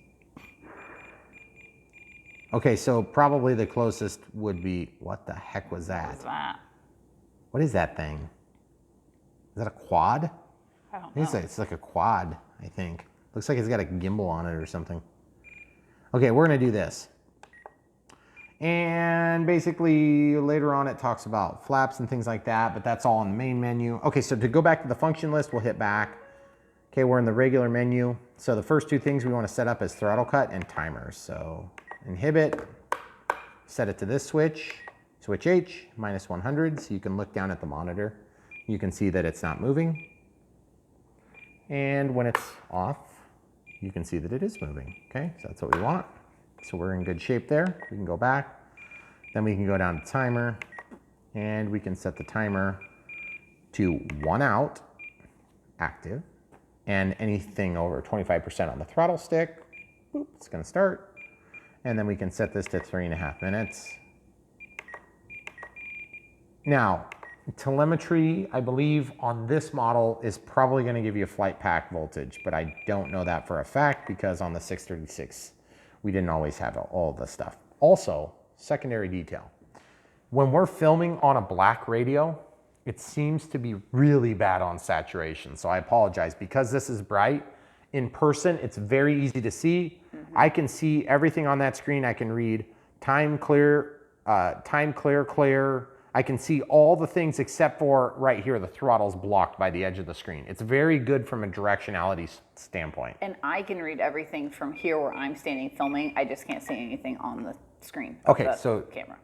Okay, so probably the closest would be, what the heck was that? What's that? What is that thing? Is that a quad? I don't know. It's like a quad, I think. Looks like it's got a gimbal on it or something. Okay, we're gonna do this. And basically later on it talks about flaps and things like that, but that's all in the main menu. Okay, so to go back to the function list, we'll hit back. Okay, we're in the regular menu. So the first 2 things we want to set up is throttle cut and timers. So inhibit, set it to this switch, switch H, minus 100, so you can look down at the monitor. You can see that it's not moving. And when it's off, you can see that it is moving, okay? So that's what we want. So we're in good shape there. We can go back. Then we can go down to timer, and we can set the timer to 1 out, active, and anything over 25% on the throttle stick, boop, it's gonna start. And then we can set this to 3.5 minutes. Now, telemetry, I believe on this model is probably gonna give you a flight pack voltage, but I don't know that for a fact because on the 636, we didn't always have all the stuff. Also, secondary detail. When we're filming on a black radio, it seems to be really bad on saturation. So I apologize because this is bright. In person, it's very easy to see. I can see everything on that screen. I can read time clear, clear. I can see all the things except for right here, the throttle's blocked by the edge of the screen. It's very good from a directionality standpoint. And I can read everything from here where I'm standing filming. I just can't see anything on the screen. Okay, so camera.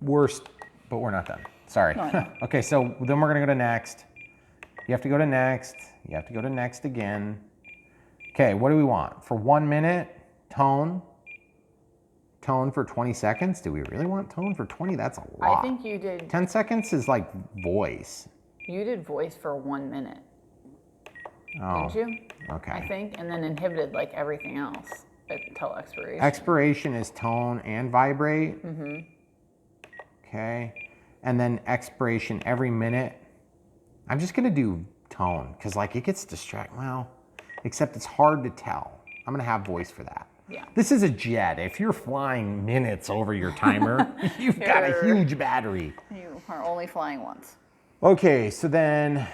But we're not done. Sorry. No, I know. Okay, so then we're gonna go to next. You have to go to next. You have to go to next again. Okay, what do we want? For 1 minute, tone. Tone for 20 seconds. Do we really want tone for 20? That's a lot. I think you did. 10 seconds is like voice. You did voice for 1 minute. Oh, Didn't you? okay. I think, and then inhibited like everything else until expiration. Expiration is tone and vibrate. Mm-hmm. Okay. And then expiration every minute. I'm just gonna do tone because like it gets distracting. Well, except it's hard to tell. I'm gonna have voice for that. Yeah. This is a jet. If you're flying minutes over your timer, you've got a huge battery. You are only flying once. Okay, so then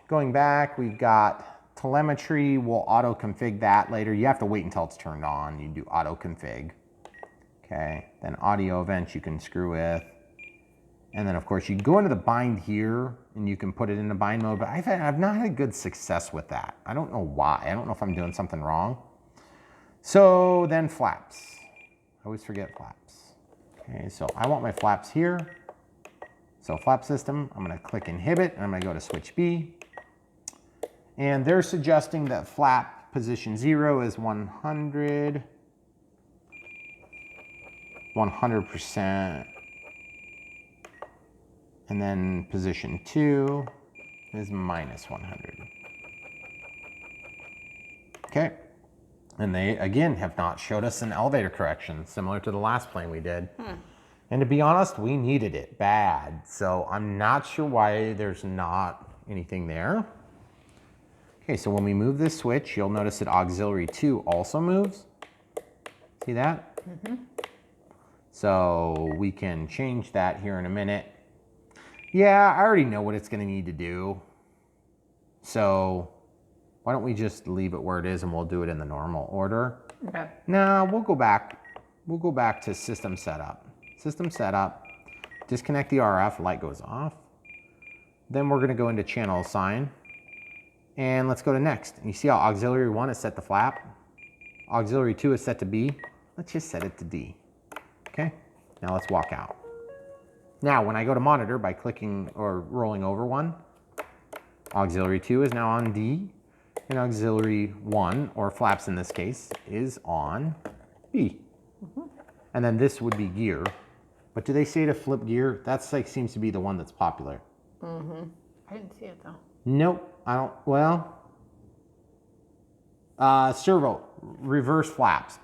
going back, we've got telemetry. We'll auto config that later. You have to wait until it's turned on. You do auto config. Okay, then audio events you can screw with. And then of course you go into the bind here and you can put it into bind mode, but I've not had good success with that. I don't know why. I don't know if I'm doing something wrong. So then flaps. I always forget flaps. Okay, so I want my flaps here. So flap system, I'm gonna click inhibit and I'm gonna go to switch B. And they're suggesting that flap position 0 is 100%. And then position 2 is minus 100. Okay. And they, again, have not showed us an elevator correction, similar to the last plane we did. And to be honest, we needed it bad. So I'm not sure why there's not anything there. Okay, so when we move this switch, you'll notice that auxiliary 2 also moves. See that? Mm-hmm. So we can change that here in a minute. Yeah, I already know what it's gonna need to do. So why don't we just leave it where it is and we'll do it in the normal order. Okay. No, we'll go back. We'll go back to system setup. System setup, disconnect the RF, light goes off. Then we're gonna go into channel assign and let's go to next. And you see how auxiliary 1 is set to flap? Auxiliary 2 is set to B. Let's just set it to D. Okay, now let's walk out. Now, when I go to monitor by clicking or rolling over one, auxiliary 2 is now on D, and auxiliary 1, or flaps in this case, is on B. Mm-hmm. And then this would be gear. But do they say to flip gear? That's like seems to be the one that's popular. Mm-hmm. I didn't see it though. Nope, I don't, well, servo, reverse flaps.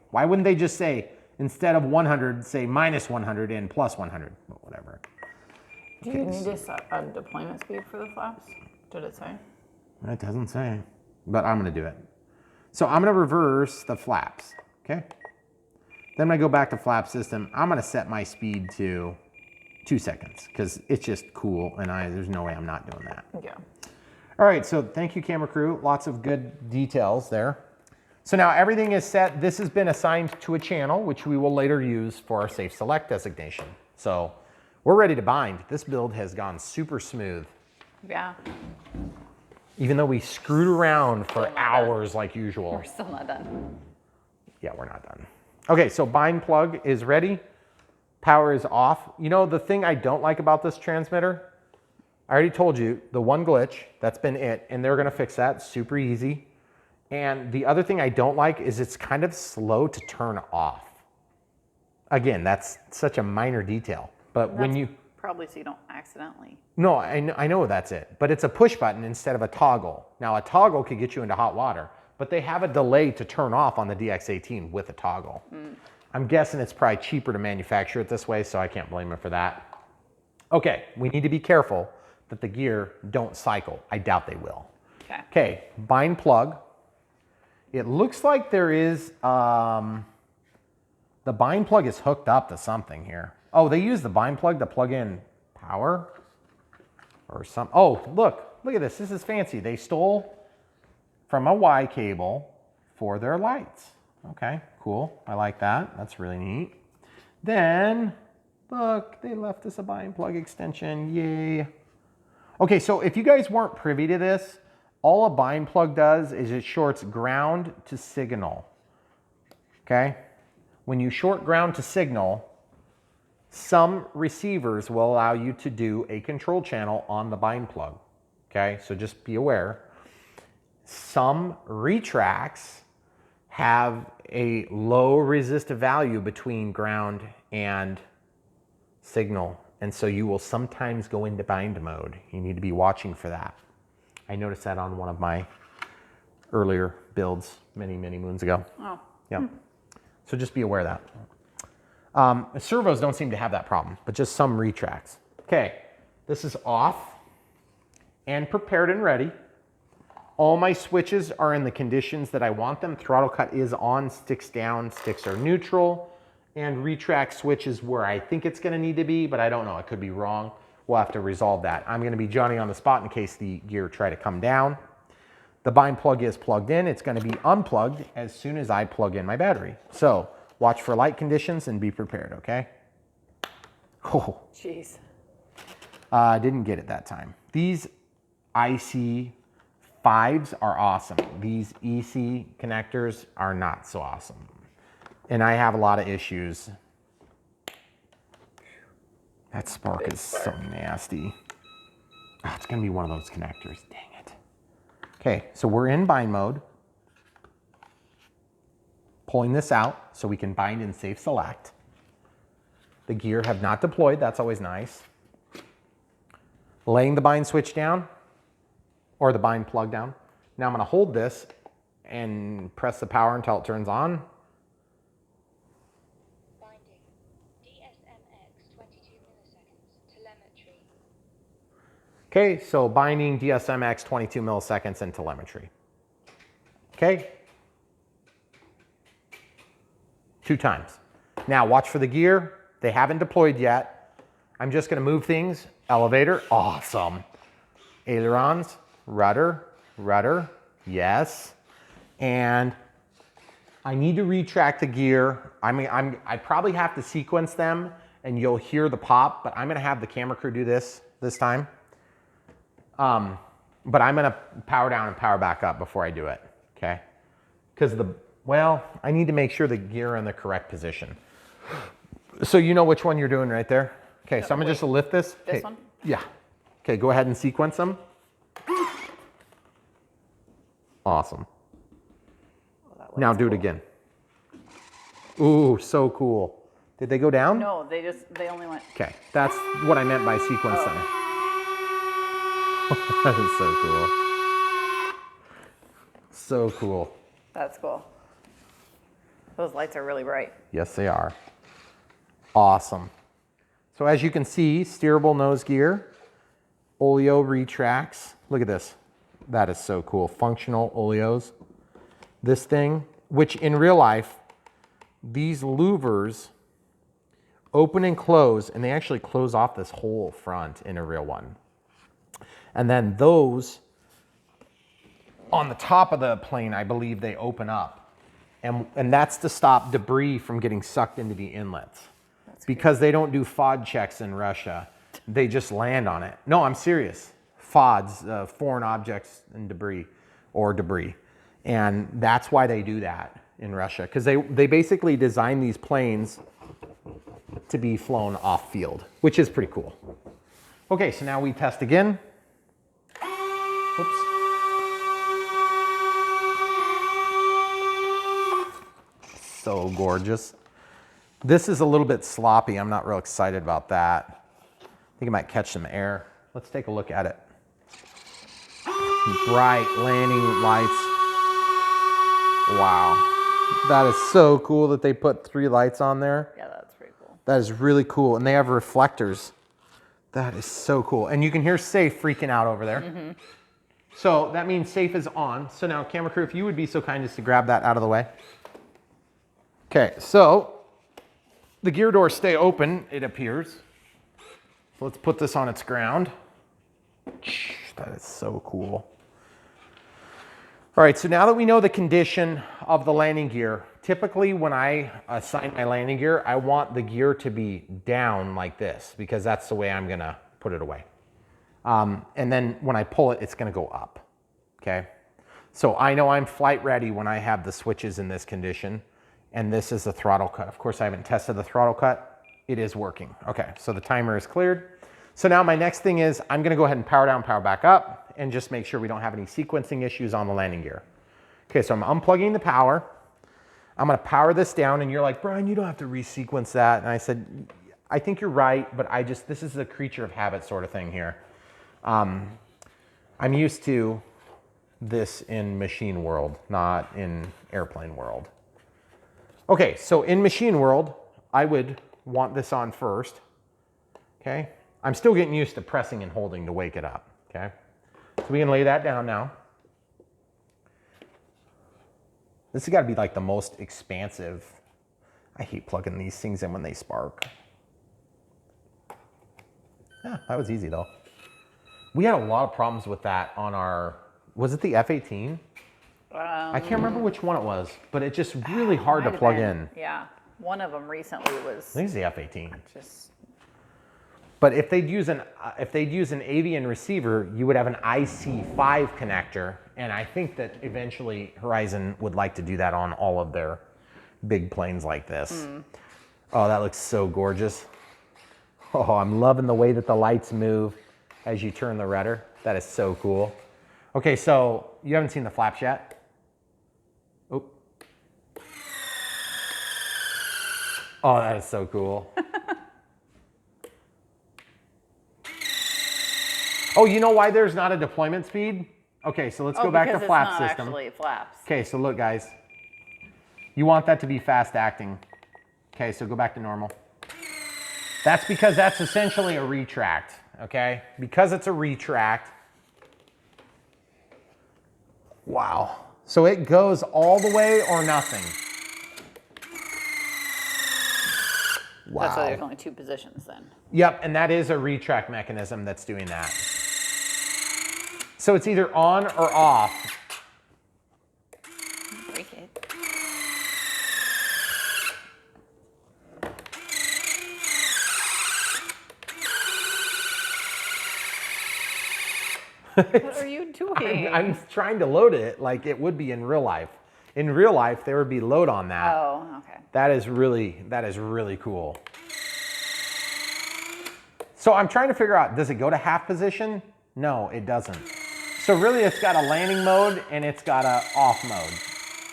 Why wouldn't they just say, instead of 100, say minus 100 and plus 100, whatever. Do you need to set a deployment speed for the flaps? Did it say? It doesn't say, but I'm gonna do it. So I'm gonna reverse the flaps, okay? Then when I go back to flap system, I'm gonna set my speed to 2 seconds because it's just cool and there's no way I'm not doing that. Yeah. All right, so thank you, camera crew. Lots of good details there. So now everything is set. This has been assigned to a channel, which we will later use for our safe select designation. So we're ready to bind. This build has gone super smooth. Yeah. Even though we screwed around for hours like usual. We're still not done. Yeah, we're not done. Okay, so bind plug is ready. Power is off. You know, the thing I don't like about this transmitter, I already told you the one glitch, that's been it, and they're gonna fix that, super easy. And the other thing I don't like is it's kind of slow to turn off. Again, that's such a minor detail, but when you... Probably so you don't accidentally. No, I know that's it, but it's a push button instead of a toggle. Now a toggle could get you into hot water, but they have a delay to turn off on the DX18 with a toggle. I'm guessing it's probably cheaper to manufacture it this way, so I can't blame them for that. Okay, we need to be careful that the gear don't cycle. I doubt they will. Okay. Okay, bind plug. It looks like there is, the bind plug is hooked up to something here. Oh, they use the bind plug to plug in power or some. Oh, look at this. This is fancy. They stole from a Y cable for their lights. Okay, cool. I like that. That's really neat. Then, look, they left us a bind plug extension. Yay. Okay, so if you guys weren't privy to this, all a bind plug does is it shorts ground to signal. Okay? When you short ground to signal, some receivers will allow you to do a control channel on the bind plug. Okay, so just be aware. Some retracts have a low resistive value between ground and signal. And so you will sometimes go into bind mode. You need to be watching for that. I noticed that on one of my earlier builds many, many moons ago. Oh. Yeah. So just be aware of that. Servos don't seem to have that problem, but just some retracts. Okay, this is off and prepared and ready. All my switches are in the conditions that I want them. Throttle cut is on, sticks down, sticks are neutral, and retract switch is where I think it's gonna need to be, but I don't know, I could be wrong. We'll have to resolve that. I'm gonna be Johnny on the spot in case the gear try to come down. The bind plug is plugged in. It's gonna be unplugged as soon as I plug in my battery. So watch for light conditions and be prepared, okay? Oh, Jeez. didn't get it that time. These IC5s are awesome. These EC connectors are not so awesome. And I have a lot of issues. That spark is so nasty. Oh, it's gonna be one of those connectors, dang it. Okay, so we're in bind mode. Pulling this out so we can bind in safe select. The gear have not deployed, that's always nice. Laying the bind switch down, or the bind plug down. Now I'm gonna hold this and press the power until it turns on. Binding. DSMX 22 milliseconds. Telemetry. Okay, so binding DSMX 22 milliseconds and telemetry. Okay. 2 times. Now watch for the gear. They haven't deployed yet. I'm just gonna move things. Elevator, awesome. Ailerons, rudder, rudder, yes. And I need to retract the gear. I probably have to sequence them and you'll hear the pop, but I'm gonna have the camera crew do this time. But I'm gonna power down and power back up before I do it, okay? Because I need to make sure the gear are in the correct position. So you know which one you're doing right there? Okay, so I'm gonna just lift this. This Okay, one? yeah. Okay, go ahead and sequence them. Awesome. Oh, Now do it again. Ooh, so cool. Did they go down? No, they only went. Okay, that's what I meant by sequence them. That is so cool. So cool. That's cool. Those lights are really bright. Yes, they are. Awesome. So as you can see, steerable nose gear, oleo retracts. Look at this. That is so cool. Functional oleos. This thing, which in real life, these louvers open and close, and they actually close off this whole front in a real one. And then those on the top of the plane, I believe they open up. And that's to stop debris from getting sucked into the inlets. Because they don't do FOD checks in Russia. They just land on it. No, I'm serious. FODs, foreign objects and debris, or debris. And that's why they do that. in Russia because they basically designed these planes to be flown off field, which is pretty cool. Okay, so now we test again. Oops. So gorgeous. This is a little bit sloppy. I'm not real excited about that. I think it might catch some air. Let's take a look at it. Bright landing lights. Wow. That is so cool that they put 3 lights on there. Yeah, that's pretty cool. That is really cool. And they have reflectors. That is so cool. And you can hear Safe freaking out over there. Mm-hmm. So that means Safe is on. So now, camera crew, if you would be so kind as to grab that out of the way. Okay, so the gear doors stay open, it appears. So let's put this on its ground. That is so cool. All right, so now that we know the condition of the landing gear, typically when I assign my landing gear, I want the gear to be down like this because that's the way I'm gonna put it away. And then when I pull it, it's gonna go up, okay? So I know I'm flight ready when I have the switches in this condition, and this is the throttle cut. Of course, I haven't tested the throttle cut. It is working. Okay, so the timer is cleared. So now my next thing is I'm gonna go ahead and power down, power back up, and just make sure we don't have any sequencing issues on the landing gear. Okay, so I'm unplugging the power. I'm gonna power this down, and you're like, Brian, you don't have to resequence that. And I said, I think you're right, but this is a creature of habit sort of thing here. I'm used to this in machine world, not in airplane world. Okay, so in machine world, I would want this on first, okay? I'm still getting used to pressing and holding to wake it up, okay? So we can lay that down now. This has got to be like the most expansive. I hate plugging these things in when they spark. Yeah, that was easy though. We had a lot of problems with that on our, was it the F-18? I can't remember which one it was, but it's just really hard to plug in. Yeah, one of them recently was. I think it's the F-18. Just. But if they'd use an avian receiver, you would have an IC5 connector, and I think that eventually Horizon would like to do that on all of their big planes like this. Oh, that looks so gorgeous. Oh, I'm loving the way that the lights move as you turn the rudder. That is so cool. Okay, so you haven't seen the flaps yet? Oh. Oh, that is so cool. Oh, you know why there's not a deployment speed? Okay, so let's go back to flap system. It's not actually flaps. Okay, so look guys. You want that to be fast acting. Okay, so go back to normal. That's because that's essentially a retract, okay? Because it's a retract. Wow. So it goes all the way or nothing. Wow. That's why there's only 2 positions then. Yep, and that is a retract mechanism that's doing that. So it's either on or off. Break it. What are you doing? I'm trying to load it like it would be in real life. In real life, there would be load on that. Oh, okay. That is really cool. So I'm trying to figure out, does it go to half position? No, it doesn't. So really it's got a landing mode and it's got a off mode.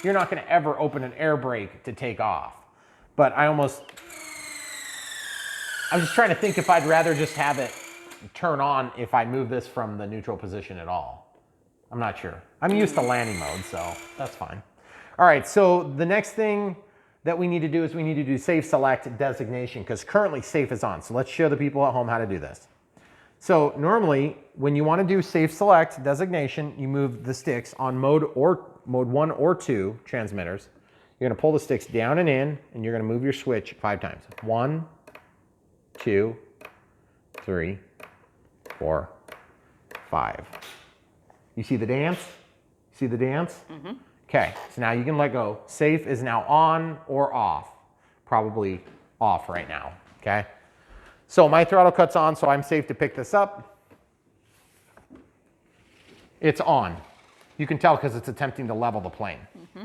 You're not gonna ever open an air brake to take off. But I'm just trying to think if I'd rather just have it turn on if I move this from the neutral position at all. I'm not sure. I'm used to landing mode, so that's fine. All right, so the next thing that we need to do is we need to do safe select designation because currently safe is on. So let's show the people at home how to do this. So normally when you want to do safe select designation, you move the sticks on mode 1 or 2 transmitters. You're going to pull the sticks down and in, and you're going to move your switch 5 times. 1, 2, 3, 4, 5. You see the dance? See the dance? Mm-hmm. Okay, so now you can let go. Safe is now on or off. Probably off right now, okay? So my throttle cut's on, so I'm safe to pick this up. It's on. You can tell because it's attempting to level the plane. Mm-hmm.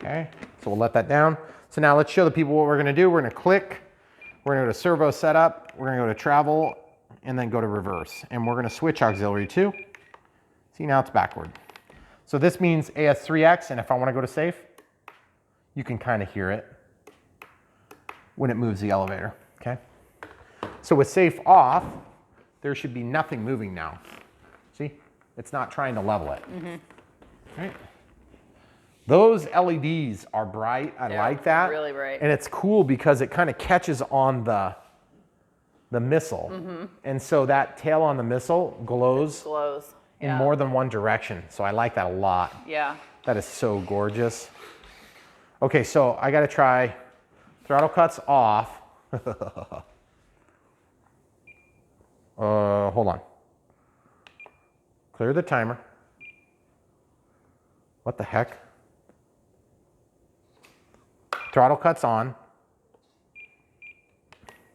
Okay, so we'll let that down. So now let's show the people what we're gonna do. We're gonna click, we're gonna go to servo setup, we're gonna go to travel, and then go to reverse. And we're gonna switch auxiliary 2. See, now it's backward. So this means AS3X, and if I wanna go to safe, you can kind of hear it when it moves the elevator, okay? So with safe off, there should be nothing moving now. See, it's not trying to level it. Right? Those LEDs are bright. I like that. Really bright. And it's cool because it kind of catches on the missile. And so that tail on the missile glows in more than one direction. So I like that a lot. Yeah. That is so gorgeous. Okay, so I gotta try throttle cuts off. Hold on. Clear the timer. What the heck? Throttle cuts on.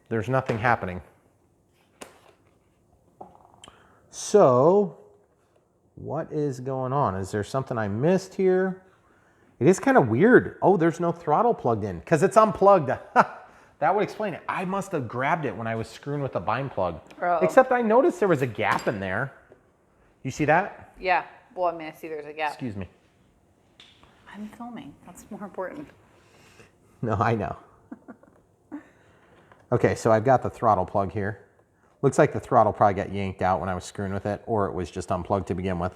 There's nothing happening. So, what is going on? Is there something I missed here? It is kind of weird. Oh, there's no throttle plugged in because it's unplugged. That would explain it. I must have grabbed it when I was screwing with the bind plug. Uh-oh. Except I noticed there was a gap in there. You see that? Yeah. Well, I mean, I see there's a gap. Excuse me. I'm filming. That's more important. No, I know. Okay, so I've got the throttle plug here. Looks like the throttle probably got yanked out when I was screwing with it, or it was just unplugged to begin with.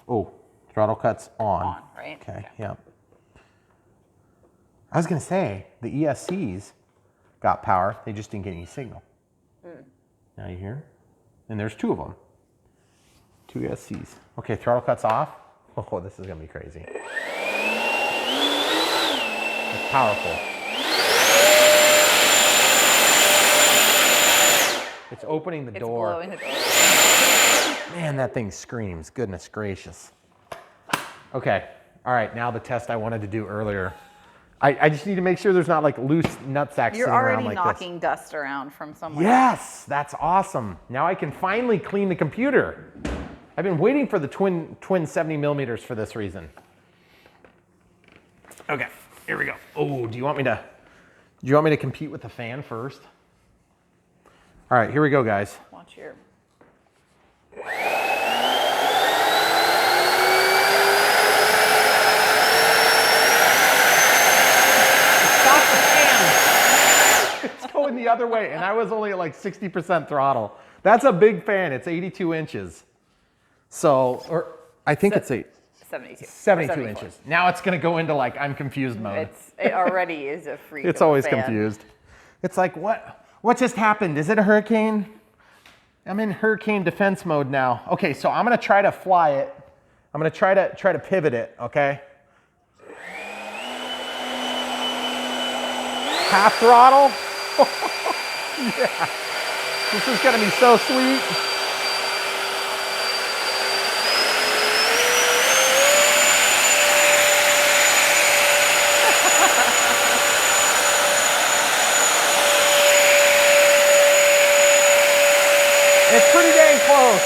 Oh, throttle cuts on. On, right? Okay, yep. I was gonna say, the ESCs got power, they just didn't get any signal. Now you hear? And there's 2 of them. 2 ESCs. Okay, throttle cuts off. Oh, this is gonna be crazy. It's powerful. It's opening the door. It's blowing the door. Man, that thing screams. Goodness gracious. Okay. All right. Now the test I wanted to do earlier. I just need to make sure there's not like loose nutsacks You're sitting around already like knocking dust around from somewhere. Yes, that's awesome. Now I can finally clean the computer. I've been waiting for the twin 70 millimeters for this reason. Okay, here we go. Oh, do you want me to compete with the fan first? All right, here we go, guys. Watch your... Stop the fan! It's going the other way, and I was only at like 60% throttle. That's a big fan. It's 82 inches. So, or I think it's 72. 72 inches. Now it's going to go into like I'm confused mode. It already is a freak. It's of a always fan. confused. It's like, what just happened? Is it a hurricane? I'm in hurricane defense mode now. Okay, so I'm gonna try to fly it. I'm gonna try to pivot it, okay? Half throttle. Yeah. This is gonna be so sweet. It's pretty dang close.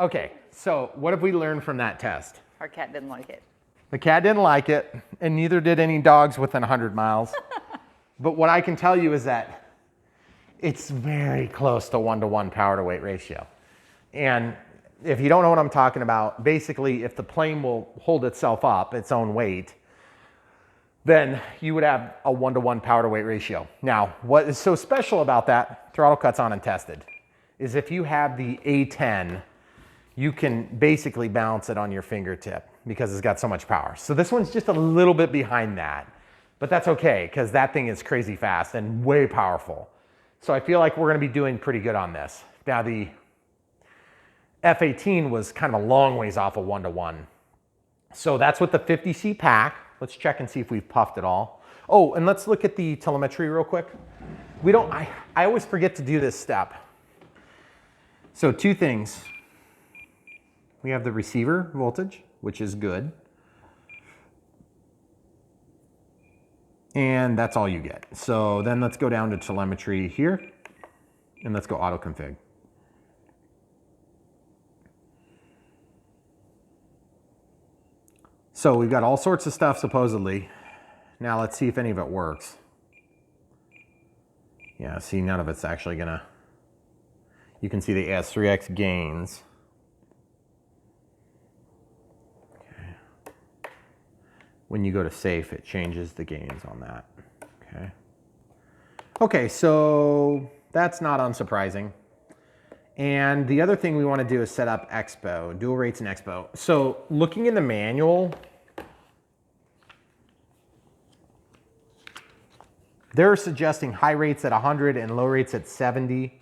Okay, so what have we learned from that test? Our cat didn't like it. The cat didn't like it, and neither did any dogs within 100 miles. But what I can tell you is that it's very close to 1-to-1 power to weight ratio. And if you don't know what I'm talking about, basically if the plane will hold itself up, its own weight, then you would have a 1-to-1 power to weight ratio. Now, what is so special about that, throttle cuts on and tested, is if you have the A10, you can basically balance it on your fingertip because it's got so much power. So this one's just a little bit behind that, but that's okay because that thing is crazy fast and way powerful. So I feel like we're gonna be doing pretty good on this. Now the F-18 was kind of a long ways off of 1-to-1. So that's with the 50C pack. Let's check and see if we've puffed it all. Oh, and let's look at the telemetry real quick. I always forget to do this step. So 2 things. We have the receiver voltage, which is good. And that's all you get. So then let's go down to telemetry here, and let's go auto config. So we've got all sorts of stuff supposedly. Now let's see if any of it works. Yeah, see, none of it's actually gonna, you can see the AS3X gains. Okay. When you go to safe, it changes the gains on that, okay? Okay, so that's not unsurprising. And the other thing we want to do is set up Expo, dual rates and Expo. So looking in the manual, they're suggesting high rates at 100 and low rates at 70.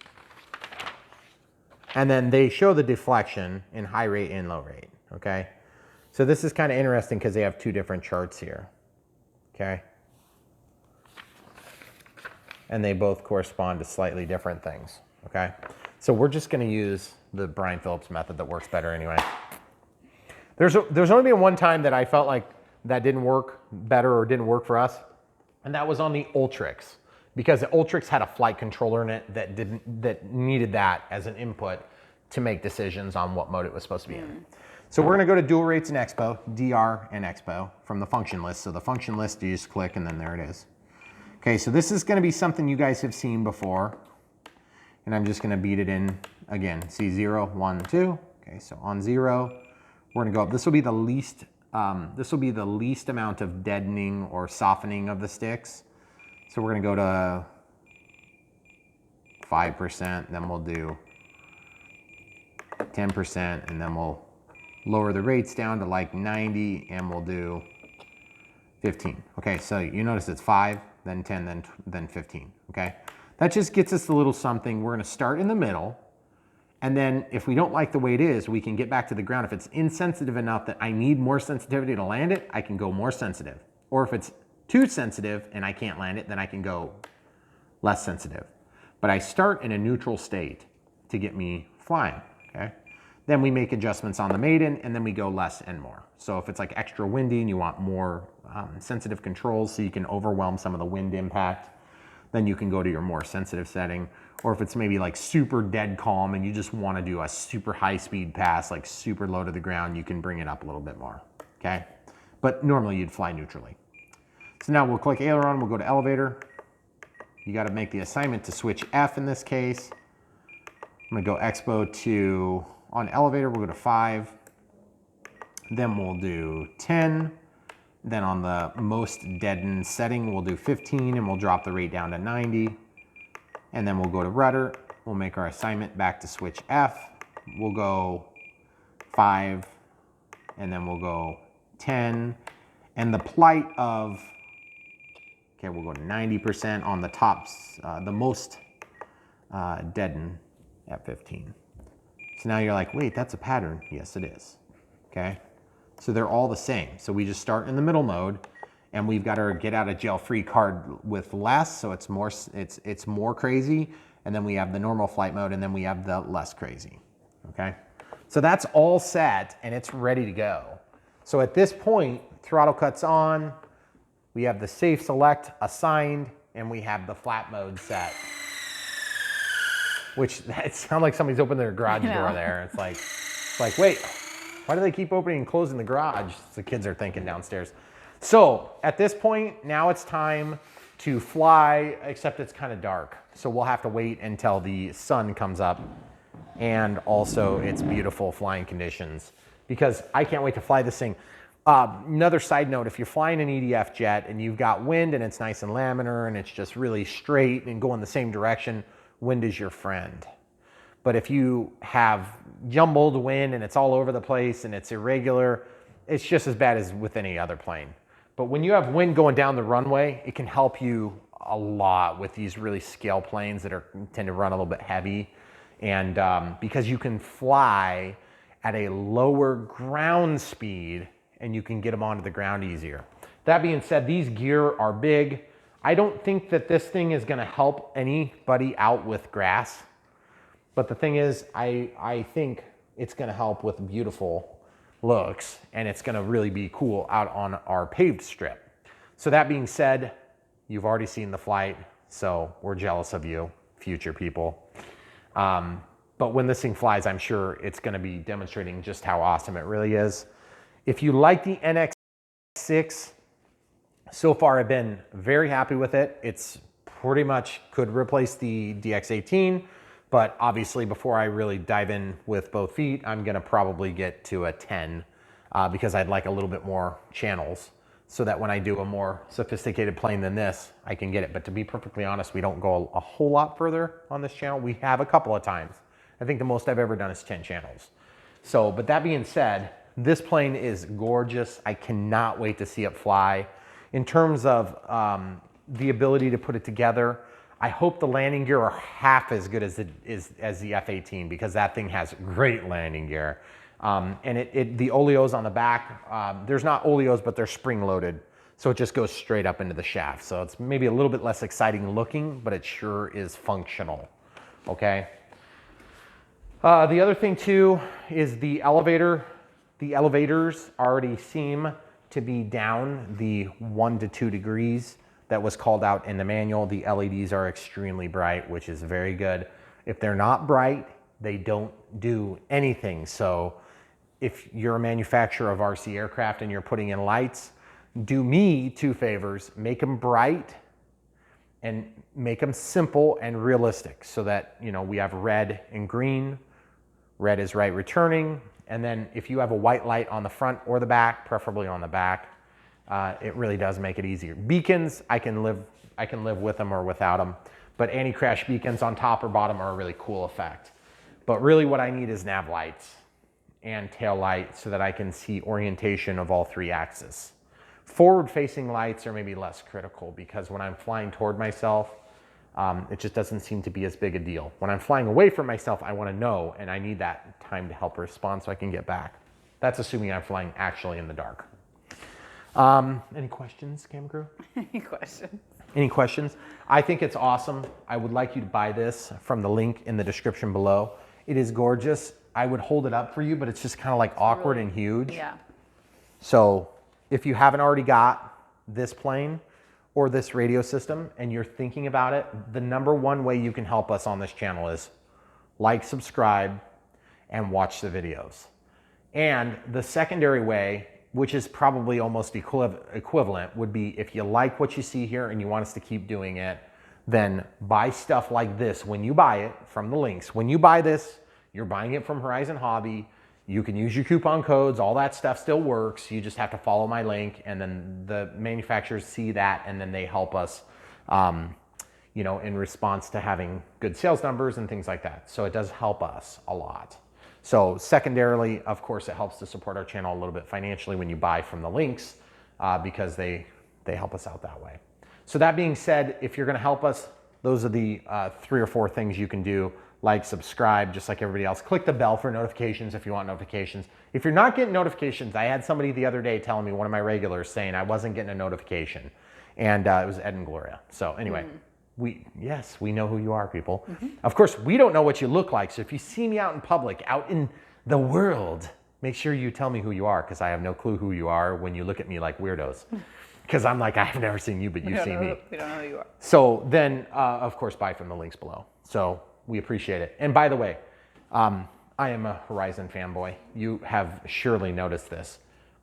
And then they show the deflection in high rate and low rate, okay? So this is kind of interesting because they have two different charts here, okay? And they both correspond to slightly different things, okay? So we're just gonna use the Brian Phillips method that works better anyway. There's only been one time that I felt like that didn't work better or didn't work for us, and that was on the Ultrix, because the Ultrix had a flight controller in it that needed that as an input to make decisions on what mode it was supposed to be in. So we're gonna go to dual rates and Expo, DR and Expo from the function list. So the function list, you just click and then there it is. Okay, so this is gonna be something you guys have seen before. And I'm just gonna beat it in again. See 0, 1, 2. Okay, so on 0, we're gonna go up. This will be the least amount of deadening or softening of the sticks. So we're gonna go to 5%, then we'll do 10%, and then we'll lower the rates down to like 90, and we'll do 15. Okay, so you notice it's 5, then 10, then 15, okay? That just gets us a little something. We're gonna start in the middle, and then if we don't like the way it is, we can get back to the ground. If it's insensitive enough that I need more sensitivity to land it, I can go more sensitive. Or if it's too sensitive and I can't land it, then I can go less sensitive. But I start in a neutral state to get me flying, okay? Then we make adjustments on the Maiden, and then we go less and more. So if it's like extra windy and you want more sensitive controls so you can overwhelm some of the wind impact, then you can go to your more sensitive setting. Or if it's maybe like super dead calm and you just want to do a super high speed pass, like super low to the ground, you can bring it up a little bit more, okay? But normally you'd fly neutrally. So now we'll click aileron, we'll go to elevator. You got to make the assignment to switch F in this case. I'm gonna go Expo to, on elevator, we'll go to 5. Then we'll do 10. Then on the most deadened setting, we'll do 15, and we'll drop the rate down to 90. And then we'll go to rudder. We'll make our assignment back to switch F. We'll go 5, and then we'll go 10. And the plight of, okay, we'll go to 90% on the tops, the most deadened at 15. So now you're like, wait, that's a pattern. Yes, it is, okay? So they're all the same. So we just start in the middle mode, and we've got our get out of jail free card with less, so it's more crazy. And then we have the normal flight mode, and then we have the less crazy, okay? So that's all set, and it's ready to go. So at this point, throttle cuts on, we have the safe select assigned, and we have the flat mode set. Which, it sounds like somebody's opened their garage door there. It's like, wait, why do they keep opening and closing the garage? The kids are thinking downstairs. So at this point, now it's time to fly, except it's kind of dark. So we'll have to wait until the sun comes up, and also it's beautiful flying conditions, because I can't wait to fly this thing. Another side note, if you're flying an EDF jet and you've got wind and it's nice and laminar and it's just really straight and going the same direction, wind is your friend. But if you have jumbled wind and it's all over the place and it's irregular, it's just as bad as with any other plane. But when you have wind going down the runway, it can help you a lot with these really scale planes that tend to run a little bit heavy. And because you can fly at a lower ground speed and you can get them onto the ground easier. That being said, these gear are big. I don't think that this thing is gonna help anybody out with grass. But the thing is, I think it's gonna help with beautiful looks, and it's gonna really be cool out on our paved strip. So that being said, you've already seen the flight, so we're jealous of you, future people. But when this thing flies, I'm sure it's gonna be demonstrating just how awesome it really is. If you like the NX 6. So far, I've been very happy with it. It's pretty much could replace the DX18, but obviously before I really dive in with both feet, I'm gonna probably get to a 10 because I'd like a little bit more channels so that when I do a more sophisticated plane than this, I can get it. But to be perfectly honest, we don't go a whole lot further on this channel. We have a couple of times. I think the most I've ever done is 10 channels. So, but that being said, this plane is gorgeous. I cannot wait to see it fly. In terms of the ability to put it together, I hope the landing gear are half as good as the F-18 because that thing has great landing gear. And the oleos on the back, there's not oleos, but they're spring loaded. So it just goes straight up into the shaft. So it's maybe a little bit less exciting looking, but it sure is functional, okay? The other thing too is the elevator. The elevators already seem to be down the 1 to 2 degrees that was called out in the manual. The LEDs are extremely bright, which is very good. If they're not bright, they don't do anything. So if you're a manufacturer of RC aircraft and you're putting in lights, do me 2 favors, make them bright and make them simple and realistic so that, you know, we have red and green. Red is right returning. And then if you have a white light on the front or the back, preferably on the back, it really does make it easier. Beacons, I can live with them or without them, but anti-crash beacons on top or bottom are a really cool effect. But really what I need is nav lights and tail light so that I can see orientation of all 3 axes. Forward-facing lights are maybe less critical because when I'm flying toward myself, it just doesn't seem to be as big a deal. When I'm flying away from myself, I want to know, and I need that time to help respond so I can get back. That's assuming I'm flying actually in the dark. Any questions, camera crew? Any questions? Any questions? I think it's awesome. I would like you to buy this from the link in the description below. It is gorgeous. I would hold it up for you, but it's just kind of like awkward and huge. Yeah. So if you haven't already got this plane or this radio system and you're thinking about it, the #1 way you can help us on this channel is like, subscribe, and watch the videos. And the secondary way, which is probably almost equivalent, would be if you like what you see here and you want us to keep doing it, then buy stuff like this when you buy it from the links. When you buy this, you're buying it from Horizon Hobby. You can use your coupon codes. All that stuff still works. You just have to follow my link, and then the manufacturers see that, and then they help us, you know, in response to having good sales numbers and things like that. So it does help us a lot. So secondarily, of course, it helps to support our channel a little bit financially when you buy from the links because they help us out that way. So that being said, if you're going to help us, those are the 3 or 4 things you can do. Like, subscribe, just like everybody else. Click the bell for notifications if you want notifications. If you're not getting notifications, I had somebody the other day telling me, one of my regulars, saying I wasn't getting a notification. And it was Ed and Gloria. So anyway, yes, we know who you are, people. Of course, we don't know what you look like. So if you see me out in public, out in the world, make sure you tell me who you are, because I have no clue who you are when you look at me like weirdos. Because I'm like, I've never seen you, but you've seen me. We don't know who you are. So then, of course, buy from the links below. So we appreciate it. And by the way, I am a Horizon fanboy. You have surely noticed this,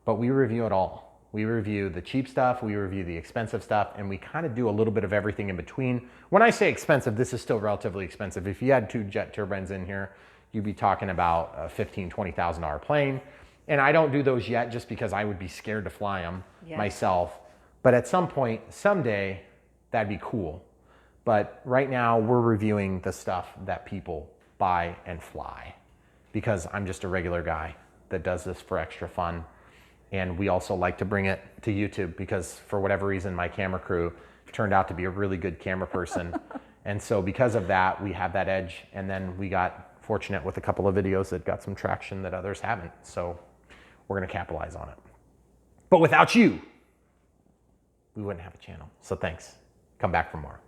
but we review it all. We review the cheap stuff, we review the expensive stuff, and we kind of do a little bit of everything in between. When I say expensive, this is still relatively expensive. If you had 2 jet turbines in here, you'd be talking about a $15,000, $20,000 plane. And I don't do those yet just because I would be scared to fly them myself. But at some point, someday, that'd be cool. But right now, we're reviewing the stuff that people buy and fly because I'm just a regular guy that does this for extra fun. And we also like to bring it to YouTube because for whatever reason, my camera crew turned out to be a really good camera person. And so because of that, we have that edge. And then we got fortunate with a couple of videos that got some traction that others haven't. So we're gonna capitalize on it. But without you, we wouldn't have a channel. So thanks. Come back for more.